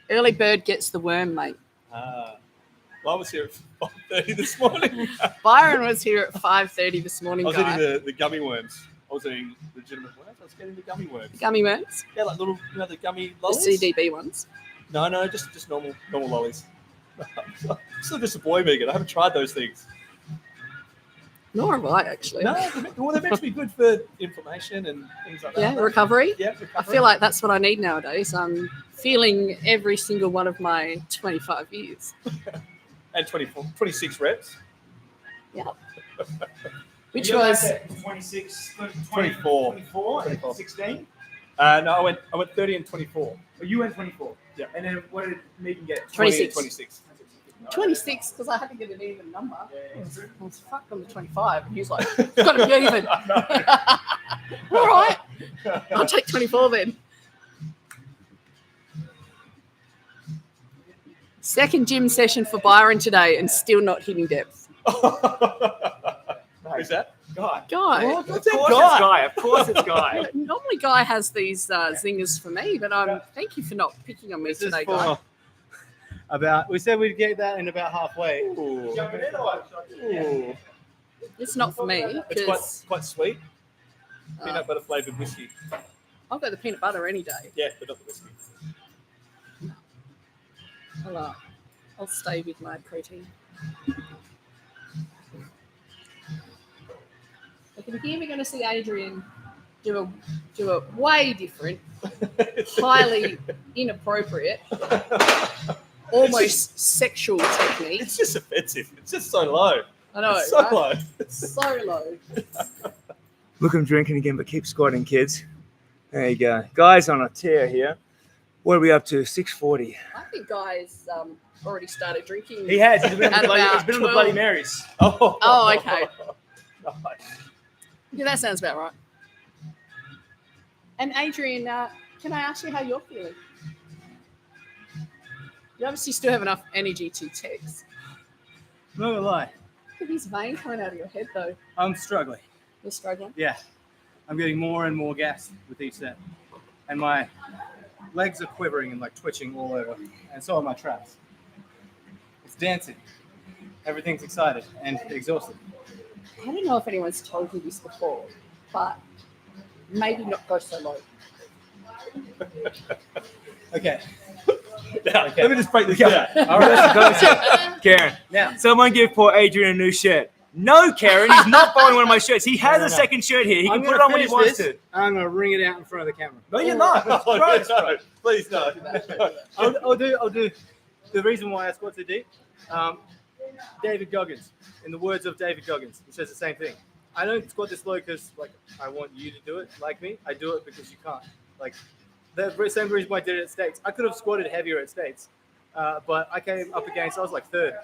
Early bird gets the worm, mate. Well, I was here at 5:30 this morning. Byron was here at 5:30 this I morning, was Guy. eating the gummy worms. I was eating legitimate worms. I was getting the gummy worms. Gummy worms, Yeah, like little, the gummy the lollies. CDB ones. No, just normal lollies. Still just a boy, Megan. I haven't tried those things. Nor have I, actually. No, they're meant to be good for inflammation and things like that. Yeah, recovery. Yeah, I recovery. feel like that's what I need nowadays. I'm feeling every single one of my 25 years. And 26 reps. Which was 26, 24. 24, 16. No, I went 30 and 24. Oh, you went 24. Yeah. And then what did Megan get? 20 and 26. 26. 26 because I had to get an even number. I was fucked on the 25, and he was like, "It's got to be even." All right, I'll take 24 then. Second gym session for Byron today, and still not hitting depth. Who's that? Guy. Guy, Of course it's Guy. Of course it's Guy. normally Guy has these zingers for me, but thank you for not picking on me This is today, Guy. for we said we'd get that in about halfway. Ooh. Jumping in or what? Ooh. It's not for me It's because quite sweet. Peanut butter flavored whiskey. I'll go the peanut butter any day. Yeah, but not the whiskey. I'll stay with my protein. Look, if here we're going to see Adrian do a way different, highly inappropriate, almost sexual technique. It's just offensive. It's just so low. I know, It's so right? low. So low. Look, I'm drinking again, but keep squatting, kids. There you go. Guy's on a tear here. What are we up to? 6:40. I think Guy's already started drinking. He has. He's been on At the Bloody, about he's been on the 12. Bloody Marys. Oh, okay. Nice. Yeah, that sounds about right. And Adrian, Can I ask you how you're feeling? You obviously still have enough energy to text. Not gonna lie, Look at these veins coming out of your head, though. I'm struggling. You're struggling. Yeah, I'm getting more and more gassed with each set, and my legs are quivering and like twitching all over, and so are my traps. It's dancing. Everything's excited and exhausted. I don't know if anyone's told you this before, but maybe not go so low. Okay. Now, Okay. let me just break this down. All right, that's the concept. Karen, Now, someone give poor Adrian a new shirt. No, Karen, he's not buying one of my shirts. He has No, a no. second shirt here. He I'm can put gonna it on when he finish wants this, to. and I'm gonna ring it out in front of the camera. No, you're not. No, Gross, no, bro. please no. I'll do. The reason why I squat so deep, David Goggins. In the words of David Goggins, he says the same thing. I don't squat this low because like I want you to do it like me. I do it because you can't. Like the same reason why I did it at States. I could have squatted heavier at States, but I came up against. I was like third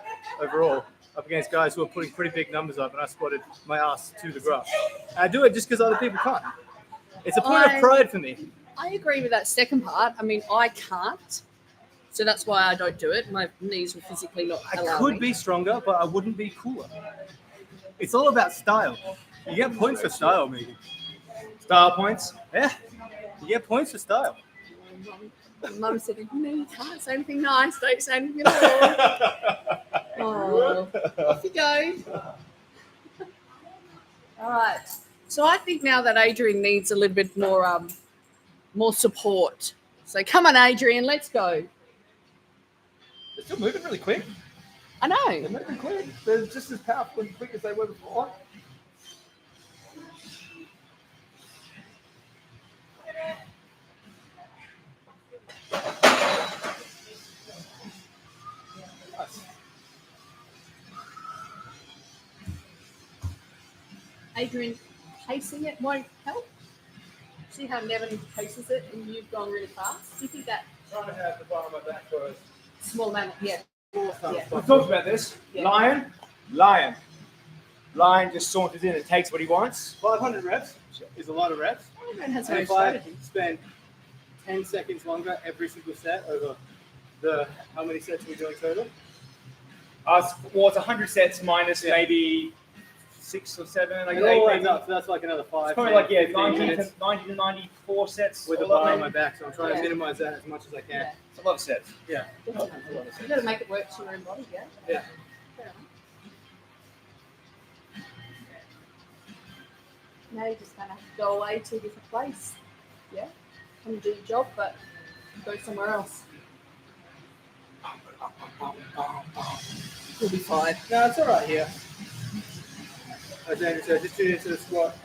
overall, up against guys who were putting pretty big numbers up, and I squatted my ass to the grass. And I do it just because other people can't. It's a point of pride for me. I agree with that second part. I mean, I can't. So that's why I don't do it. My knees will physically not I allow could me. be stronger, but I wouldn't be cooler. It's all about style. You get points for style, maybe. Style points. Yeah, you get points for style. Mum said, no, you can't say anything nice. Don't say anything at all. Oh, off you go. All right. So I think now that Adrian needs a little bit more support. So come on, Adrian, let's go. They're still moving really quick. I They're know. moving quick. They're just as powerful and quick as they were before. Adrian, pacing it won't help. See how Nevin paces it and you've gone really fast? Do you think that Trying to have the bottom of my back first. small amount? Yeah. Yeah. We've talked about this. Yeah. Lion just saunters in and takes what he wants. 500 reps is a lot of reps. Adrian has And no if I strategy. spend 10 seconds longer every single set over the how many sets are we doing total? Well, it's 100 sets minus maybe 6 or 7. Like It all eight, adds up, so that's like another 5. It's probably like 15 90 minutes to 94 sets. with a all up, bar on my maybe. back, so I'm trying Yeah. to minimize that as much as I can. Yeah. It's a lot of sets. Yeah. You've got to make it work for your own body, yeah? Yeah. Fair enough. Now you're just going to have to go away to a different place. Yeah? Come and do your job, but go somewhere else. You'll be fine. No, it's all right here. As Andrew said, just tune into the squat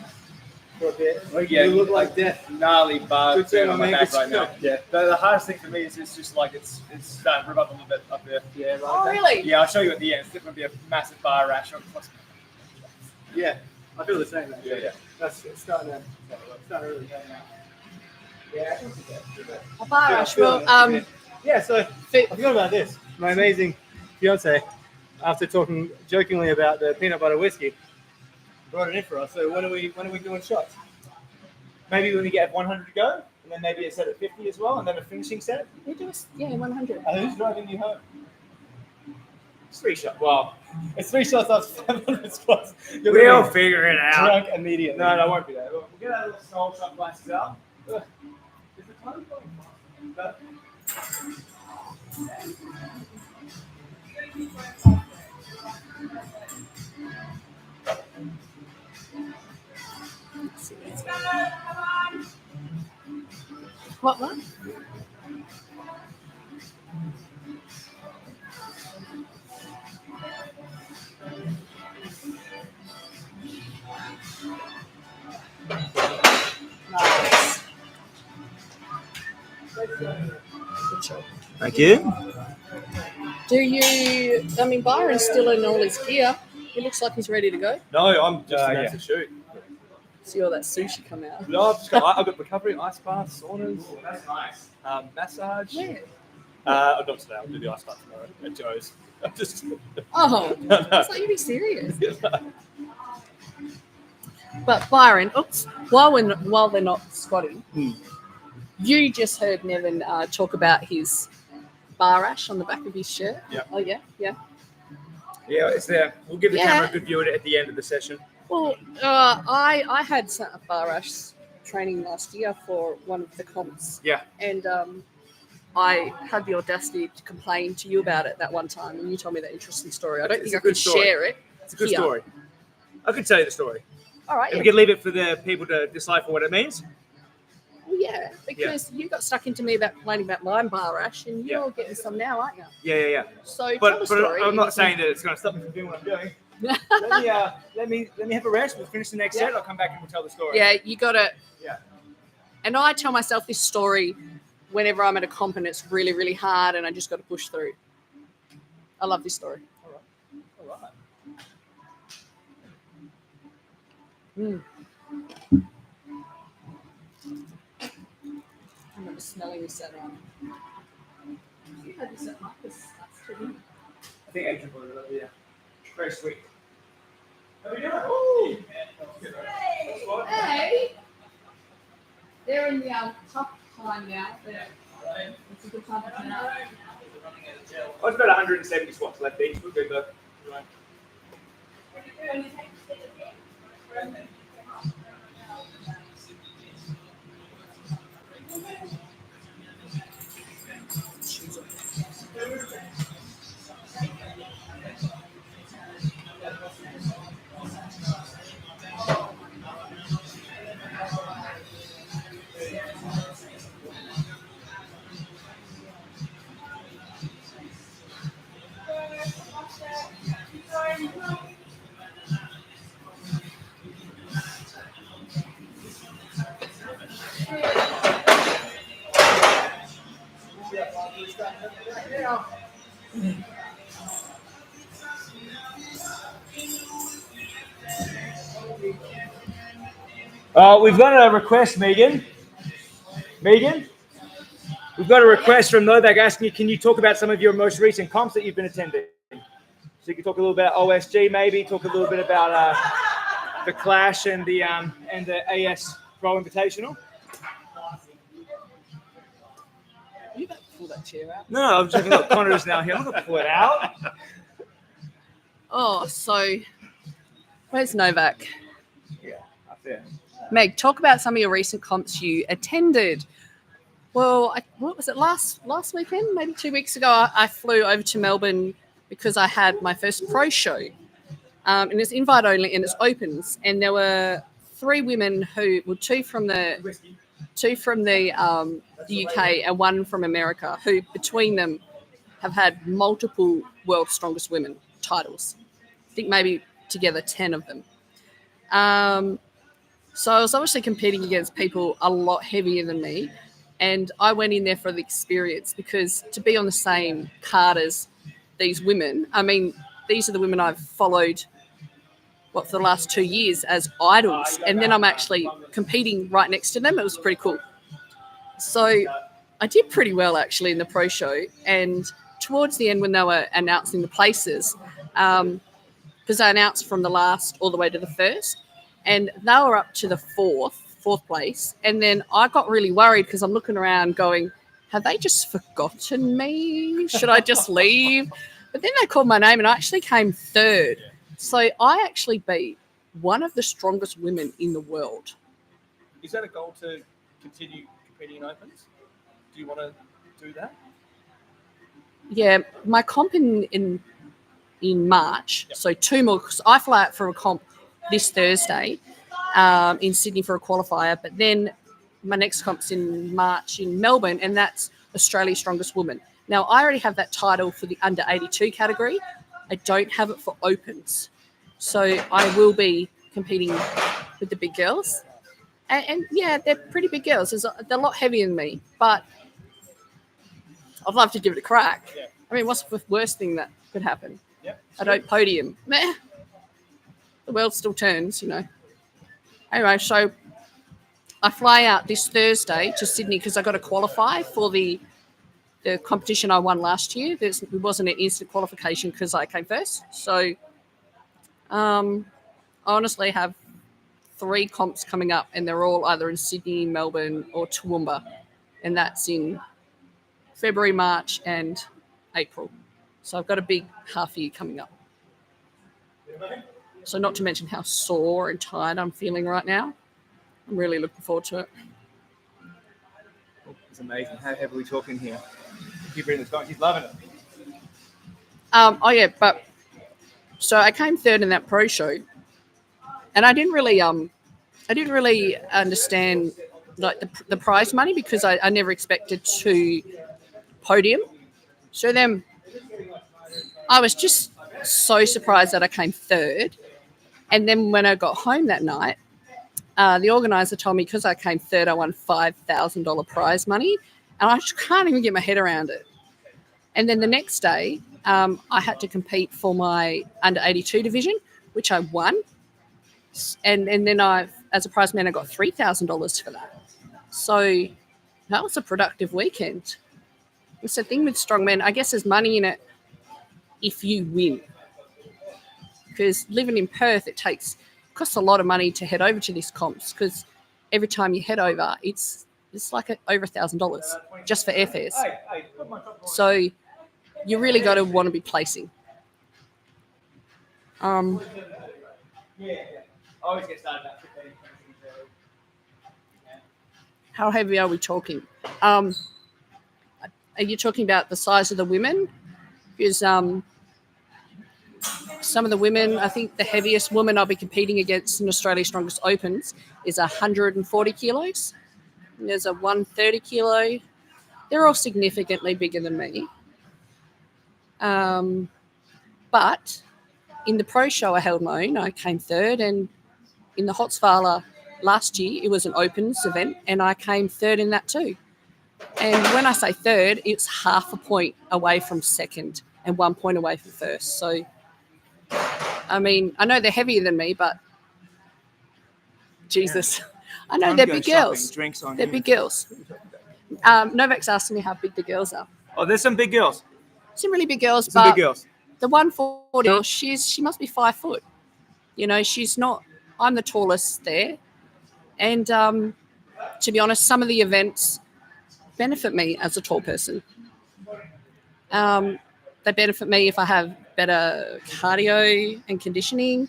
for a bit. Oh, yeah. You look like death. Gnarly bug Good thing on my I back make right it now. Yeah. The hardest thing for me is just like it's starting to rub up a little bit up there. Yeah, right. Oh, really? Yeah, I'll show you at the end. It's going to be a massive bar rash. Yeah, I feel the same. Yeah, yeah. That's it's starting to really go now. Yeah. A bar Yeah, rush. feeling Well, it. Yeah, so I forgot about this. My amazing fiance, after talking jokingly about the peanut butter whiskey, brought it in for us. So when are we doing shots? Maybe when we get 100 to go, and then maybe a set at 50 as well, and then a finishing set. we do 100. Who's driving you home? It's 3 shots. Well, It's 3 shots after 500 squats. You're we'll gonna be figure it out. drunk immediately. No, it won't be that. We'll get our little small shot glasses out. Is the time going fast? What one? Nice. Good job. Thank you. Do you? I mean, Byron's still in all his gear. He looks like he's ready to go. No, I'm just about yeah. to shoot. See all that sushi come out. No, I've got recovery, ice baths, saunas, That's nice. massage. Yeah. Not today. I'll do the ice bath tomorrow at Joe's. I'm just. Oh, it's like you be serious. But Byron, oops. While they're not squatting, You just heard Nevin talk about his bar rash on the back of his shirt. Yeah. Oh, yeah, yeah. Yeah, it's there. We'll give the Yeah. camera a good view at the end of the session. Well, I had a bar rash training last year for one of the comps. Yeah. And I had the audacity to complain to you about it that one time, and you told me that interesting story. I don't It's think a I good could story. share it. It's a good here. story. I could tell you the story. All right. And Yeah. we could leave it for the people to decipher what it means. Well, yeah, because you got stuck into me about complaining about my bar rash, and you're getting some now, aren't you? Yeah. So tell But the story. I'm not saying that it's going to stop me from doing what I'm doing. let me have a rest. We'll finish the next set. I'll come back and we'll tell the story. Yeah, you got to. Yeah. And I tell myself this story whenever I'm at a comp and it's really, really hard, and I just got to push through. I love this story. All right. I remember smelling this at you had this at Marcus. That's pretty. I think Adrian brought it up. Yeah. Very sweet. How are we doing? Oh, Hey. hey! They're in the tough time now, but it's a good time to turn up. Oh, it's about 170 squats left each. We're good though. We've got a request, Megan. Megan? We've got a request from Novak asking you, can you talk about some of your most recent comps that you've been attending? So you can talk a little bit about OSG, maybe talk a little bit about the Clash and the AS Pro Invitational. You about to pull that chair out? No, I'm just looking at Connor is now here. I'm not going to pull it out. Oh, so where's Novak? Yeah, up there. Meg, talk about some of your recent comps you attended. Well, what was it, last weekend? Maybe 2 weeks ago, I flew over to Melbourne because I had my first pro show. And it's invite only and it's opens. And there were 3 women who were two from the UK and 1 from America, who between them have had multiple World's Strongest Women titles. I think maybe together 10 of them. So I was obviously competing against people a lot heavier than me. And I went in there for the experience because to be on the same card as these women, I mean, these are the women I've followed, for the last 2 years as idols. And then I'm actually competing right next to them. It was pretty cool. So I did pretty well, actually, in the pro show. And towards the end, when they were announcing the places, because I announced from the last all the way to the first, and they were up to the fourth place. And then I got really worried because I'm looking around going, have they just forgotten me? Should I just leave? But then they called my name and I actually came 3rd. So I actually beat one of the strongest women in the world. Is that a goal to continue competing in opens? Do you want to do that? Yeah, my comp in March, so 2 more, because I fly out for a comp this Thursday in Sydney for a qualifier, but then my next comp's in March in Melbourne, and that's Australia's Strongest Woman. Now, I already have that title for the under 82 category. I don't have it for opens. So I will be competing with the big girls. And yeah, they're pretty big girls. They're a lot heavier than me, but I'd love to give it a crack. Yeah. I mean, what's the worst thing that could happen? Yep. I don't podium. Meh. The world still turns, you know. Anyway, so I fly out this Thursday to Sydney because I got to qualify for the competition I won last year. It wasn't an instant qualification because I came first. So I honestly have 3 comps coming up, and they're all either in Sydney, Melbourne, or Toowoomba. and that's in February, March, and April. So I've got a big half year coming up. So not to mention how sore and tired I'm feeling right now. I'm really looking forward to it. It's amazing. How heavy are we talking here? Keep reading this going. He's loving it. Oh yeah, but so I came third in that pro show, and I didn't really understand like the prize money because I never expected to podium. So then I was just so surprised that I came third. And then when I got home that night, the organizer told me because I came third, I won $5,000 prize money. And I just can't even get my head around it. And then the next day, I had to compete for my under 82 division, which I won. And then as a prize man, I got $3,000 for that. So that was a productive weekend. It's the thing with strongmen. I guess there's money in it if you win. Because living in Perth, it costs a lot of money to head over to this comps because every time you head over, it's like over $1,000 just for airfares. So you really got to want to be placing. Always get started at 15. How heavy are we talking? Are you talking about the size of the women? Because some of the women, I think the heaviest woman I'll be competing against in Australia's Strongest Opens is 140 kilos. And there's a 130 kilo. They're all significantly bigger than me. But in the pro show I held my own, I came third. And in the Hotsvala last year, it was an Opens event, and I came third in that too. And when I say third, it's half a point away from second and 1 point away from first. So, I mean, I know they're heavier than me, but Jesus, I know they're big girls. They're big girls. Novak's asking me how big the girls are. Oh, there's some big girls. Some really big girls, Some but big girls. the 140 girl, she must be 5 foot. You know, she's not. I'm the tallest there, and to be honest, some of the events benefit me as a tall person. They benefit me if I have better cardio and conditioning.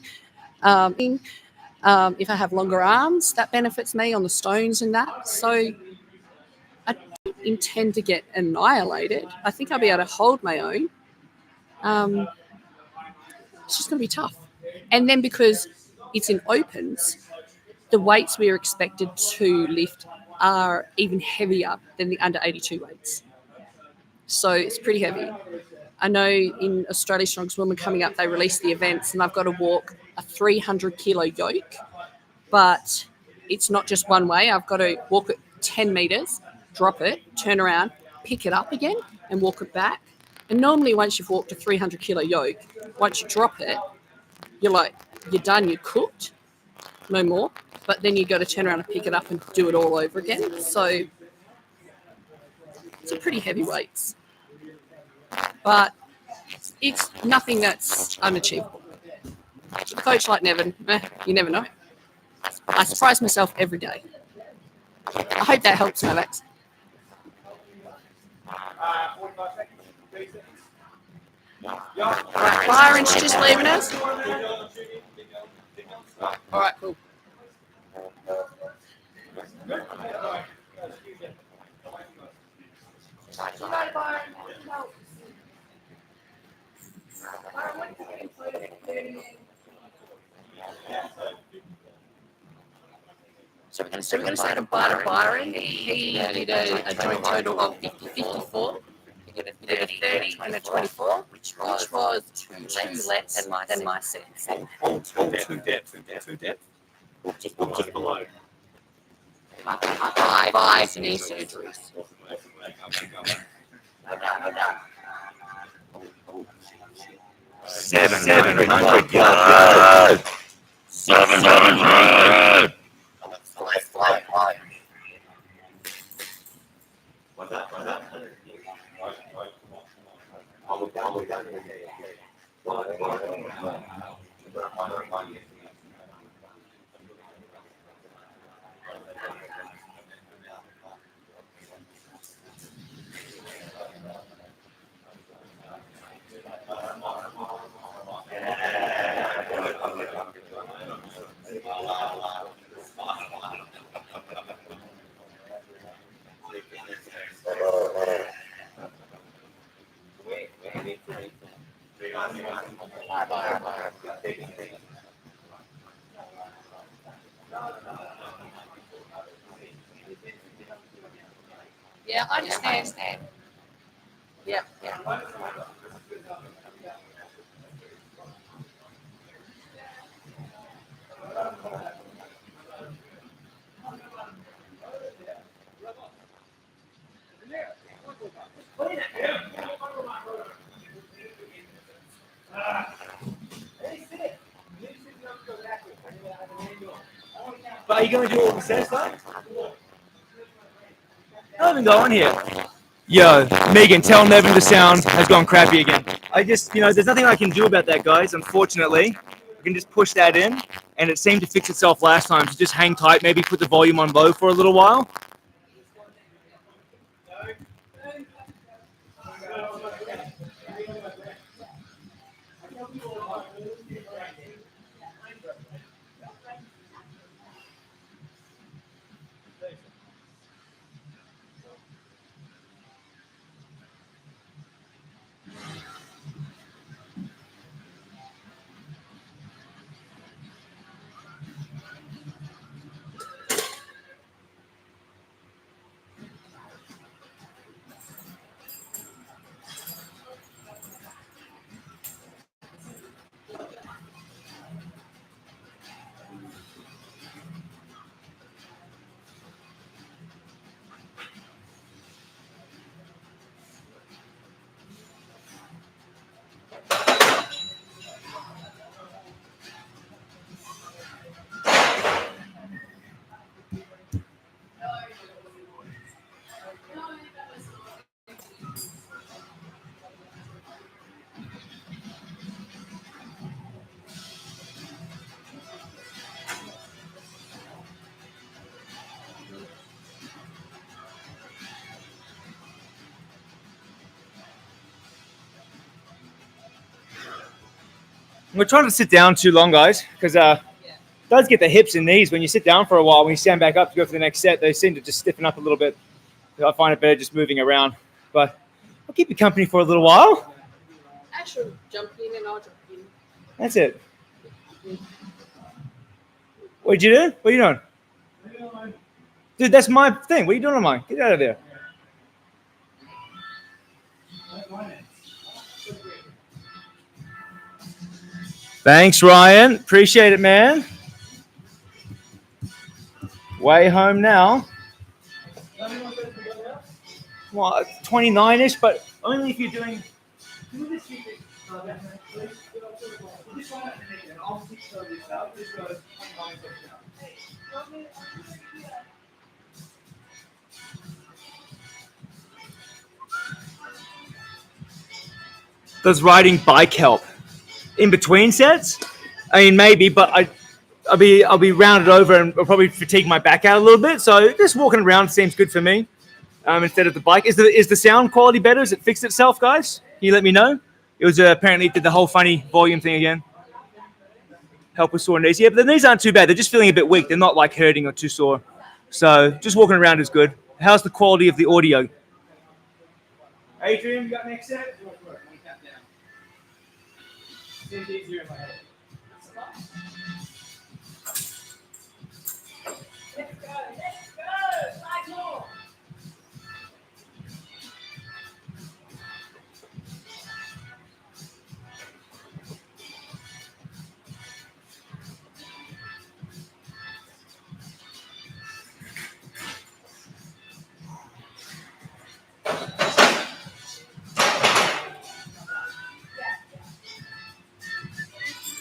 If I have longer arms, that benefits me on the stones and that. So I don't intend to get annihilated. I think I'll be able to hold my own. It's just going to be tough. And then because it's in opens, the weights we are expected to lift are even heavier than the under 82 weights. So it's pretty heavy. I know in Australia's Strongest Woman coming up, they release the events and I've got to walk a 300 kilo yoke, but it's not just one way. I've got to walk it 10 meters, drop it, turn around, pick it up again and walk it back. And normally once you've walked a 300 kilo yoke, once you drop it, you're done, you're cooked, no more. But then you've got to turn around and pick it up and do it all over again. So it's a pretty heavy weights. But it's nothing that's unachievable. A coach like Nevin, you never know. I surprise myself every day. I hope that helps, Alex. Byron's just leaving us. All right, cool. So we're going to say to Byron, he did a joint total of 54. He did a 30 and a 24, which was two less than my set. Two depth. Just below. 5 knee surgeries. $700 yards. 700. What's that? I understand. Yep. But are you going to do all the sets though? Nothing going here. Yo, Megan, tell Nevin the sound has gone crappy again. I just, there's nothing I can do about that, guys, unfortunately. I can just push that in, and it seemed to fix itself last time, so just hang tight, maybe put the volume on low for a little while. We're trying to sit down too long, guys, because it does get the hips and knees when you sit down for a while. When you stand back up to go for the next set, they seem to just stiffen up a little bit. So I find it better just moving around. But I'll keep you company for a little while. Actually, jump in and I'll jump in. That's it. What'd you do? What are you doing? Dude, that's my thing. What are you doing on mine? Get out of there. Thanks, Ryan. Appreciate it, man. Way home now. Well, 29-ish, but only if you're doing... Does riding bike help? In between sets? I mean, maybe, but I'll be rounded over and I'll probably fatigue my back out a little bit. So just walking around seems good for me. Instead of the bike. Is the sound quality better? Has it fixed itself, guys? Can you let me know? It was apparently it did the whole funny volume thing again. Help with sore knees. Yeah, but the knees aren't too bad. They're just feeling a bit weak. They're not like hurting or too sore. So just walking around is good. How's the quality of the audio? Adrian, you got next set?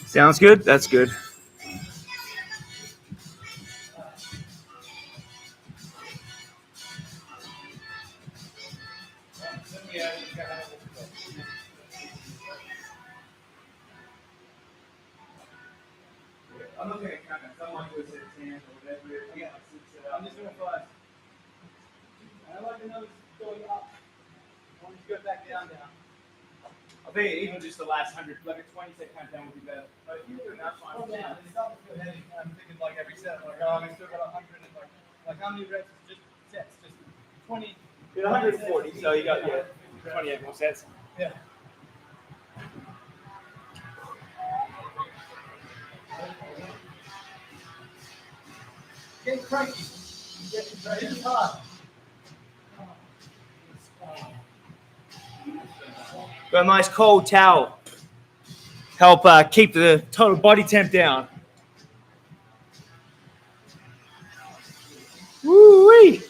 Sounds good? That's good. I'm looking at kind of someone who said 10 or whatever. Yeah, I'm just doing 5. I like to know it's going up. I want to go back down now. I think even just the last 100, like a 20-set countdown would be better. But if you're doing that fine. Oh, yeah. It's starting to feel heavy. I'm thinking like every set, like, oh, I still got 100 and like how many reps? Just sets, just 20. 140, so you got 28 more sets. Yeah. Get cranky. Get hard. Got a nice cold towel. Help keep the total body temp down. Woo-wee.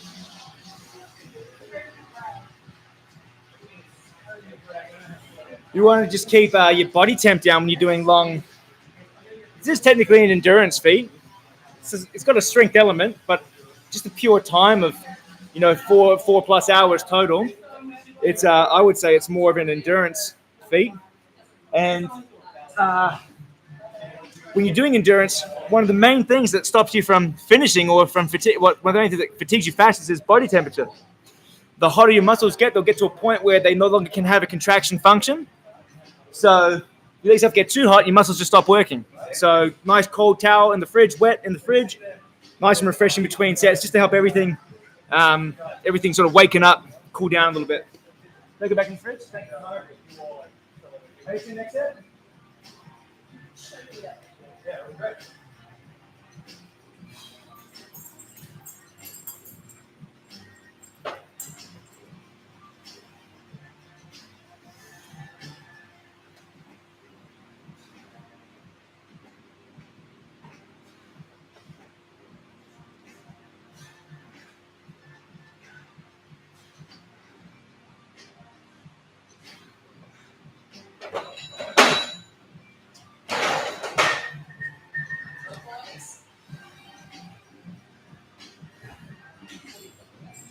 You want to just keep your body temp down when you're doing long. This is technically an endurance feat. It's got a strength element, but just the pure time of, 4+ hours total. It's I would say it's more of an endurance feat. And when you're doing endurance, one of the main things that stops you from finishing or from fatigue, one of the main things that fatigues you fastest is body temperature. The hotter your muscles get, they'll get to a point where they no longer can have a contraction function. So you let yourself get too hot, your muscles just stop working. So nice cold towel in the fridge, wet in the fridge, nice and refreshing between sets, just to help everything sort of waken up, cool down a little bit. Take it back in the fridge. Ready for the next set? Yeah, great.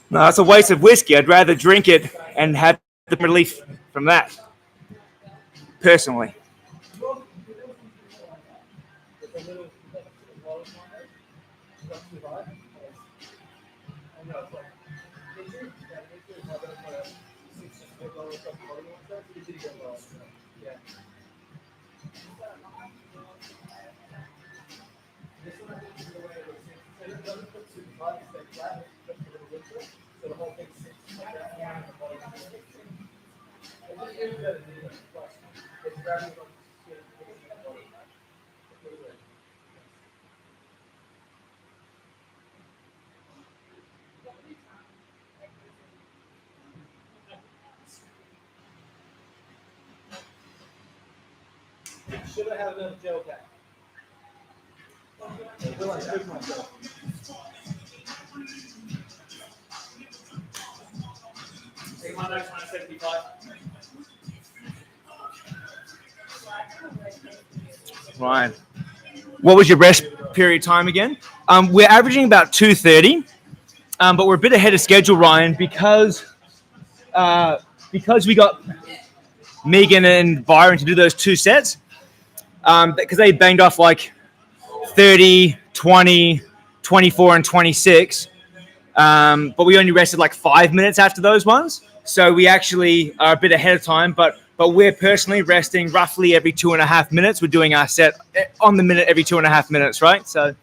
No, it's a waste of whiskey. I'd rather drink it and have the relief from that, personally. Should I have another gel pack? Take my notes, 175. Right. What was your rest period time again? We're averaging about 2:30, but we're a bit ahead of schedule, Ryan, because we got Megan and Byron to do those 2 sets. Because they banged off like 30, 20, 24, and 26. But we only rested like 5 minutes after those ones. So we actually are a bit ahead of time, but we're personally resting roughly every 2.5 minutes. We're doing our set on the minute every 2.5 minutes, right? So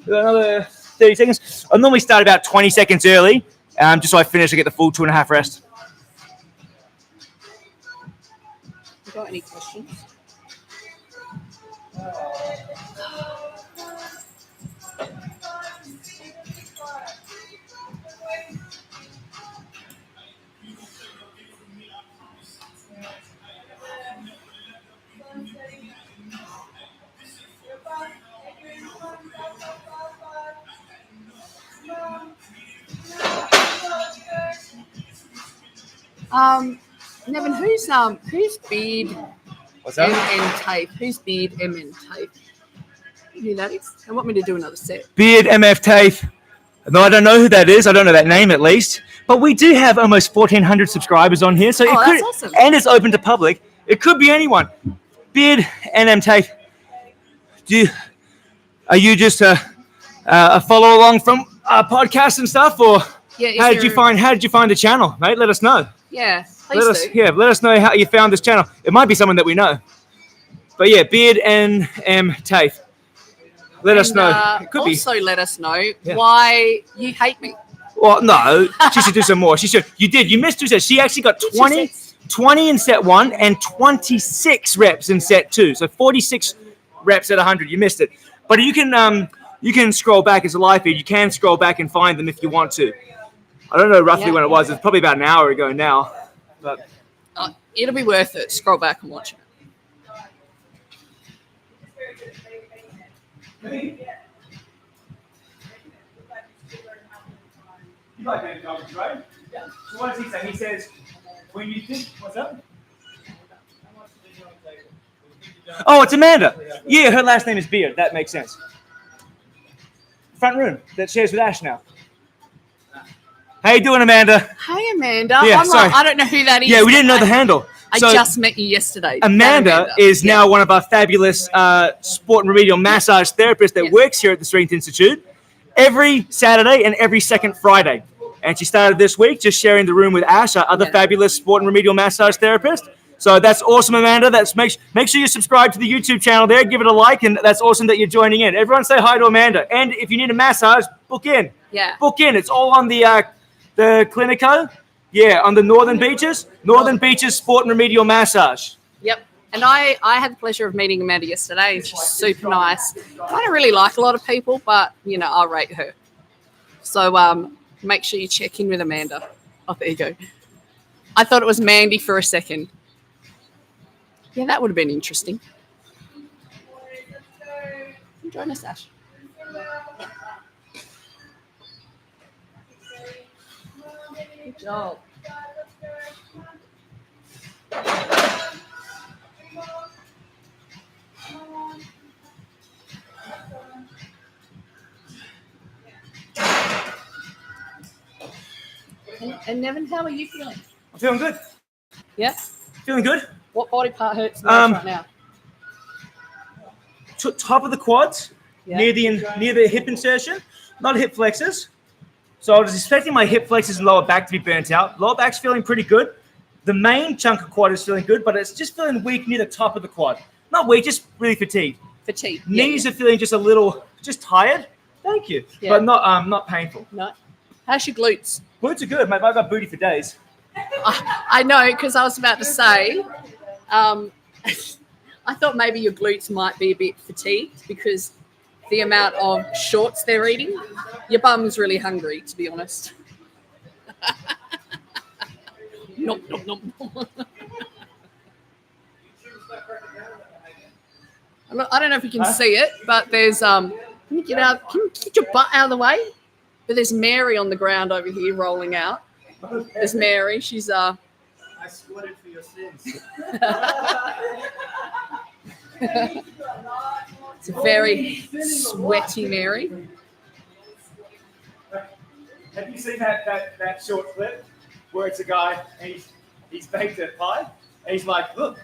another 30 seconds. I normally start about 20 seconds early, just so I finish and get the full 2.5 rest. You got any questions? Nevin, who's Beard What's that? MN Tape? Who's Beard MN Tape? Who that is? I want me to do another set. Beard MF Tafe. No, I don't know who that is. I don't know that name at least. But we do have almost 1,400 subscribers on here, so that's awesome. And it's open to public. It could be anyone. Beard NM Tafe. Are you just a follow along from our podcast and stuff, or how did you find the channel, mate? Let us know. Yeah, please do. Let us know how you found this channel. It might be someone that we know. But yeah, Beard NM Tafe. Let us know. It could also let us know why you hate me. Well, no, she should do some more. She should. You did. You missed 2 sets. She actually got 20 in set 1 and 26 reps in set 2. So 46 reps at 100. You missed it. But you can scroll back. It's a live feed. You can scroll back and find them if you want to. I don't know roughly when it was. It's probably about an hour ago now. But It'll be worth it. Scroll back and watch it. You like that garbage, right? Yeah. So what does he say? He says, when you think, what's up? Oh, it's Amanda. Yeah, her last name is Beard. That makes sense. Front room that shares with Ash now. How you doing, Amanda? Hey, Amanda. Yeah, I'm sorry. like, I don't know who that is. Yeah, we didn't know the handle. I So just met you yesterday. Amanda is now one of our fabulous sport and remedial massage therapists that Yes. works here at the Strength Institute every Saturday and every second Friday. And she started this week just sharing the room with Ash, our other Yeah. fabulous sport and remedial massage therapist. So that's awesome, Amanda. That's make sure you subscribe to the YouTube channel there, give it a like, and that's awesome that you're joining in. Everyone say hi to Amanda. And if you need a massage, book in. Yeah. Book in. It's all on the Clinico. Yeah, on the Northern Beaches. Northern Beaches Sport and Remedial Massage. Yep. And I had the pleasure of meeting Amanda yesterday. She's super nice. I don't really like a lot of people, but, you know, I'll rate her. So make sure you check in with Amanda. Oh, there you go. I thought it was Mandy for a second. Yeah, that would have been interesting. Join us, Ash. Good job. And Nevin, how are you feeling? I'm feeling good. Yeah? Feeling good. What body part hurts most right now? Top of the quads, Yeah. near the hip insertion, not hip flexors. So I was expecting my hip flexors and lower back to be burnt out. Lower back's feeling pretty good. The main chunk of quad is feeling good, but it's just feeling weak near the top of the quad. Not weak, just really fatigued. Fatigue. Knees are feeling just a little, just tired. Thank you, Yeah. but not painful. No. How's your glutes? Glutes are good, mate. I've got booty for days. I know, because I was about to say, I thought maybe your glutes might be a bit fatigued because the amount of shorts they're eating. Your bum's really hungry, to be honest. Nom, nom, nom, nom. I don't know if you can see it, but there's can you get out? Can you get your butt out of the way? But there's Mary on the ground over here rolling out. There's Mary. She's I squatted for your sins. it's a very sweaty Mary. Have you seen that short clip where it's a guy and he's baked a pie and he's like, "Look,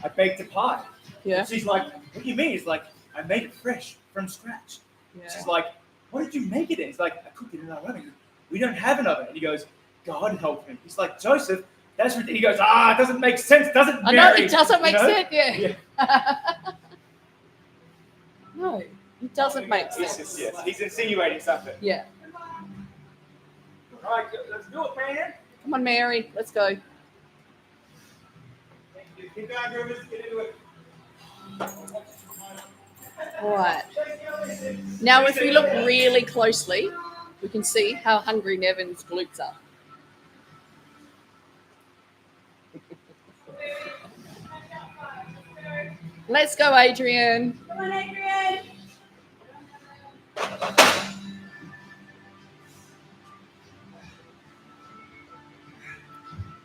I baked a pie." Yeah. And she's like, "What do you mean?" He's like, "I made it fresh from scratch." Yeah. She's like, "What did you make it in?" He's like, "I cooked it in our oven." We don't have an oven. And he goes, "God help me." He's like, "Joseph, that's ridiculous." He goes, "It doesn't make sense, does it?" I know Mary?" it doesn't make You know? sense. Yeah. No, it doesn't make sense. Yes, he's insinuating something. Yeah. All right, let's do it, man. Come on, Mary. Let's go. Keep going, Groovers. Get into it. All right. Now, if we look really closely, we can see how hungry Nevin's glutes are. Let's go, Adrian. Come on, Adrian.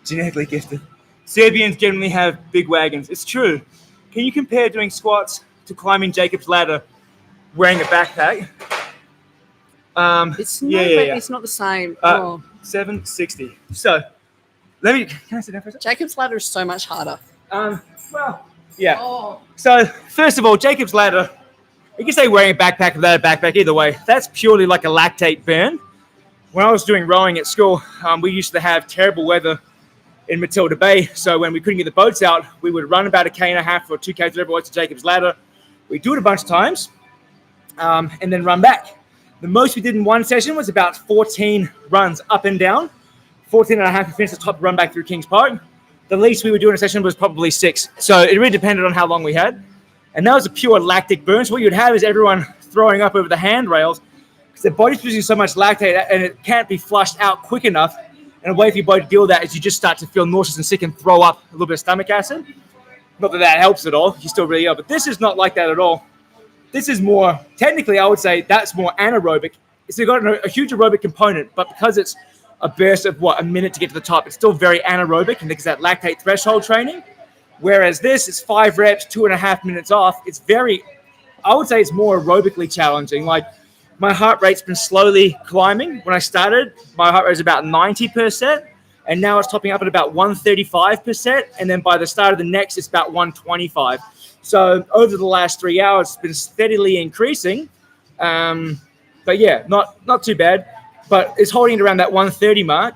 Genetically gifted. Serbians generally have big wagons. It's true. Can you compare doing squats to climbing Jacob's ladder wearing a backpack? It's not, yeah. It's not the same. 760. So, can I sit down for a second? Jacob's ladder is so much harder. Well, yeah. Oh, So, first of all, Jacob's ladder, you can say wearing a backpack without a backpack, either way. That's purely like a lactate burn. When I was doing rowing at school, we used to have terrible weather in Matilda Bay. So when we couldn't get the boats out, we would run about 1.5 Ks or 2 Ks, whatever it was, to Jacob's ladder. We'd do it a bunch of times and then run back. The most we did in one session was about 14 runs up and down. 14.5 to finish the top run back through Kings Park. The least we would do in a session was probably 6. So it really depended on how long we had. And that was a pure lactic burn. So what you'd have is everyone throwing up over the handrails because their body's producing so much lactate and it can't be flushed out quick enough And a way for your body to deal with that is you just start to feel nauseous and sick and throw up a little bit of stomach acid. Not that that helps at all. You're still really ill. But this is not like that at all. This is more, technically, I would say that's more anaerobic. So you've got a huge aerobic component, but because it's a burst of, a minute to get to the top, it's still very anaerobic, and it's that lactate threshold training. Whereas this is 5 reps, 2.5 minutes off. It's very, I would say it's more aerobically challenging. Like, my heart rate's been slowly climbing. When I started, my heart rate was about 90%, and now it's topping up at about 135%. And then by the start of the next, it's about 125. So over the last 3 hours, it's been steadily increasing. But yeah, not too bad. But it's holding it around that 130 mark.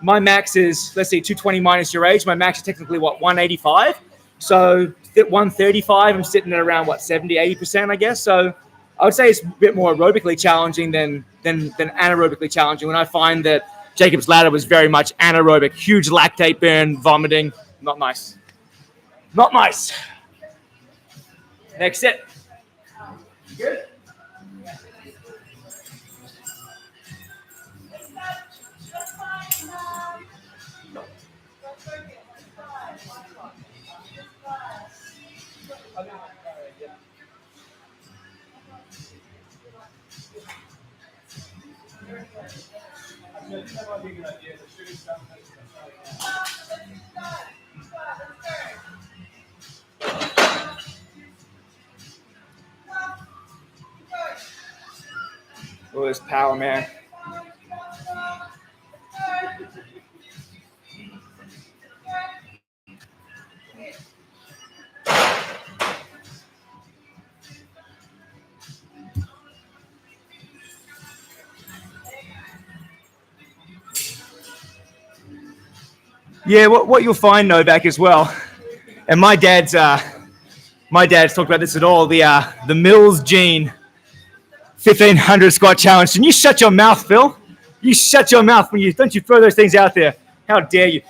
My max is, let's see, 220 minus your age. My max is technically, 185? So at 135, I'm sitting at around, 70, 80%, I guess. So I would say it's a bit more aerobically challenging than anaerobically challenging, when I find that Jacob's ladder was very much anaerobic, huge lactate burn, vomiting. Not nice. Not nice. Next set. Good. Oh, this power, man. Yeah, what you'll find, Novak, as well, and my dad's talked about this at all, the Mills Gene 1500 squat challenge. And you shut your mouth, Phil. You shut your mouth when don't you throw those things out there. How dare you?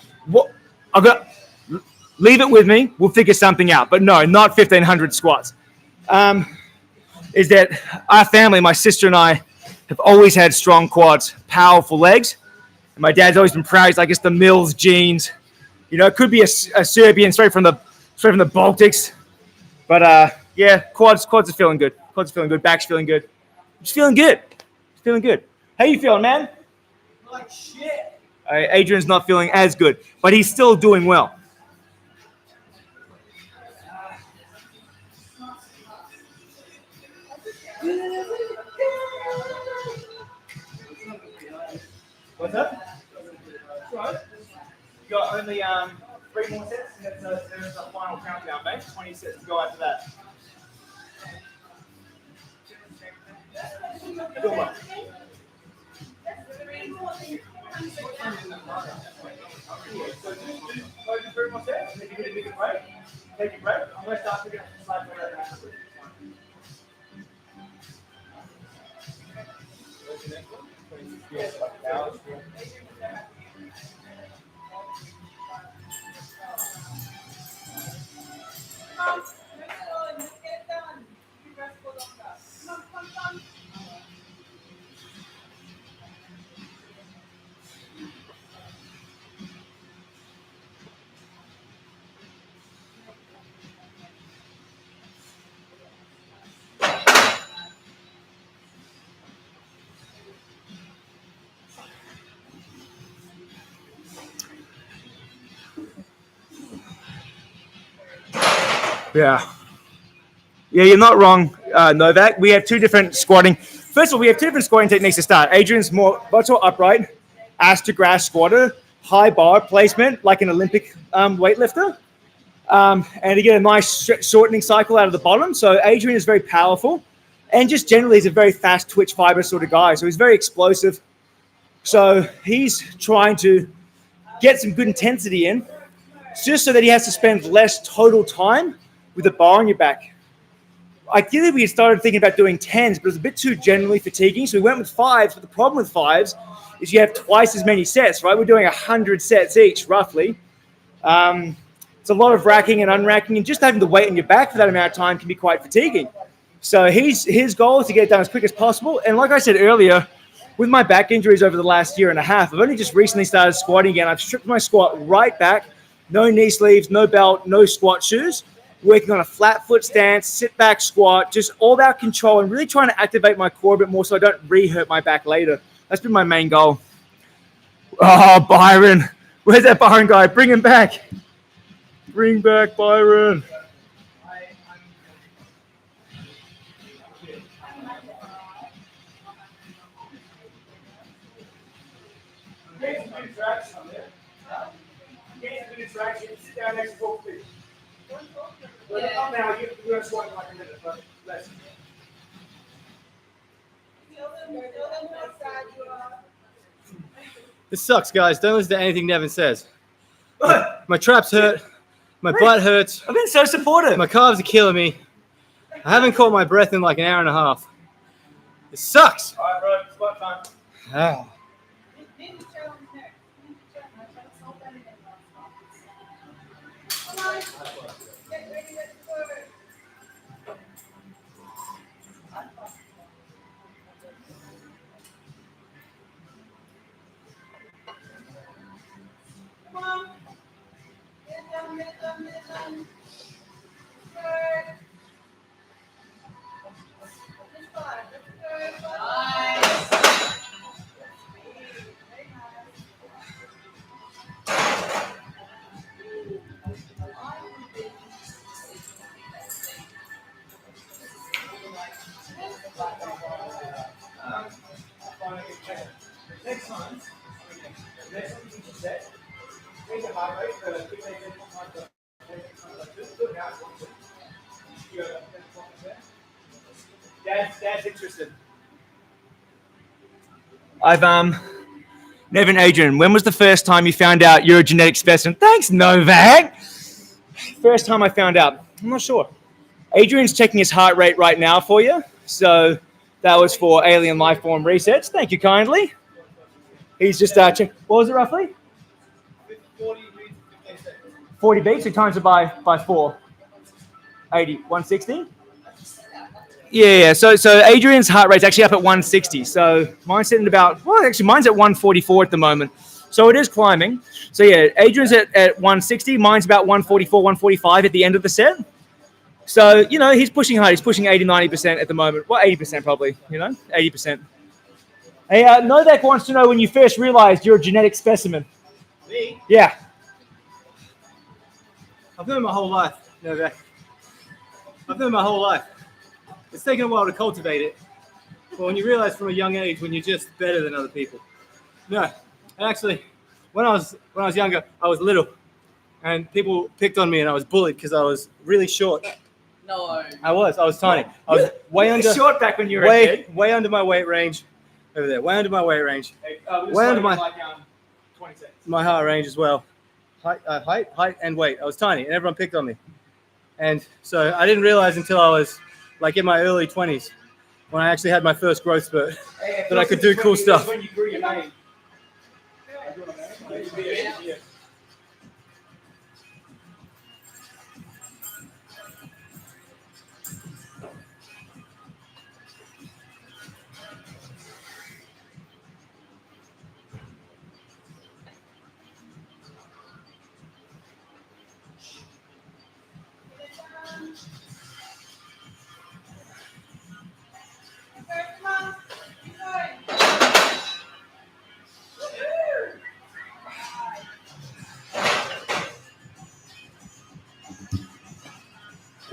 Leave it with me. We'll figure something out. But no, not 1500 squats. Is that our family, my sister and I, have always had strong quads, powerful legs. And my dad's always been proud. He's like, it's the Mills genes. It could be a Serbian straight from the Baltics. But yeah, quads are feeling good. Quads are feeling good. Back's feeling good. Just feeling good. Just feeling good. How you feeling, man? Like shit. Adrian's not feeling as good, but he's still doing well. What's up? Right. You got only 3 more sets, and there's a final countdown, mate. 20 sets to go after that. Good one. So just 3 more sets, and then you get a bigger break. Take a break. I'm going to start to get some slides right now. Yes, Yeah, you're not wrong, Novak. We have 2 different squatting. First of all, we have 2 different squatting techniques to start. Adrian's much more upright, ass to grass squatter, high bar placement, like an Olympic weightlifter. And you get a nice shortening cycle out of the bottom. So Adrian is very powerful, and just generally he's a very fast twitch fiber sort of guy. So he's very explosive. So he's trying to get some good intensity in, just so that he has to spend less total time with a bar on your back. Ideally, we had started thinking about doing 10s, but it was a bit too generally fatiguing, so we went with 5s. But the problem with 5s is you have twice as many sets, right? We're doing 100 sets each, roughly. It's a lot of racking and unracking, and just having the weight on your back for that amount of time can be quite fatiguing. So his goal is to get it done as quick as possible. And like I said earlier, with my back injuries over the last year and a half, I've only just recently started squatting again. I've stripped my squat right back, no knee sleeves, no belt, no squat shoes, working on a flat foot stance, sit back squat, just all about control and really trying to activate my core a bit more so I don't re-hurt my back later. That's been my main goal. Oh, Byron. Where's that Byron guy? Bring him back. Bring back Byron. Sit down next to both feet. Up now, you're going to squat in like a minute, but less. This sucks, guys. Don't listen to anything Nevin says. My traps hurt. My butt hurts. I've been so supportive. My calves are killing me. I haven't caught my breath in like an hour and a half. It sucks. All right, bro. Squat time. Ah. Next time, you set, take a heart rate, Dad's interested. Nevin Adrian, when was the first time you found out you're a genetic specimen? Thanks, Novak. First time I found out, I'm not sure. Adrian's checking his heart rate right now for you. So that was for alien life form resets. Thank you kindly. He's just checking. What was it roughly? 40 beats. He times it by 4. 80, 160. Yeah. So Adrian's heart rate's actually up at 160. So mine's sitting about, well, actually mine's at 144 at the moment. So it is climbing. So yeah, Adrian's at 160. Mine's about 144, 145 at the end of the set. So, you know, he's pushing hard. He's pushing 80, 90% at the moment. Well, 80% probably, 80%. Hey, Novak wants to know when you first realized you're a genetic specimen. Me? Yeah. I've known my whole life, Novak. I've known my whole life. It's taken a while to cultivate it. But when you realize from a young age when you're just better than other people. No, and actually, when I was younger, I was little. And people picked on me and I was bullied because I was really short. No. I was tiny. I was way under short back when you were a kid. way under my weight range. Over there, way under my weight range. Way under my 20 seconds. My heart range as well. Height, and weight. I was tiny, and everyone picked on me. And so I didn't realize until I was like in my early 20s, when I actually had my first growth spurt, that I could do cool stuff. When you grew your name.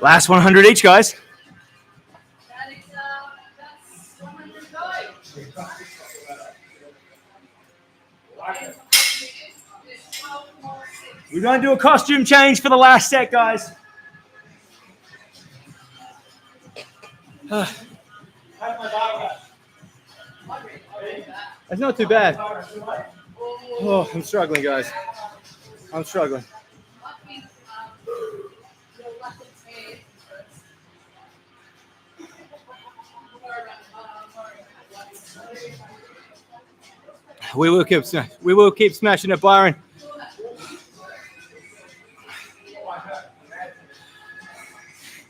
Last 100 each, guys. That's 100 go. We're going to do a costume change for the last set, guys. That's not too bad. Oh, I'm struggling, guys. I'm struggling. We will keep smashing it, Byron.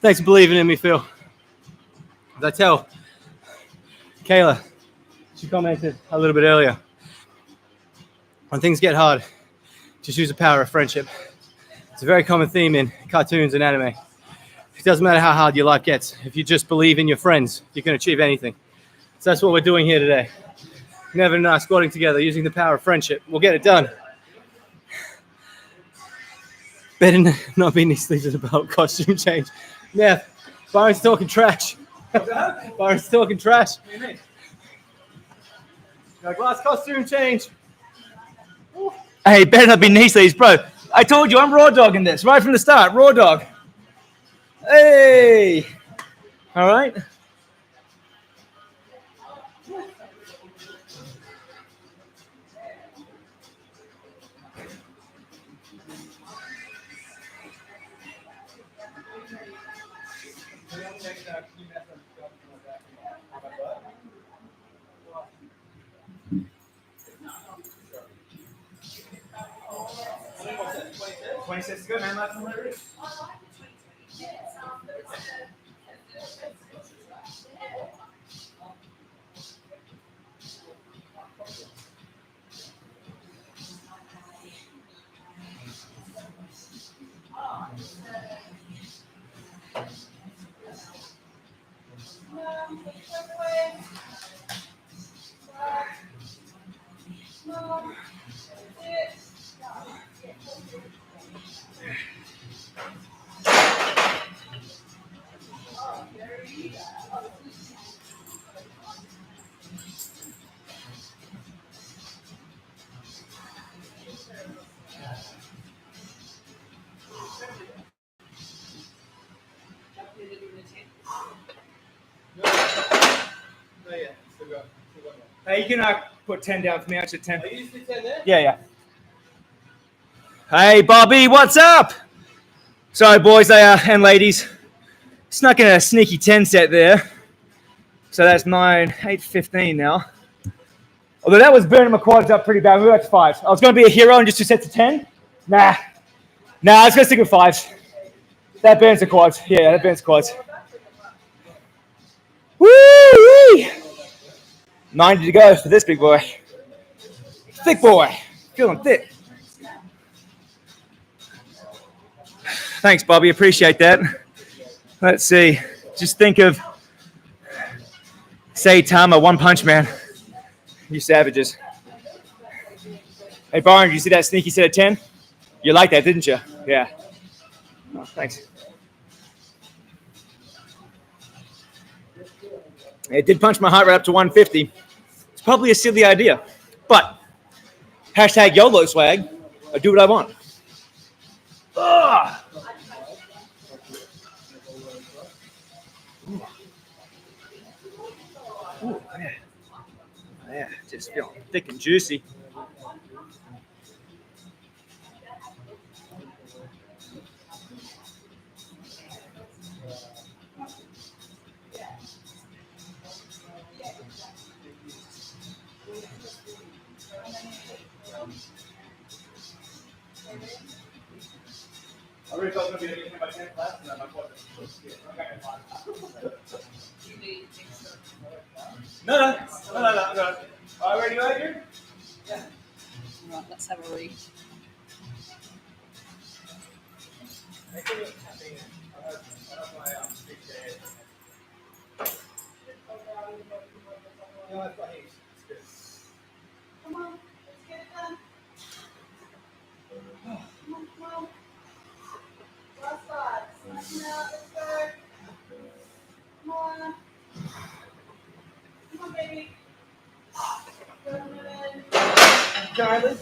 Thanks for believing in me, Phil. As I tell Kayla, she commented a little bit earlier. When things get hard, just use the power of friendship. It's a very common theme in cartoons and anime. It doesn't matter how hard your life gets. If you just believe in your friends, you can achieve anything. So that's what we're doing here today. Nevin and I squatting together using the power of friendship. We'll get it done. Better not be knee sleeves about costume change. Yeah, Byron's talking trash. Byron's talking trash. What do you mean? Like last costume change. Hey, better not be knee sleeves, bro. I told you I'm raw dogging this right from the start. Raw dog. Hey. All right. $26 good, man. Last one. Hey, you can put 10 down for me. I said 10. Are you used to 10 there? Yeah. Hey, Bobby, what's up? Sorry, boys and ladies. Snuck in a sneaky 10 set there. So that's 9, 8, 15 now. Although that was burning my quads up pretty bad. We were at 5. I was going to be a hero and just 2 sets of 10. Nah, I was going to stick with 5s. That burns the quads. Yeah, that burns the quads. Woo! 90 to go for this big boy. Thick boy. Feeling thick. Thanks, Bobby. Appreciate that. Let's see. Just think of Saitama, One Punch Man. You savages. Hey, Byron, did you see that sneaky set of 10? You liked that, didn't you? Yeah. Oh, thanks. It did punch my heart rate up to 150. It's probably a silly idea. But, hashtag YOLO swag, I do what I want. Ugh. Ooh, yeah, just feeling thick and juicy. I really thought it was going to be anything by 10 class, and then my quads. No. All right, ready, Adrian? Yeah. Right, let's have a read. Come on, let's get it done. Come on. Last 5. Now, let's go. Come on. Come on, baby. Charlie.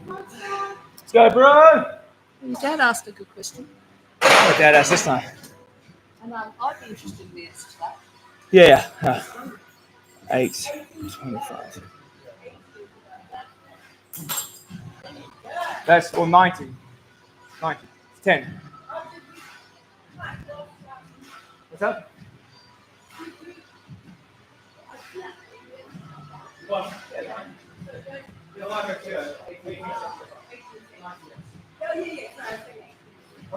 Come on, son. Let's go, bro. Your dad asked a good question, What dad asked this time? and I'd be interested in the answer to that. Yeah. 8, 25. That's 90. 90. 10. What's up? Well, you like her too. I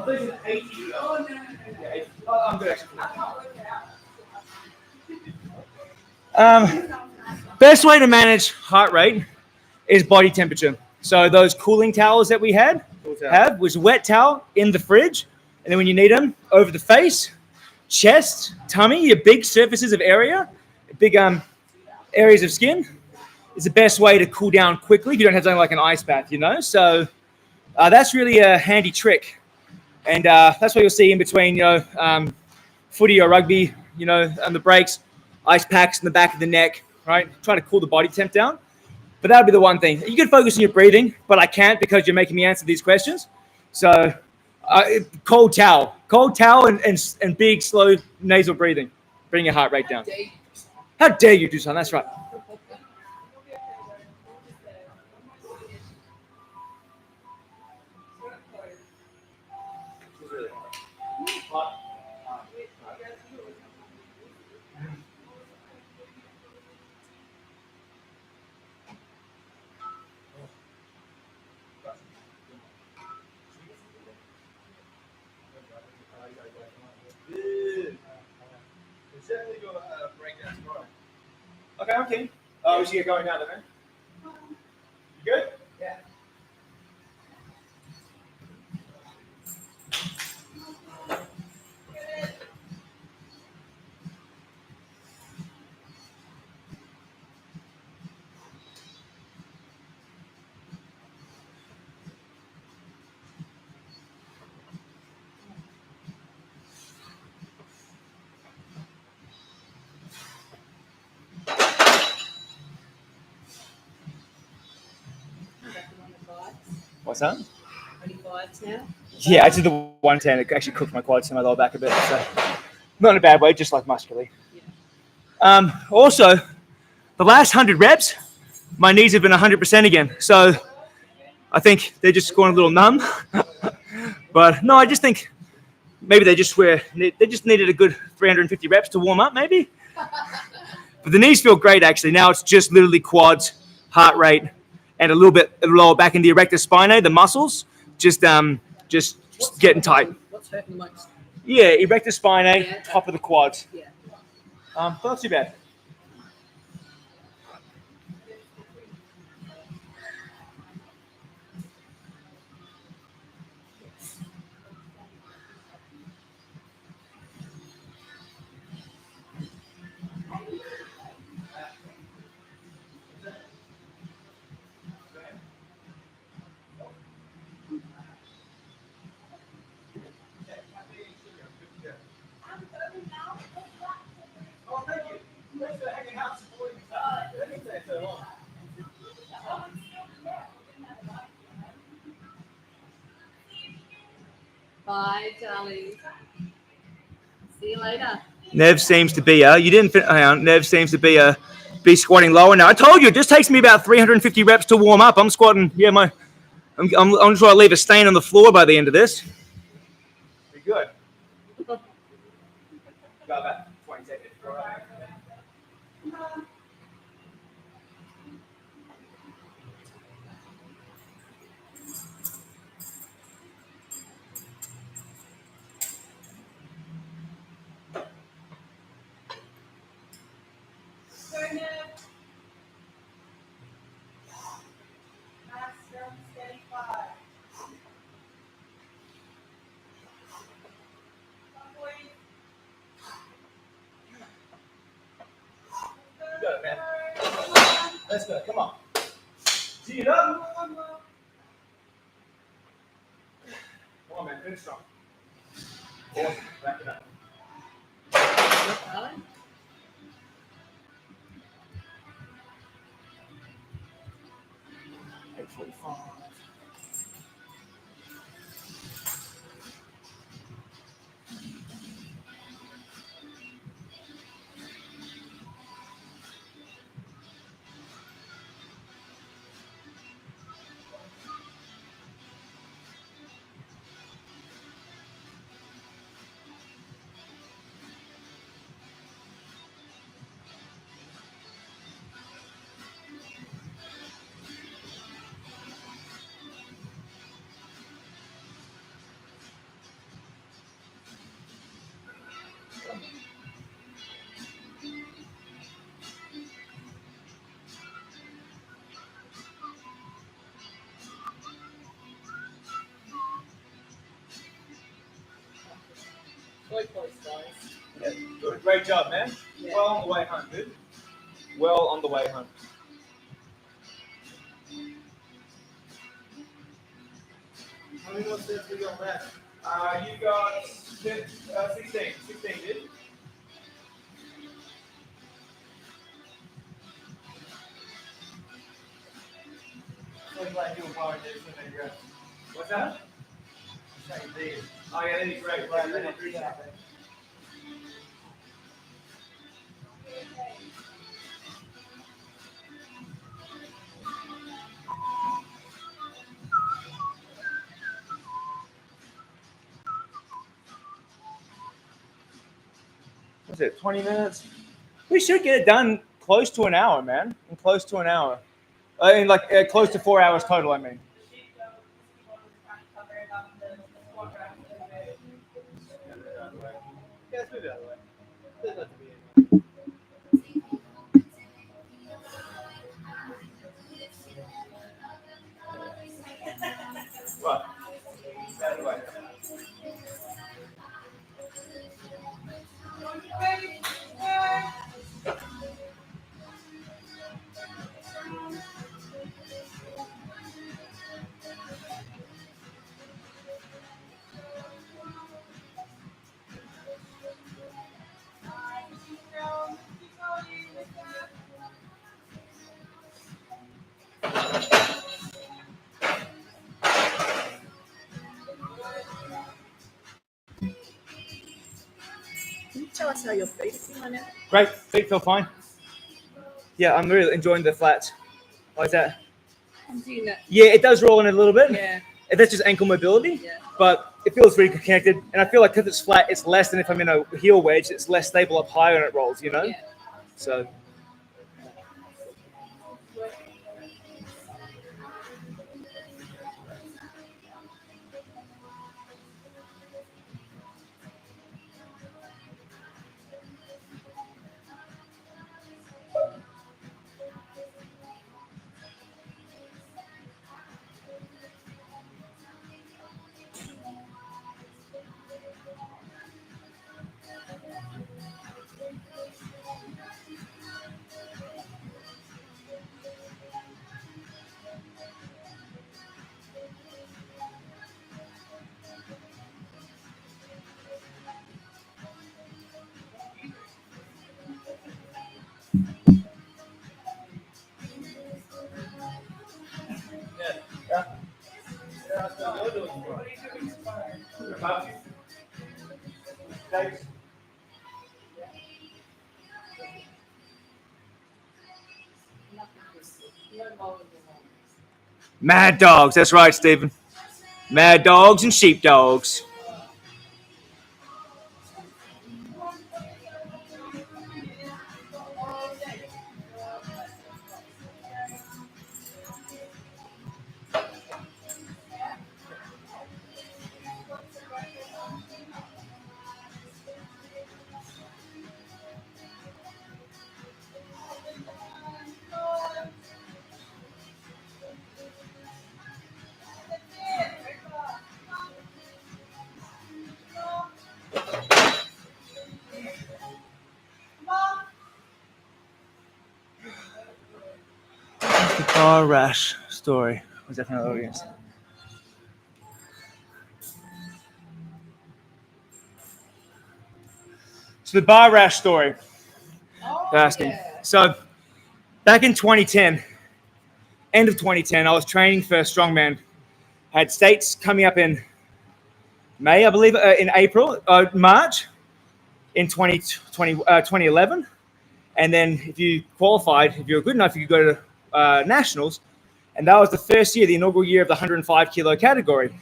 think it's 80. Oh, no. Yeah, 80. Oh, I'm good actually. Best way to manage heart rate is body temperature. So those cooling towels that we have was a wet towel in the fridge, and then when you need them, over the face, chest, tummy, your big surfaces of area, big areas of skin, is the best way to cool down quickly if you don't have something like an ice bath, you know? So that's really a handy trick. And that's what you'll see in between, footy or rugby, on the breaks, ice packs in the back of the neck, right? Trying to cool the body temp down. But that would be the one thing. You can focus on your breathing, but I can't because you're making me answer these questions. So cold towel and big, slow nasal breathing. Bring your heart rate down. How dare you do something? That's right. Okay, I'm keen. Oh, we should get going now, then, man. You good? Yeah. What's that? 25s now. Yeah, I did the 110. It actually cooked my quads and my lower back a bit. So not in a bad way, just like muscularly. Also, the last 100 reps, my knees have been 100% again. So I think they're just going a little numb. But no, I just think maybe they just needed a good 350 reps to warm up, maybe. But the knees feel great, actually. Now it's just literally quads, heart rate, and a little bit lower back in the erector spinae, the muscles, just getting tight. What's hurting the most? Yeah, erector spinae, top of the quads. Yeah. Not too bad. Bye, darling. See you later. Nev seems to be you didn't hang on. Nev seems to be squatting lower now. I told you it just takes me about 350 reps to warm up. I'm squatting. Yeah, I'm just trying to leave a stain on the floor by the end of this. Be good. Got about 20 seconds. Let's go. Come on. See it up. Come on, man. Finish strong. Awesome. Back it up. Darling. 8:45. So close, guys. Yeah, good. Great job, man. Yeah. Well on the way home, dude. Well on the way home. How many more steps we got left? You got 16, 16, dude. Looks like you'll probably do something good. What's that? Second thing. Oh yeah, that'd be great. Right, Really right, appreciate yeah. it. What's it? 20 minutes. We should get it done close to an hour, man. In close to an hour. In like close to 4 hours total. I mean. Yeah, let's move it out of the way. Doesn't have to be in. What? Out of the way. Can you tell us how your feet are feeling now? Great. Feet feel fine. Yeah, I'm really enjoying the flats. Like that. I'm doing that. Yeah, it does roll in a little bit. Yeah. And that's just ankle mobility. Yeah. But it feels really connected. And I feel like because it's flat, it's less than if I'm in a heel wedge. It's less stable up higher and it rolls, you know? Yeah. So. Mad dogs. That's right, Stephen. Mad dogs and sheepdogs. The car rash story was definitely an audience. So the bar rash story. They're asking. So back in 2010, end of 2010, I was training for strongman. Had states coming up in May, I believe, in April, March in 2011. And then if you qualified, if you were good enough, you could go to nationals. And that was the first year, the inaugural year of the 105 kilo category.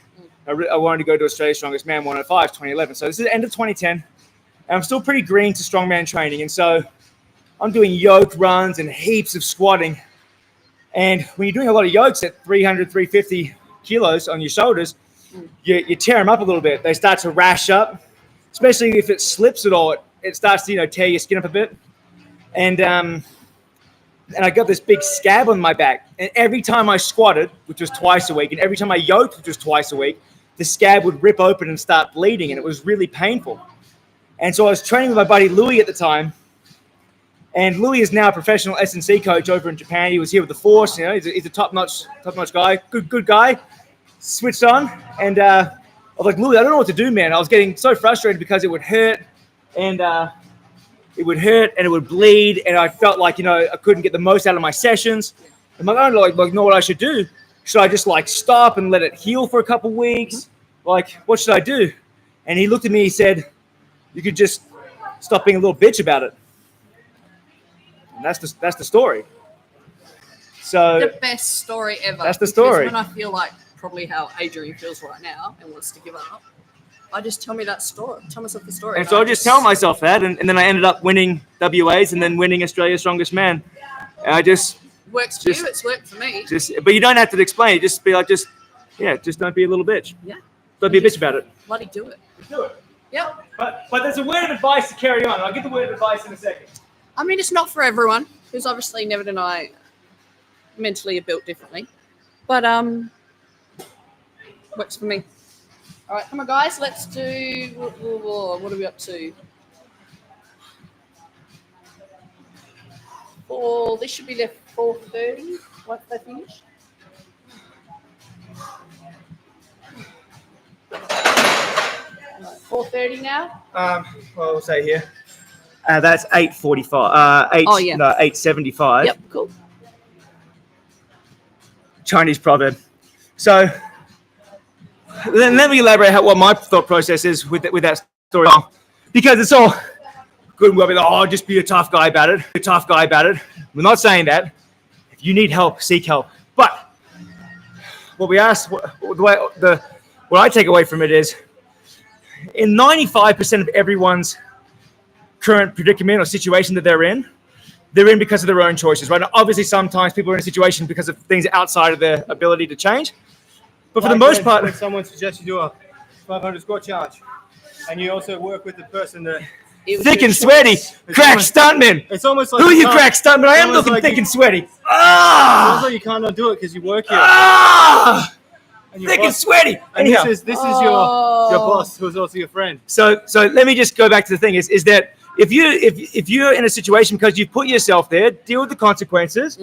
I wanted to go to Australia's Strongest Man 105, 2011. So this is the end of 2010. And I'm still pretty green to strongman training. And so I'm doing yoke runs and heaps of squatting. And when you're doing a lot of yokes at 300, 350 kilos on your shoulders, you tear them up a little bit. They start to rash up, especially if it slips at all. It starts to tear your skin up a bit. And I got this big scab on my back. And every time I squatted, which was twice a week, and every time I yoked, which was twice a week, the scab would rip open and start bleeding, and it was really painful. And so I was training with my buddy Louis at the time. And Louis is now a professional S&C coach over in Japan. He was here with the Force. You know, he's a top-notch guy, good guy. Switched on, and I was like, Louis, I don't know what to do, man. I was getting so frustrated because it would hurt, and it would bleed, and I felt like, you know, I couldn't get the most out of my sessions. I'm like, I don't know what I should do. Should I just like stop and let it heal for a couple weeks? Like, what should I do? And he looked at me. He said, you could just stop being a little bitch about it. And that's the story. So The best story ever. That's the because story. When I feel like probably how Adrian feels right now and wants to give up, I just tell myself the story. And so I just tell myself that, and then I ended up winning WAs and then winning Australia's Strongest Man. And I just works for you. It's worked for me. but you don't have to explain it. Just be like, just don't be a little bitch. Yeah. Don't be a bitch about it. Bloody do it. Do it. Yep. But there's a word of advice to carry on. I'll get the word of advice in a second. I mean, it's not for everyone because obviously Nevin and I mentally are built differently, but works for me. All right, come on, guys. Let's do. What are we up to? This should be left 4:30 once they finish. Right, 4:30 now. Well, we'll say here. That's 8:45. 8:75. Yep, cool. Chinese proverb. So then let me elaborate what my thought process is with that story. Because it's all good and well, just be a tough guy about it. We're not saying that. If you need help, seek help. But what I take away from it is, in 95% of everyone's current predicament or situation that they're in because of their own choices, right? Now, obviously, sometimes people are in a situation because of things outside of their ability to change. But for the most part, when someone suggests you do a 500 squat challenge, and you also work with the person that thick and sweaty, crack stuntman. it's almost like Who are you, crack stuntman? I am almost looking like thick you- and sweaty. It's Ah, also you can't not do it because you work here. ah, And your thick and boss- sweaty. And Anyhow, this is your boss, who's also your friend. So let me just go back to the thing is that if you're in a situation because you put yourself there, deal with the consequences,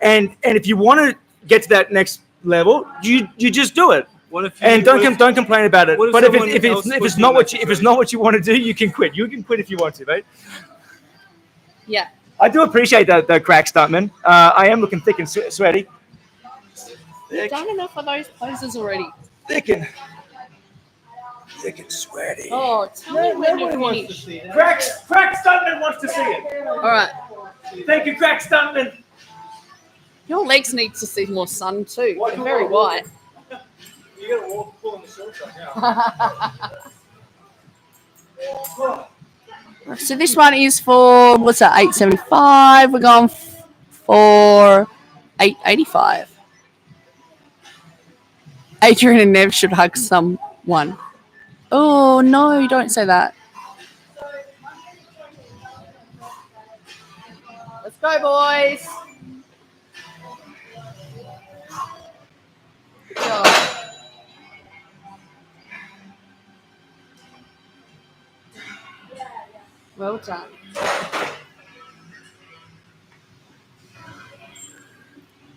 and if you want to get to that next level, you just do it. Don't complain about it. But if it's not what you want to do, you can quit. You can quit if you want to, mate. Yeah. I do appreciate the crack stuntman. I am looking thick and sweaty. You've done enough of those poses already. Thick and sweaty. Oh, tell me when you're wants to finished. see that. Crack stuntman wants to see it. All right. Thank you, crack stuntman. Your legs need to see more sun too. They're very white. You gotta walk, pull on the shorts right now. So this one is for, what's that, 875. We're going for 885. Adrian and Nev should hug someone. Oh, no, don't say that. Let's go, boys. Good job. Well done.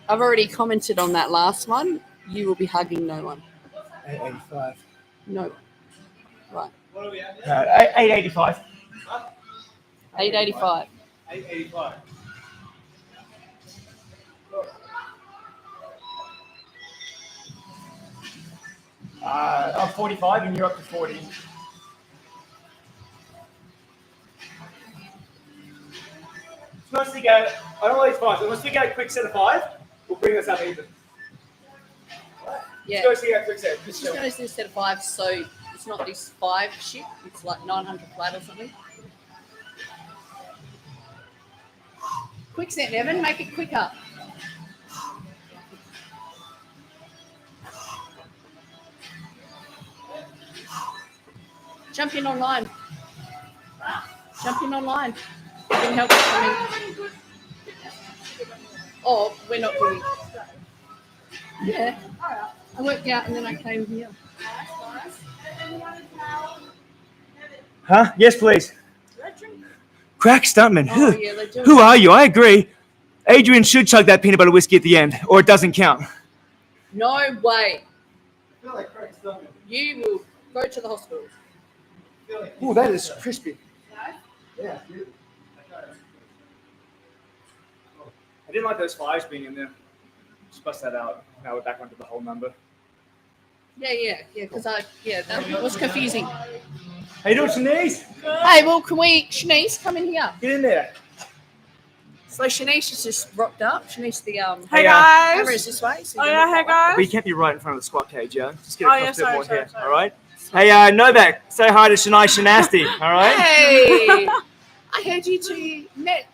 I've already commented on that last one. You will be hugging no one. 885. No one. Right. 885. 885. 885. I'm 45 and you're up to 40. So let's stick out. I don't like 5. So let's stick out a quick set of 5. We'll bring us up even. Yeah. Let's go stick out a quick set. It's just going to do a set of 5, so it's not this 5 shit. It's like 900 flat or something. Quick set, Evan. Make it quicker. Jump in online. Jump in online. You can help us coming. Oh, we're not doing. Yeah. I worked out and then I came here. Huh? Yes, please. Crack stuntman. Oh, yeah, they do. Who are you? I agree. Adrian should chug that peanut butter whiskey at the end, or it doesn't count. No way. I feel like Craig Stillman. You will go to the hospital. I feel like Oh, that is crispy. yeah, dude. I didn't like those flies being in there. Just bust that out. Now we're back onto the whole number. Yeah, because that was confusing. How you doing, Shanice? Hey, well, can we, Shanice, come in here? Get in there. So Shanice has just rocked up. Shanice, the Hey camera guys. is this way. So Oh you're yeah, that hey way. guys. But you can't be right in front of the squat cage, yeah? Just get Oh, across yeah, a bit sorry, more sorry, here, sorry. all right? Hey, Novak, say hi to Shania Shanasti, all right? Hey, I heard you two met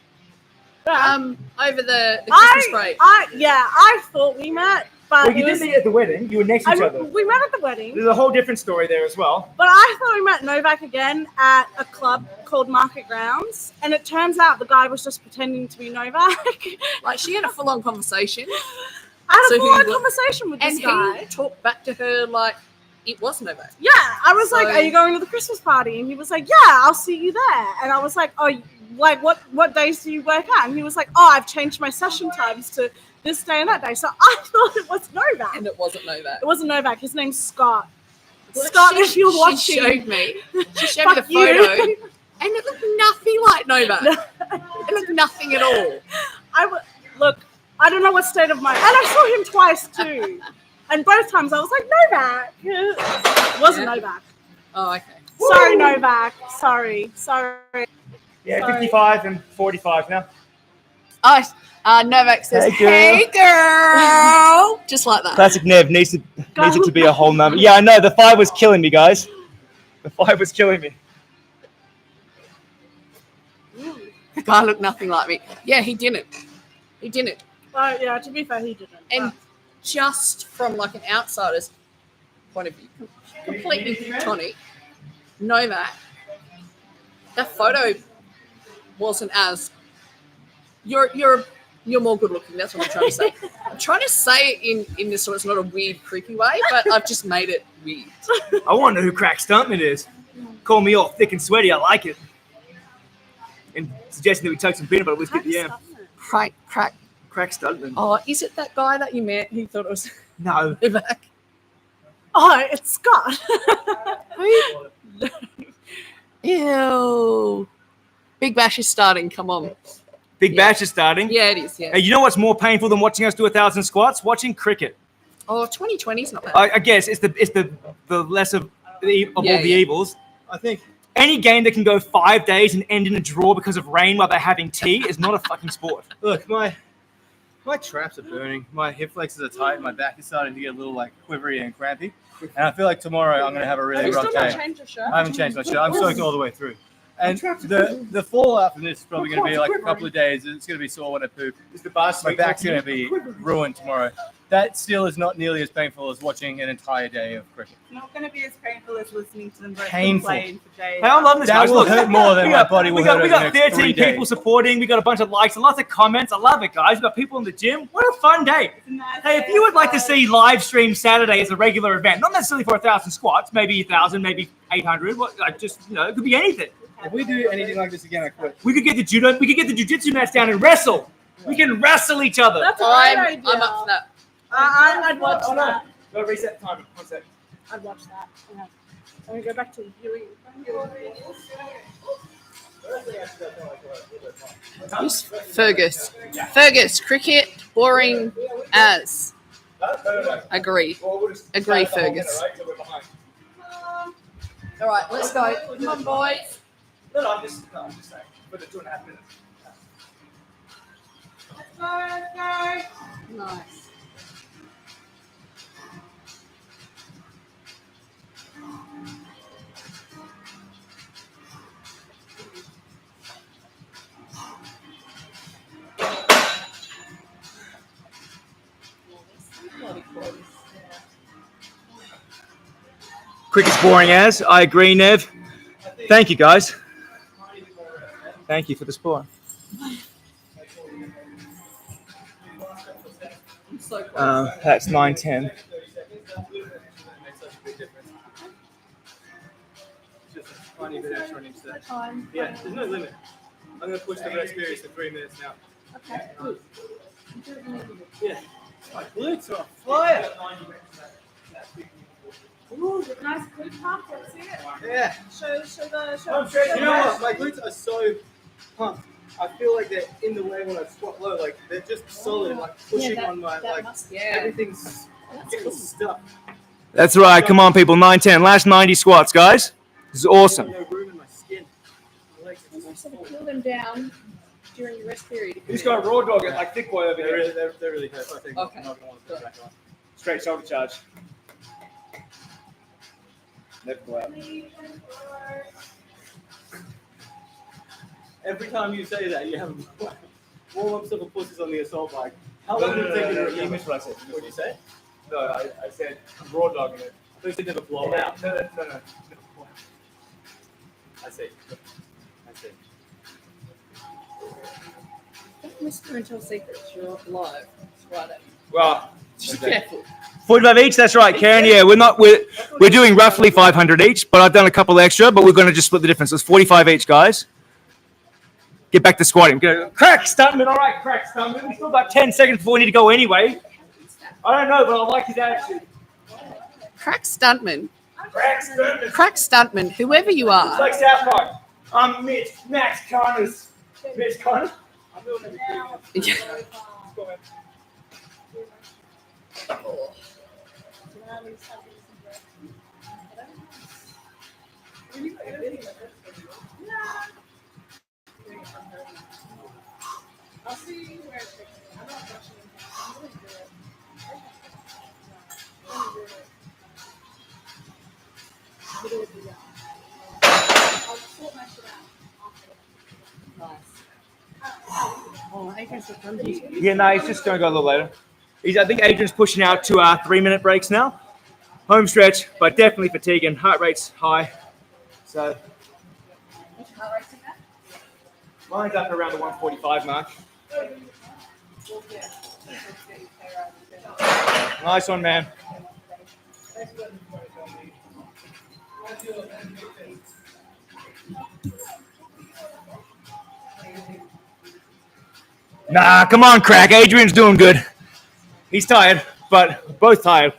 over the Christmas break. I thought we met, but Well, you didn't meet at the wedding. You were next to each other. we met at the wedding, There's a whole different story there as well. but I thought we met Novak again at a club called Market Grounds, and it turns out the guy was just pretending to be Novak. Like she had a full-on conversation, I had So a who full-on you- conversation with and this guy. he talked back to her like it was Novak. Yeah, I was like, So- "Are you going to the Christmas party?" And he was like, "Yeah, I'll see you there." And I was like, "Oh, like what days do you work at?" And he was like, "Oh, I've changed my session times to this day and that day." So I thought it was Novak. And it wasn't Novak. It wasn't Novak. His name's Scott. Well, Scott, she- if you're she watching, showed me. She showed me the Fuck you. photo, and it looked nothing like Novak. It looked nothing at all. Look. I don't know what state of mind. And I saw him twice too, and both times I was like, Novak. It wasn't Yeah. Novak. Oh, okay. Sorry, Novak. Sorry. Yeah, Sorry. 55 and 45 now. Oh, Novak says, Hey, girl. "Hey, girl," just like that. Classic Nev needs it to be a whole number. Yeah, I know, the 5 was killing me, guys. The 5 was killing me. The guy looked nothing like me. Yeah, he didn't. He didn't. Yeah, to be fair, he didn't. And just from like an outsider's point of view, completely platonic, Novak, that photo wasn't as you're more good looking. That's what I'm trying to say. I'm trying to say it in this sort of not a weird, creepy way, but I've just made it weird. I want to know who Crack Stuntman is. Call me all thick and sweaty, I like it. And suggesting that we chug some peanut butter whiskey at the end. Crack. Crack Stuntman. Oh, is it that guy that you met who thought it was No. Novak? Oh, it's Scott. Ew. Big Bash is starting. Come on. Big Bash is starting. Yeah, it is. Yeah. Hey, you know what's more painful than watching us do 1,000 squats? Watching cricket. Oh, 2020 is not bad. I guess it's the less of all the evils. I think Any game that can go 5 days and end in a draw because of rain while they're having tea is not a fucking sport. look, my traps are burning, my hip flexors are tight, my back is starting to get a little like quivery and crampy, and I feel like tomorrow I'm gonna have a really rough day. I haven't changed my shirt. I'm soaked all the way through. And the fallout from this is probably going to be like a couple of days. It's going to be sore when I poop. My back's going to be ruined tomorrow. That still is not nearly as painful as watching an entire day of cricket. Not going to be as painful as listening to them both Painful. complain for days. Hey, I'm loving this. That guys. will Look, hurt more than we my got- body will we got, hurt we over got the next 13 3 days. people supporting. We got a bunch of likes and lots of comments. I love it, guys. We got people in the gym. What a fun day. Hey, if you would like to see live stream Saturday as a regular event, not necessarily for 1,000 squats, maybe 1,000, maybe 800, it could be anything. If we do anything like this again, I quit. We could get the jiu-jitsu mats down and wrestle. We can wrestle each other. That's a great I'm idea. up for that. I'd watch Oh, no. that. Go reset the timer. 1 second. I'd watch that. Yeah. I'm going to go back to viewing. Who's Fergus? Fergus, cricket, boring as. Agree. Agree, Fergus. All right, let's go. Come on, boys. No, I'm just saying. For the 2.5 minutes. Nice. Cricket's boring as. I agree, Nev. Thank you, guys. Thank you for the support. I'm so close. That's 9:10. tiny bit extra on each set. Time. Yeah, there's no limit. I'm going to push the rest periods to 3 minutes now. Okay, good. Yeah. My glutes are on fire. Ooh, nice glute pump. Let's see it. Yeah. Show the. You know what? My glutes are so pumped. I feel like they're in the way when I squat low. Like they're just solid and like pushing on my like everything's stuck. That's right. Come on, people. 910. Last 90 squats, guys. This is awesome. No room in my skin. My legs are Sort of peel them down during your rest period. He's got a raw dog and like thick boy over They're here. really tough. I think Okay. I'm not going to want to put it back on. Straight shoulder charge. Never go out. Every time you say that, you have warm-ups of a pussies on the assault bike. How long did it take you to You recover? missed what I said. What did you say? No, I said raw dog in it. So you said never blow out. No. I see. Don't whisper until secrets. You're live. It's Friday. Well, Just be careful. 45 each. That's right, Karen. Yeah, we're doing roughly 500 each, but I've done a couple extra. But we're going to just split the difference. So it's 45 each, guys. Get back to squatting. Go. Crack, stuntman. All right, crack, stuntman. We've still got 10 seconds before we need to go anyway. I don't know, but I like his attitude. Crack stuntman. Crack, stuntman. Crack stuntman. Whoever you It's are. like South Park. I'm Mitch. Max Connors. Mitch Connors. I'll see where it takes me. I'm not rushing. I'm going to do it. I'm going to do it. Middle of the year. I'll sort my shit out after. Oh, I guess it's under you. Yeah, no, he's just going to go a little later. I think Adrian's pushing out to 3-minute breaks now. Home stretch, but definitely fatiguing. Heart rate's high. So mine's up around the 145 mark. Nice one, man. Nah, come on, crack. Adrian's doing good. He's tired, but both tired.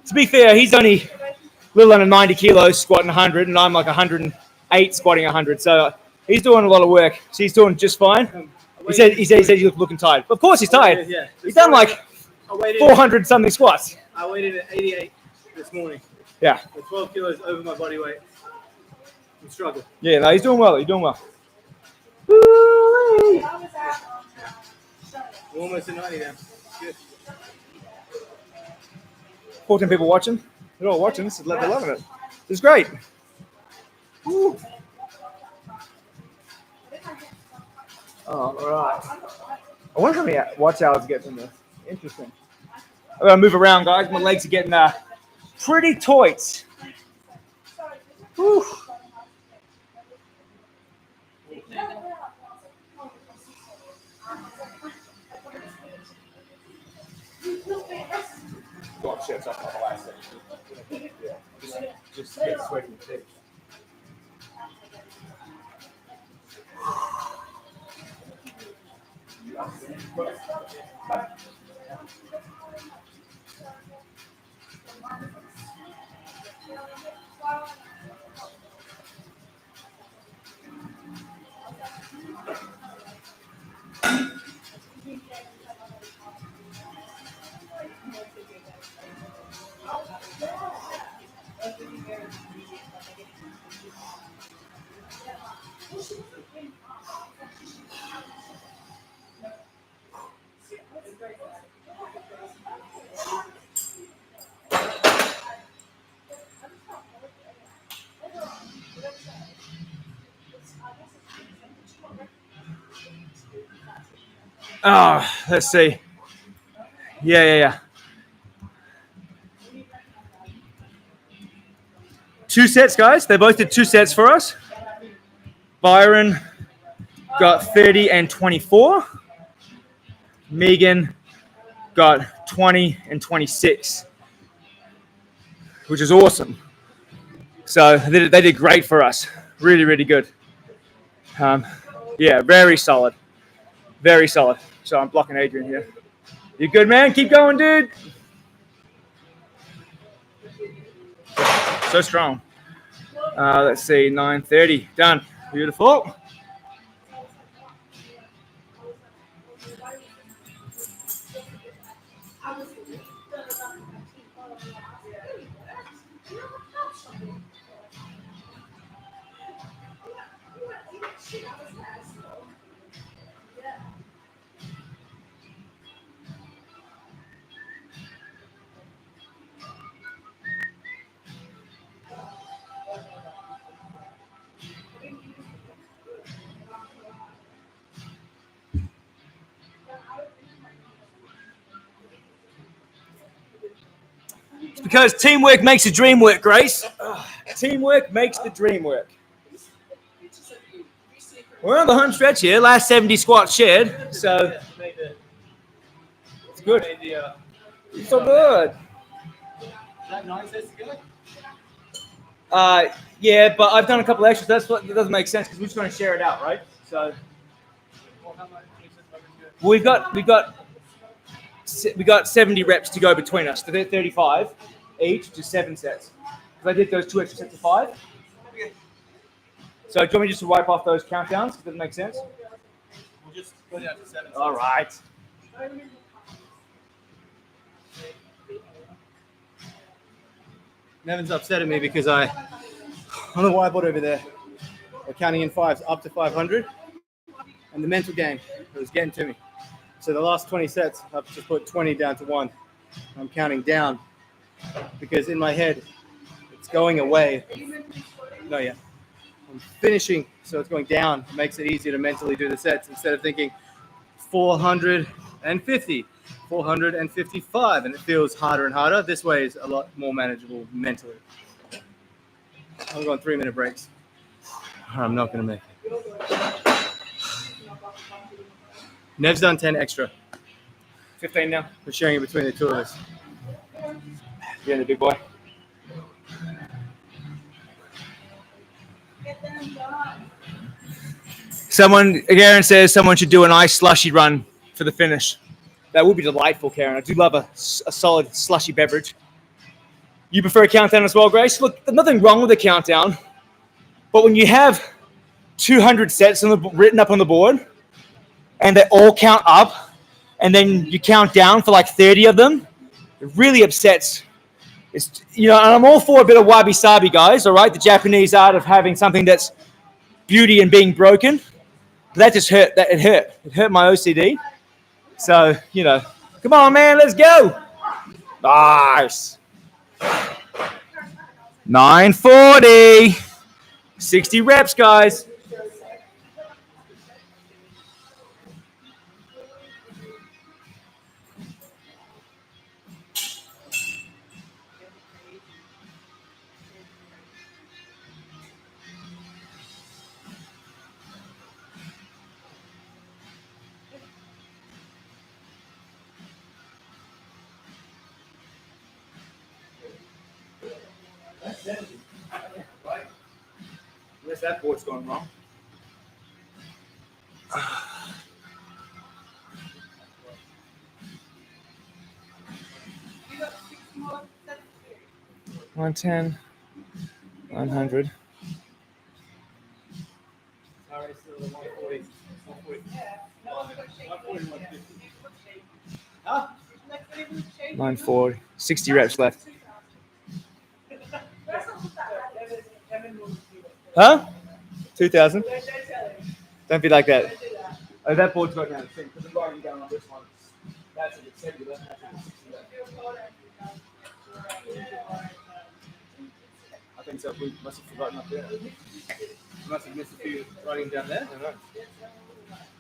To be fair, he's only a little under 90 kilos squatting 100, and I'm like 108 squatting 100. So he's doing a lot of work. So he's doing just fine. He said he's looking tired. Of course he's tired. Yeah. He's done like 400 something squats. I weighed in at 88 this morning. Yeah. With 12 kilos over my body weight. I'm struggling. Yeah, no, he's doing well. He's doing well. I'm almost at 90 now. Good. 14 people watching. They're all watching. They're loving it. It's great. Woo. Oh, all right. I wonder how many watch hours I get from this. Interesting. I'm going to move around, guys. My legs are getting pretty tight. Whew. Oh, shit, it's up on the last section. Yeah, just get sweaty and thick. Let's see. Yeah. 2 sets, guys. They both did 2 sets for us. Byron got 30 and 24. Megan got 20 and 26, which is awesome. So they did great for us. Really, really good. Yeah, very solid. Very solid. So I'm blocking Adrian here. You good, man? Keep going, dude. So strong. Let's see, 9:30. Done. Beautiful. It's because teamwork makes the dream work, Grace. Teamwork makes the dream work. We're on the home stretch here. Last 70 squats shared, so it's good. It's so good. Is that 9 sets to go? Yeah, but I've done a couple extras. That doesn't make sense because we're just going to share it out, right? So we've got 70 reps to go between us. So they're 35 each, just 7 sets. Because I did those 2 extra sets of 5. So do you want me just to wipe off those countdowns? Does that make sense? We'll just go down to 7 sets. All right. Nevin's upset at me because on the whiteboard over there, we're counting in 5s up to 500, and the mental game was getting to me. So the last 20 sets, I've just put 20 down to 1. I'm counting down because in my head, it's going away. No, yeah. I'm finishing, so it's going down. It makes it easier to mentally do the sets instead of thinking 450. 455, and it feels harder and harder. This way is a lot more manageable mentally. I'm going 3-minute breaks. I'm not going to make it. Nev's done 10 extra. 15 now. We're sharing it between the two of us. Yeah, the big boy. Karen says someone should do an ice slushy run for the finish. That would be delightful, Karen. I do love a solid slushy beverage. You prefer a countdown as well, Grace? Look, there's nothing wrong with a countdown. But when you have 200 sets written up on the board, and they all count up, and then you count down for like 30 of them, it really upsets. And I'm all for a bit of wabi-sabi, guys, all right? The Japanese art of having something that's beauty and being broken. But that just hurt. It hurt. It hurt my OCD. So, come on, man, let's go. Nice. 940. 60 reps, guys. Right? Unless that board's gone wrong. $110, $100. Huh? 940. 60 reps left. Huh? 2,000. Don't be like that. Oh, that board's got down. Put the line down on this one. That's it. It's 70 left. That's it. 60 left. I think so. We must have forgotten up there. You must have missed a few writing down there.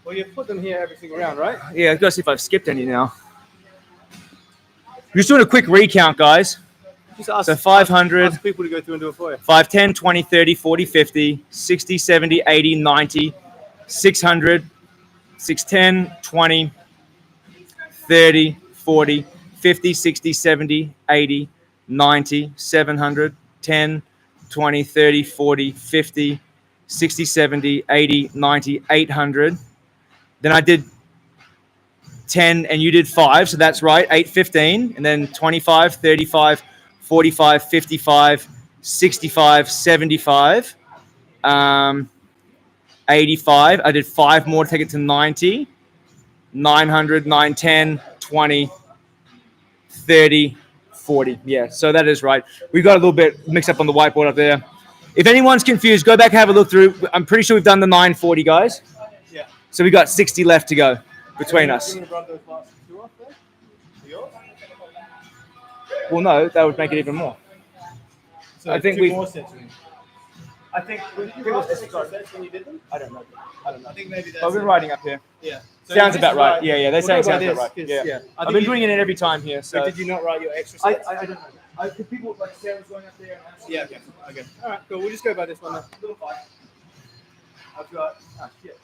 Well, you put them here every single round, right? Yeah, I've got to see if I've skipped any now. We're just doing a quick recount, guys. Just ask, So 500. ask people to go through and do it for you. 5, 10, 20, 30, 40, 50, 60, 70, 80, 90, 600, 610, 20, 30, 40, 50, 60, 70, 80, 90, 700, 10, 20, 30, 40, 50, 60, 70, 80, 90, 800. Then I did 10 and you did 5, so that's right, 8, 15, and then 25, 35, 45, 55, 65, 75, 85. I did 5 more to take it to 90, 900, 910, 20, 30, 40. Yeah, so that is right. We got a little bit mixed up on the whiteboard up there. If anyone's confused, go back and have a look through. I'm pretty sure we've done the 940, guys. Yeah. So we got 60 left to go between us. You want to run those last 2 off there? For yours? Well, no, that would make it even more. So I think 2 we- more sets. I think Did you write extra sets when you did them? I don't know. I think maybe that's. I've been writing up here. Yeah. So Sounds this about is right. Yeah, yeah. They're We'll saying go by sounds about this, right. 'cause, Yeah. I I've think been you- doing it in every time here. So So did you not write your extra sets? I don't know. Could people like Sarah's going up there? And Yeah. Okay. All right. Cool. We'll just go by this one. Then. Little 5. I've got. Oh shit.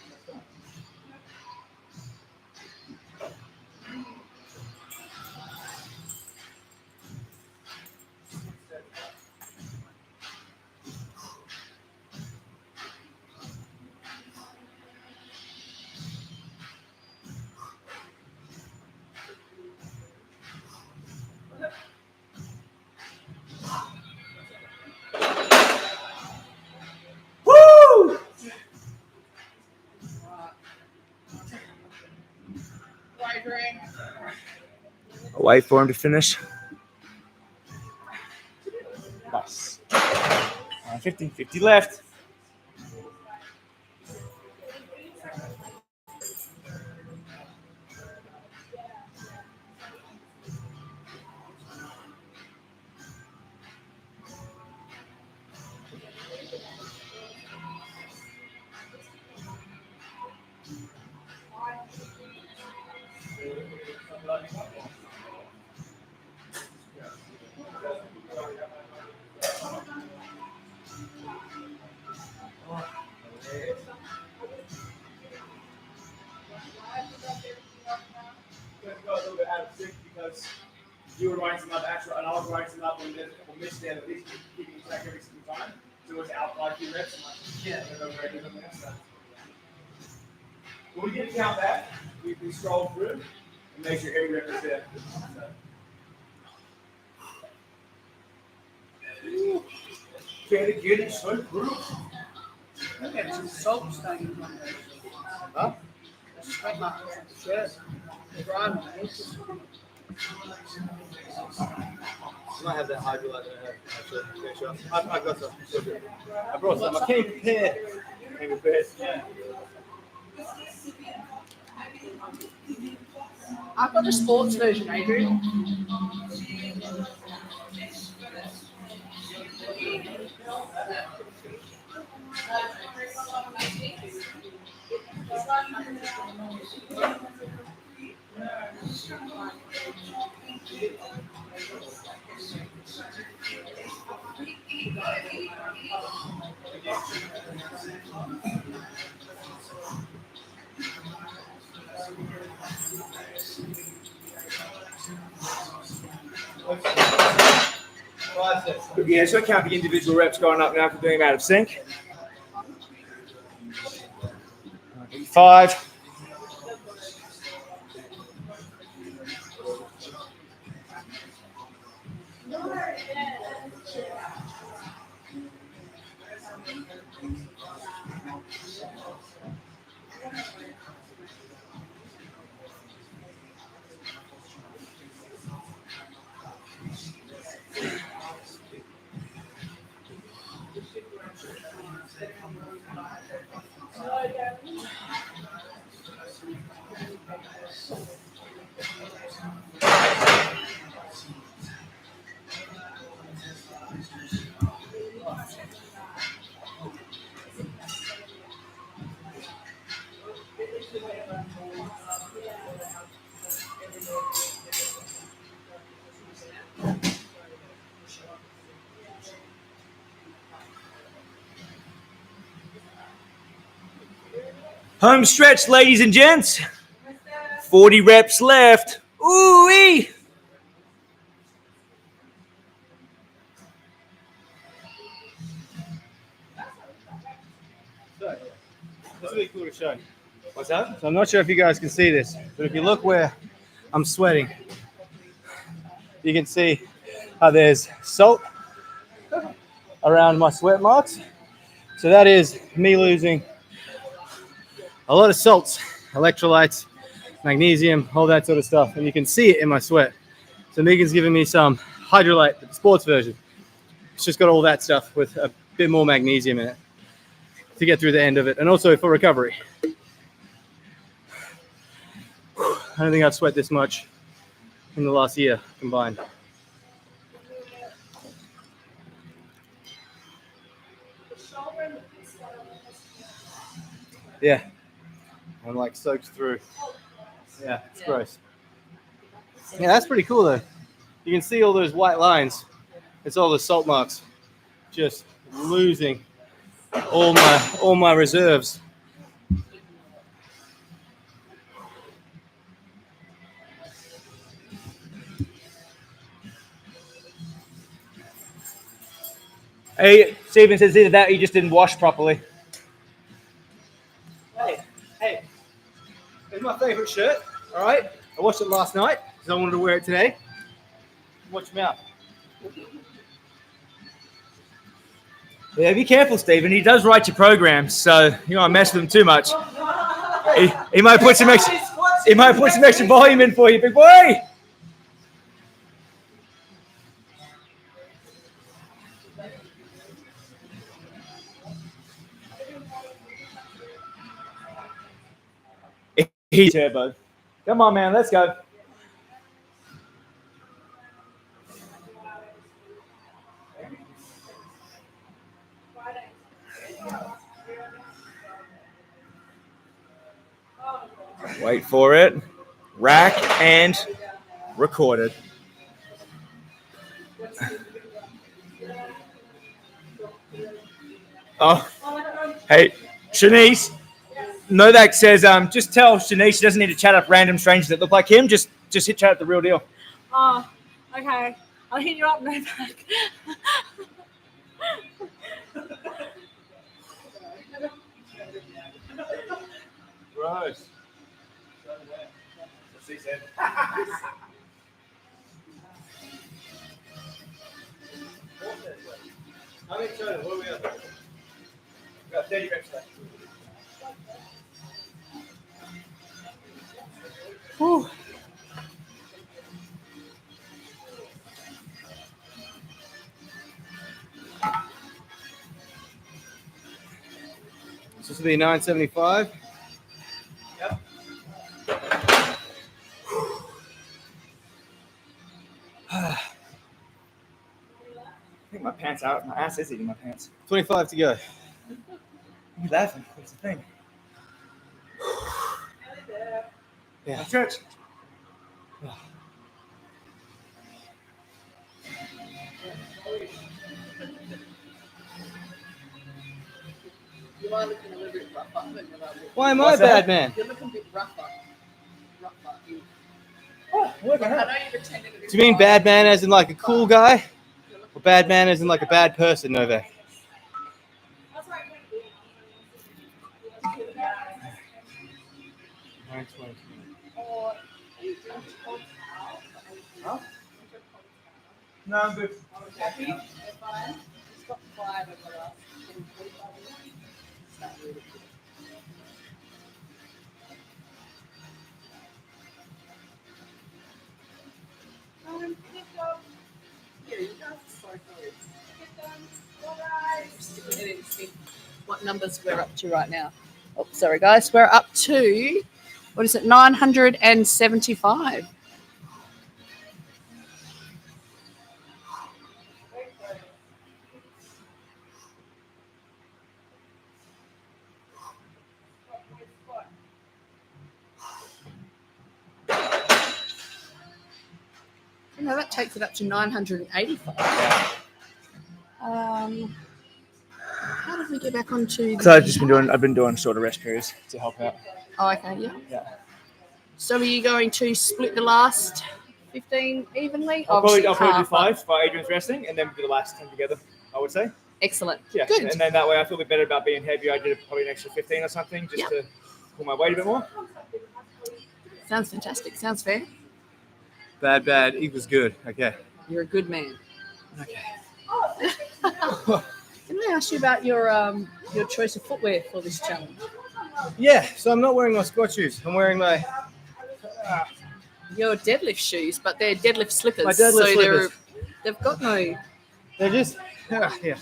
Woo! I'll wait for him to finish. Nice. 50 left. Go a little bit out of sync because you were writing some up actual and I was writing some up and there's a couple missed there, at least keeping track every single time. So it was out by a few reps. I'm like, yeah, they're very good on that stuff. When we did count that, we scrolled through and make sure every rep is there. Fairly good and slow group. Look at some salt stains on there. Huh? That's straight marks on the shirt. The brine on it. I might have that hydrolyte that I have. Actually, yeah, sure. I've got some. I brought some. I came prepared. Yeah. I've got the sports version, Adrian. Yeah, so count the individual reps going up now for doing them out of sync. 5. Home stretch, ladies and gents. 40 reps left. Ooh-wee. It's really cool to show. What's that? So I'm not sure if you guys can see this, but if you look where I'm sweating, you can see how there's salt around my sweat marks. So that is me losing a lot of salts, electrolytes, magnesium, all that sort of stuff. And you can see it in my sweat. So Megan's giving me some Hydrolyte, the sports version. It's just got all that stuff with a bit more magnesium in it to get through the end of it. And also for recovery. I don't think I've sweat this much in the last year combined. Yeah, I'm like soaked through. Yeah, it's gross. Yeah, that's pretty cool though. You can see all those white lines. It's all the salt marks. Just losing all my reserves. Hey, Stephen says either that or you just didn't wash properly. Hey, it's my favorite shirt. All right, I washed it last night because I wanted to wear it today. Watch your mouth. Yeah, be careful, Stephen. He does write your programs, so you don't want to mess with him too much. He might put some extra volume in for you, big boy. He's turbo. Come on, man, let's go. Wait for it. Rack and recorded. Oh, hey, Shanice. Novak says, just tell Shanice she doesn't need to chat up random strangers that look like him. Just hit chat up the real deal. Oh, okay. I'll hit you up, Novak. Gross. How many total? What are we at? We got 30 reps left. Whew. This will be 975. Yep. I think my pants out. My ass is eating my pants. 25 to go. You laughing? What's the thing? Yeah. Church. You are looking a little bit rougher. Why am I What's a that? bad man? You're looking a bit rougher. Oh, look at I that. know you pretended to be Do you mean fine. bad man as in like a cool guy? Or bad man as in like a bad person, Novak? No, I'm good. It's got 5 over the last 45 minutes. It's not really good. Yeah, you guys are so good. Just stick your head in and see what numbers we're up to right now. Oh, sorry, guys. We're up to, what is it, 975. No, that takes it up to 985. How did we get back onto? Because I've been doing shorter rest periods to help out. Oh, okay, yeah. Yeah. So are you going to split the last 15 evenly? I'll probably do Obviously, 5 while Adrian's resting, and then we'll do the last 10 together, I would say. Excellent. Yeah, Good. and then that way I feel a bit better about being heavier. I did probably an extra 15 or something just to pull my weight a bit more. Sounds fantastic. Sounds fair. Bad equals good. Okay. You're a good man. Okay. Can I ask you about your choice of footwear for this challenge? Yeah. So I'm not wearing my squat shoes. I'm wearing my Your deadlift shoes, but they're deadlift slippers. My deadlift slippers. They've got no. They're just yeah.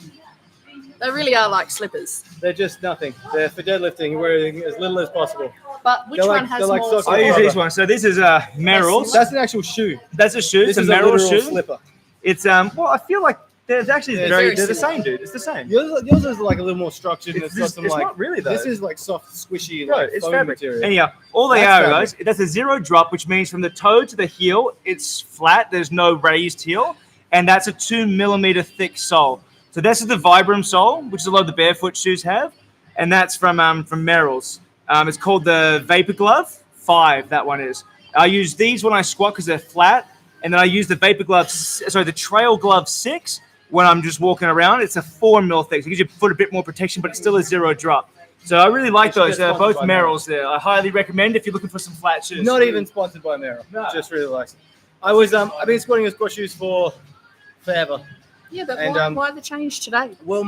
They really are like slippers. They're just nothing. They're for deadlifting. You're wearing as little as possible. But which They're one like- has they're like more? soccer I use rubber. these ones. So this is Merrill's. That's an actual shoe. That's a shoe. This It's a is Merrill literal shoe. slipper. It's well, I feel like there's actually Yeah, they're very the similar. same, dude. It's the same. Yours is like a little more structured and It's it's got some like. not really though. This is like soft, squishy, No, like it's foam fabric. material. Anyhow, all they That's are, fabric. guys, that's a zero drop, which means from the toe to the heel, it's flat. There's no raised heel, and that's a 2 millimeter thick sole. So this is the Vibram sole, which a lot of the barefoot shoes have, and that's from Merrill's. It's called the Vapor Glove 5. That one is. I use these when I squat because they're flat, and then I use the Vapor Glove, the Trail Glove 6 when I'm just walking around. It's a 4 mil thick, so it gives your foot a bit more protection, but it's still a zero drop. So I really like They should those. get They're sponsored both by Merrill's there. I highly recommend if you're looking for some flat shoes. Not even sponsored by Merrill. No. Just really likes it. I've been squatting with squat shoes for forever. Yeah, but And, why the change today? Well,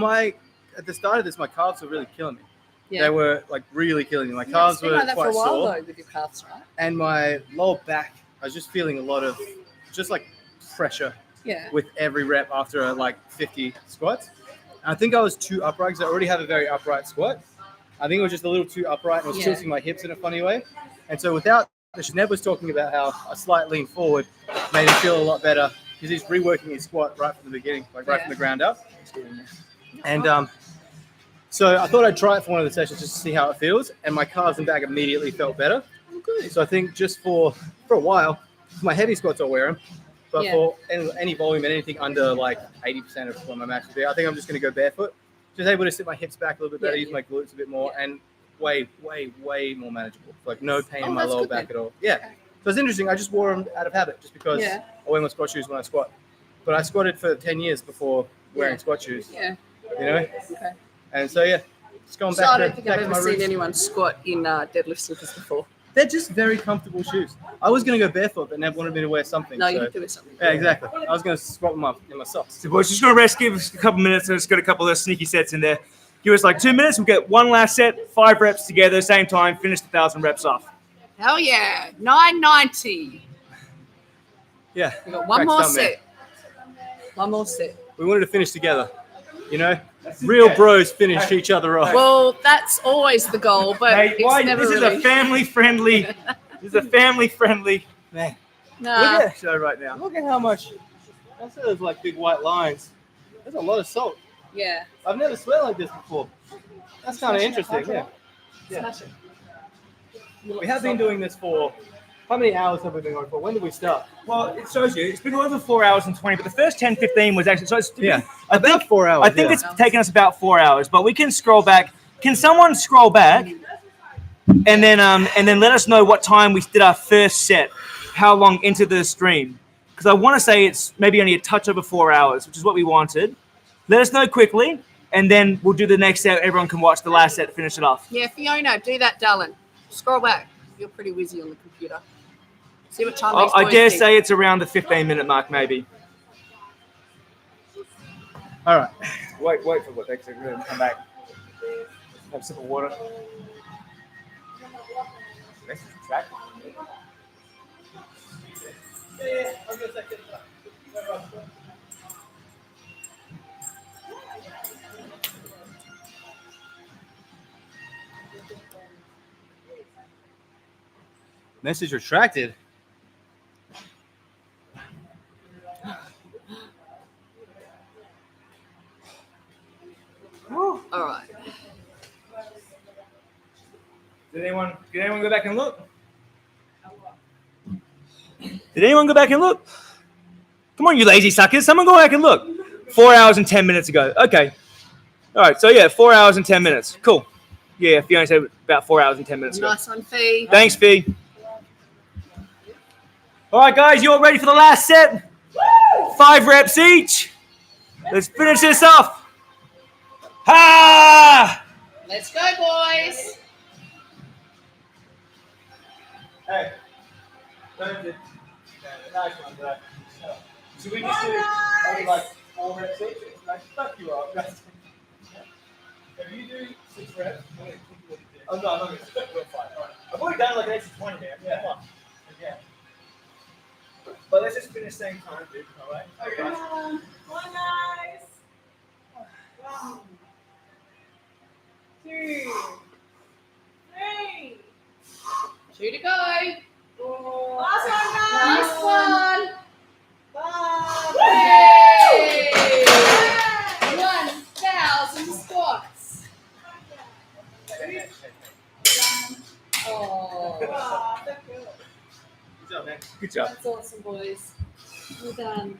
at the start of this, my calves were really killing me. Yeah. They were like really killing me. My Yeah, calves it's been were like that for quite a while sore, though with your calves, right? and my lower back. I was just feeling a lot of just like pressure Yeah. with every rep after like 50 squats. And I think I was too upright because I already have a very upright squat. I think it was just a little too upright and it was Yeah. tilting my hips in a funny way. And so without, Neb was talking about how a slight lean forward made him feel a lot better because he's reworking his squat right from the beginning, like right Yeah. from the ground up. And so I thought I'd try it for one of the sessions just to see how it feels. And my calves and back immediately felt better. Oh, good. So I think just for a while, my heavy squats I'll wear them. But Yeah. for any volume and anything under like 80% of what my max would be, I think I'm just going to go barefoot. Just able to sit my hips back a little bit better, Yeah, use my glutes a bit more, and way more manageable. Like no pain Oh, in my that's lower good back then. at all. Yeah. So it's interesting. I just wore them out of habit just because Yeah. I wear my squat shoes when I squat. But I squatted for 10 years before wearing Yeah. squat shoes, Yeah. you know? Okay. And so, yeah, just going So back I don't to, think back I've to ever my seen roots. anyone squat in deadlift slippers before. They're just very comfortable shoes. I was going to go barefoot, but Neb wanted me to wear something. No, so. you have to do something. Yeah, exactly. I was going to squat them up in my socks. So boys, just gonna rest, give us a couple minutes. I just got a couple of sneaky sets in there. Give us like 2 minutes. We'll get one last set, 5 reps together, same time. Finish the 1,000 reps off. Hell yeah, 990. Yeah. We got one Crack's more done, man. set. One more set. We wanted to finish together. You know, real bros finish each other off. Well, that's always the goal, but Hey, it's why? never This is really. a family-friendly. This is a family-friendly Man, Nah. Look at show right now. look at how much. That's those like big white lines. There's a lot of salt. Yeah. I've never sweat like this before. That's kind of interesting. Yeah. Smash it. We have been doing this for. How many hours have we been going for? When did we start? Well, it shows you. It's been over 4 hours and 20, but the first 10, 15 was actually. So it's, Yeah. I About think 4 hours. I think yeah. it's taken us about 4 hours, but we can scroll back. Can someone scroll back and then let us know what time we did our first set, how long into the stream? Because I want to say it's maybe only a touch over 4 hours, which is what we wanted. Let us know quickly, and then we'll do the next set. Everyone can watch the last set to finish it off. Yeah, Fiona, do that, darling. Scroll back. You're pretty whizzy on the computer. See what time these I boys dare think. say it's around the 15-minute mark, maybe. All right. Wait for what? Next second. Come back. Have a sip of water. Next is track. Message retracted. All right. Did anyone go back and look? Did anyone go back and look? Come on, you lazy suckers. Someone go back and look. 4 hours and 10 minutes ago. Okay. All right. So, yeah, 4 hours and 10 minutes. Cool. Yeah, Fiona said about 4 hours and 10 minutes ago. Nice one, Fee. Thanks, Fee. All right, guys, you all ready for the last set? 5 reps each. Let's finish this off. Ha! Let's go, boys. Hey. Don't do. Nice one, bro. Should we just do only like 4 reps each? Like, fuck you up. If you do 6 reps, I'm going to kick you with the dick. Oh, no, I'm not going to do 5. Right. I've already done like an extra 20 here. Yeah. Come on. Yeah. But let's just finish same time, dude. All right? Okay. Come on, guys. 1, 2, 3. 2 to go. 4. Last one, guys. Last one. 5. Yay! 1,000 squats. Oh, Wow, that's good. Good job, man. Good job. that's awesome, boys. Well done.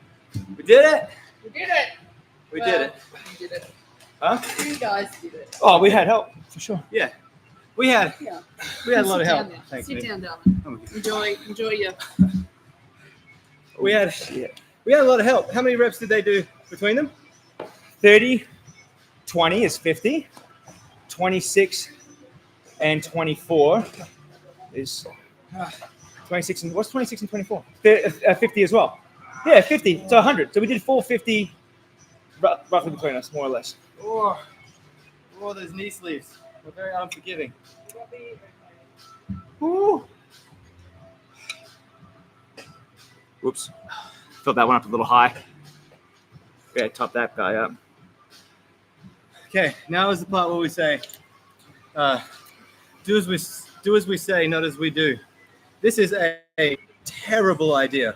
We did it. We did it. We Well, did it. You did it. Huh? You guys did it. Oh, we had help for sure. Yeah. We had Yeah. a lot of Sit help. down now. Thanks, Sit mate. down, darling. Oh, okay. Enjoy your. We had a lot of help. How many reps did they do between them? 30, 20 is 50. 26 and 24 is 26 and what's 26 and 24? 50 as well. Yeah, 50. So 100. So we did 450 roughly between us, more or less. Oh, those knee sleeves. We're very unforgiving. Woo. Whoops. Filled that one up a little high. Yeah, top that guy up. Okay, now is the part where we say, do as we say, not as we do. This is a terrible idea.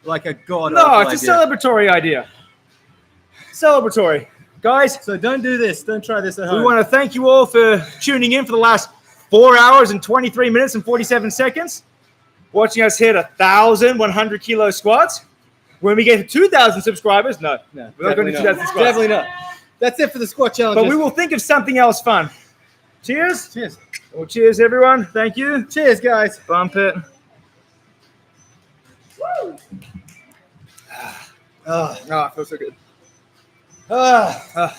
Like a god. No, it's a celebratory idea. Celebratory. Guys, So don't do this. Don't try this at home. we want to thank you all for tuning in for the last 4 hours and 23 minutes and 47 seconds. Watching us hit 1,100 kilo squats. When we get to 2,000 subscribers, no, No, we're not going to 2,000 squats. Definitely not. That's it for the squat challenge. But we will think of something else fun. Cheers. Cheers. Well, cheers, everyone. Thank you. Cheers, guys. Bump it. Oh, Oh, it feels so good. oh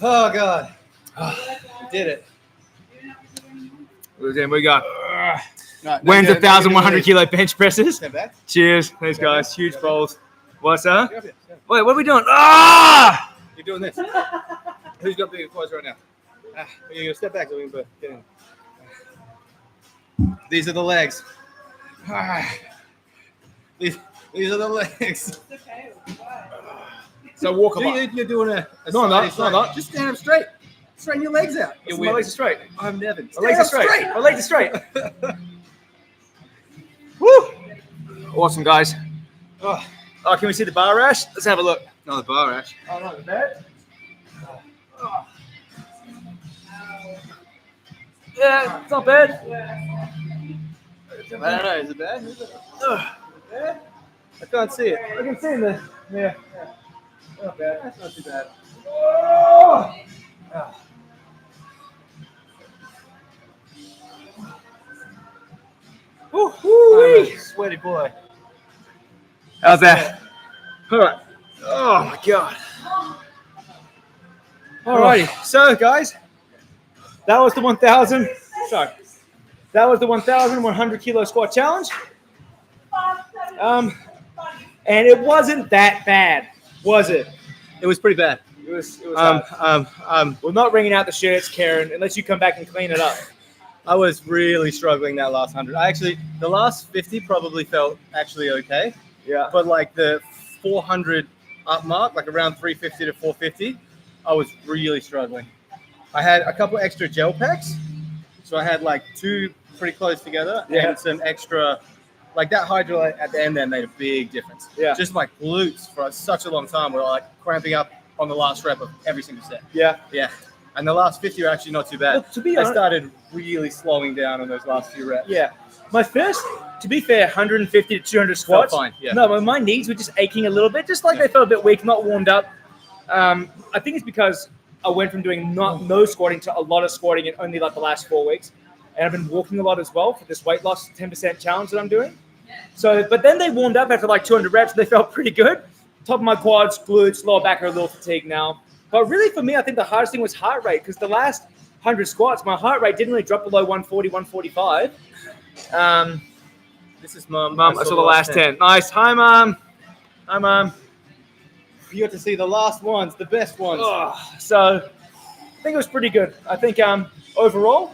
God. We did it. Then we got No, when's no, 1,100 kilo bench presses. Step back. Cheers. Thanks, guys. Huge bowls. What's that? Get up here. Wait, what are we doing? Ah! You're doing this. Who's got bigger quads right now? You gotta step back so we can get in. These are the legs. These are the legs. So walk So about. you're doing a No, I'm not. side- No, I'm not. Just stand up straight. Straighten your legs out. You're My weird. legs are straight. I'm Nevin. My legs are Stand up straight. My legs are straight. Woo! Awesome, guys. Oh, can we see the bar rash? Let's have a look. No, the bar rash. Oh, no, the bed. Yeah, it's not bad. I don't know. Is it bad? I can't see it. I can see in the. Yeah. Not bad. That's not too bad. Oh! I'm a sweaty boy. How's that? All right. Oh my god. Alrighty. So guys, that was the 1,000. Sorry. That was the 1,100 kilo squat challenge. And it wasn't that bad, was it? It was pretty bad. It was hard. We're not wringing out the shirts, Karen, unless you come back and clean it up. I was really struggling that last 100. The last 50 probably felt actually okay, Yeah. but like the 400 up mark, like around 350 to 450, I was really struggling. I had a couple extra gel packs, so I had like 2 pretty close together and some extra, like that hydro at the end there made a big difference. Yeah. Just like glutes for such a long time were like cramping up on the last rep of every single set. Yeah. Yeah. And the last 50 are actually not too bad. Well, to be I honest, started really slowing down on those last few reps. yeah. My first, to be fair, 150 to 200 squats. fine, yeah. No, but my knees were just aching a little bit, just like they felt a bit weak, not warmed up. I think it's because I went from doing no squatting to a lot of squatting in only like the last 4 weeks. And I've been walking a lot as well for this weight loss 10% challenge that I'm doing. So, but then they warmed up after like 200 reps. They felt pretty good. Top of my quads, glutes, lower back are a little fatigued now. But really, for me, I think the hardest thing was heart rate, because the last 100 squats, my heart rate didn't really drop below 140, 145. This is Mum. Mum, I saw the last 10. Nice. Hi, Mum. Hi, Mum. You got to see the last ones, the best ones. Oh, so I think it was pretty good. I think overall,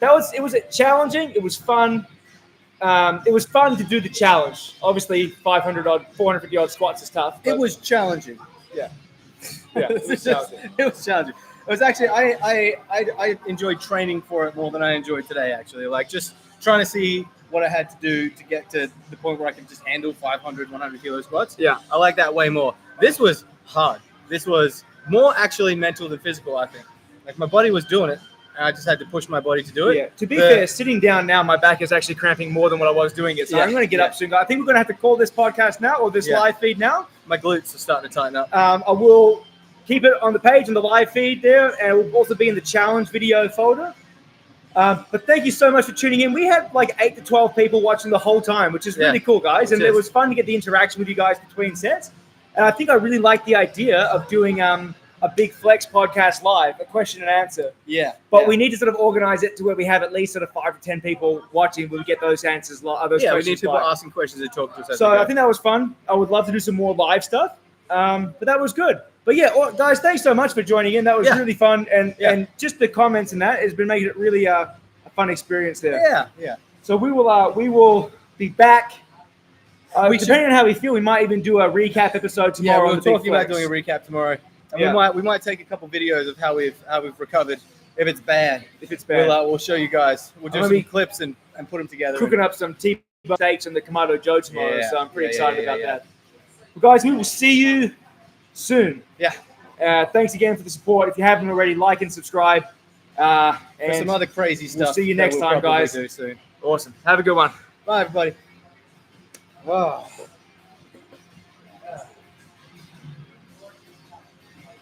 it was challenging. It was fun. It was fun to do the challenge. Obviously, 500 odd, 450 odd squats is tough. It was challenging. Yeah, it was challenging. It was challenging. It was actually I enjoyed training for it more than I enjoyed today. Actually, like just trying to see what I had to do to get to the point where I could just handle 500, 100 kilo squats. Yeah, I like that way more. This was hard. This was more actually mental than physical. I think. Like my body was doing it, and I just had to push my body to do it. Yeah. To be fair, sitting down now, my back is actually cramping more than what I was doing it. So I'm going to get up soon. I think we're going to have to call this podcast now, or this live feed now. My glutes are starting to tighten up. I will keep it on the page on the live feed there, and it will also be in the challenge video folder. But thank you so much for tuning in. We had like 8 to 12 people watching the whole time, which is really cool, guys. And it was fun to get the interaction with you guys between sets. And I think I really like the idea of doing a big flex podcast live, a question and answer. Yeah. But we need to sort of organize it to where we have at least sort of 5 to 10 people watching. We'll get those answers. Those we questions need people live. asking questions and talking to us. So I think that was fun. I would love to do some more live stuff. But that was good. But yeah, guys, thanks so much for joining in. That was really fun. And just the comments and that has been making it really a fun experience there. Yeah. So we will be back. Depending on how we feel, we might even do a recap episode tomorrow. Yeah, on we're the Big talking about Flex. doing a recap tomorrow. And we might take a couple videos of how we've recovered. If it's bad, we'll show you guys. We'll do some clips and put them together. Cooking up some T-bone steaks and the Kamado Joe tomorrow, so I'm pretty excited about that. Well, guys, we will see you soon. Yeah. Thanks again for the support. If you haven't already, like and subscribe. And some other crazy stuff. We'll see you next time, guys. Do soon. Awesome. Have a good one. Bye, everybody. Wow.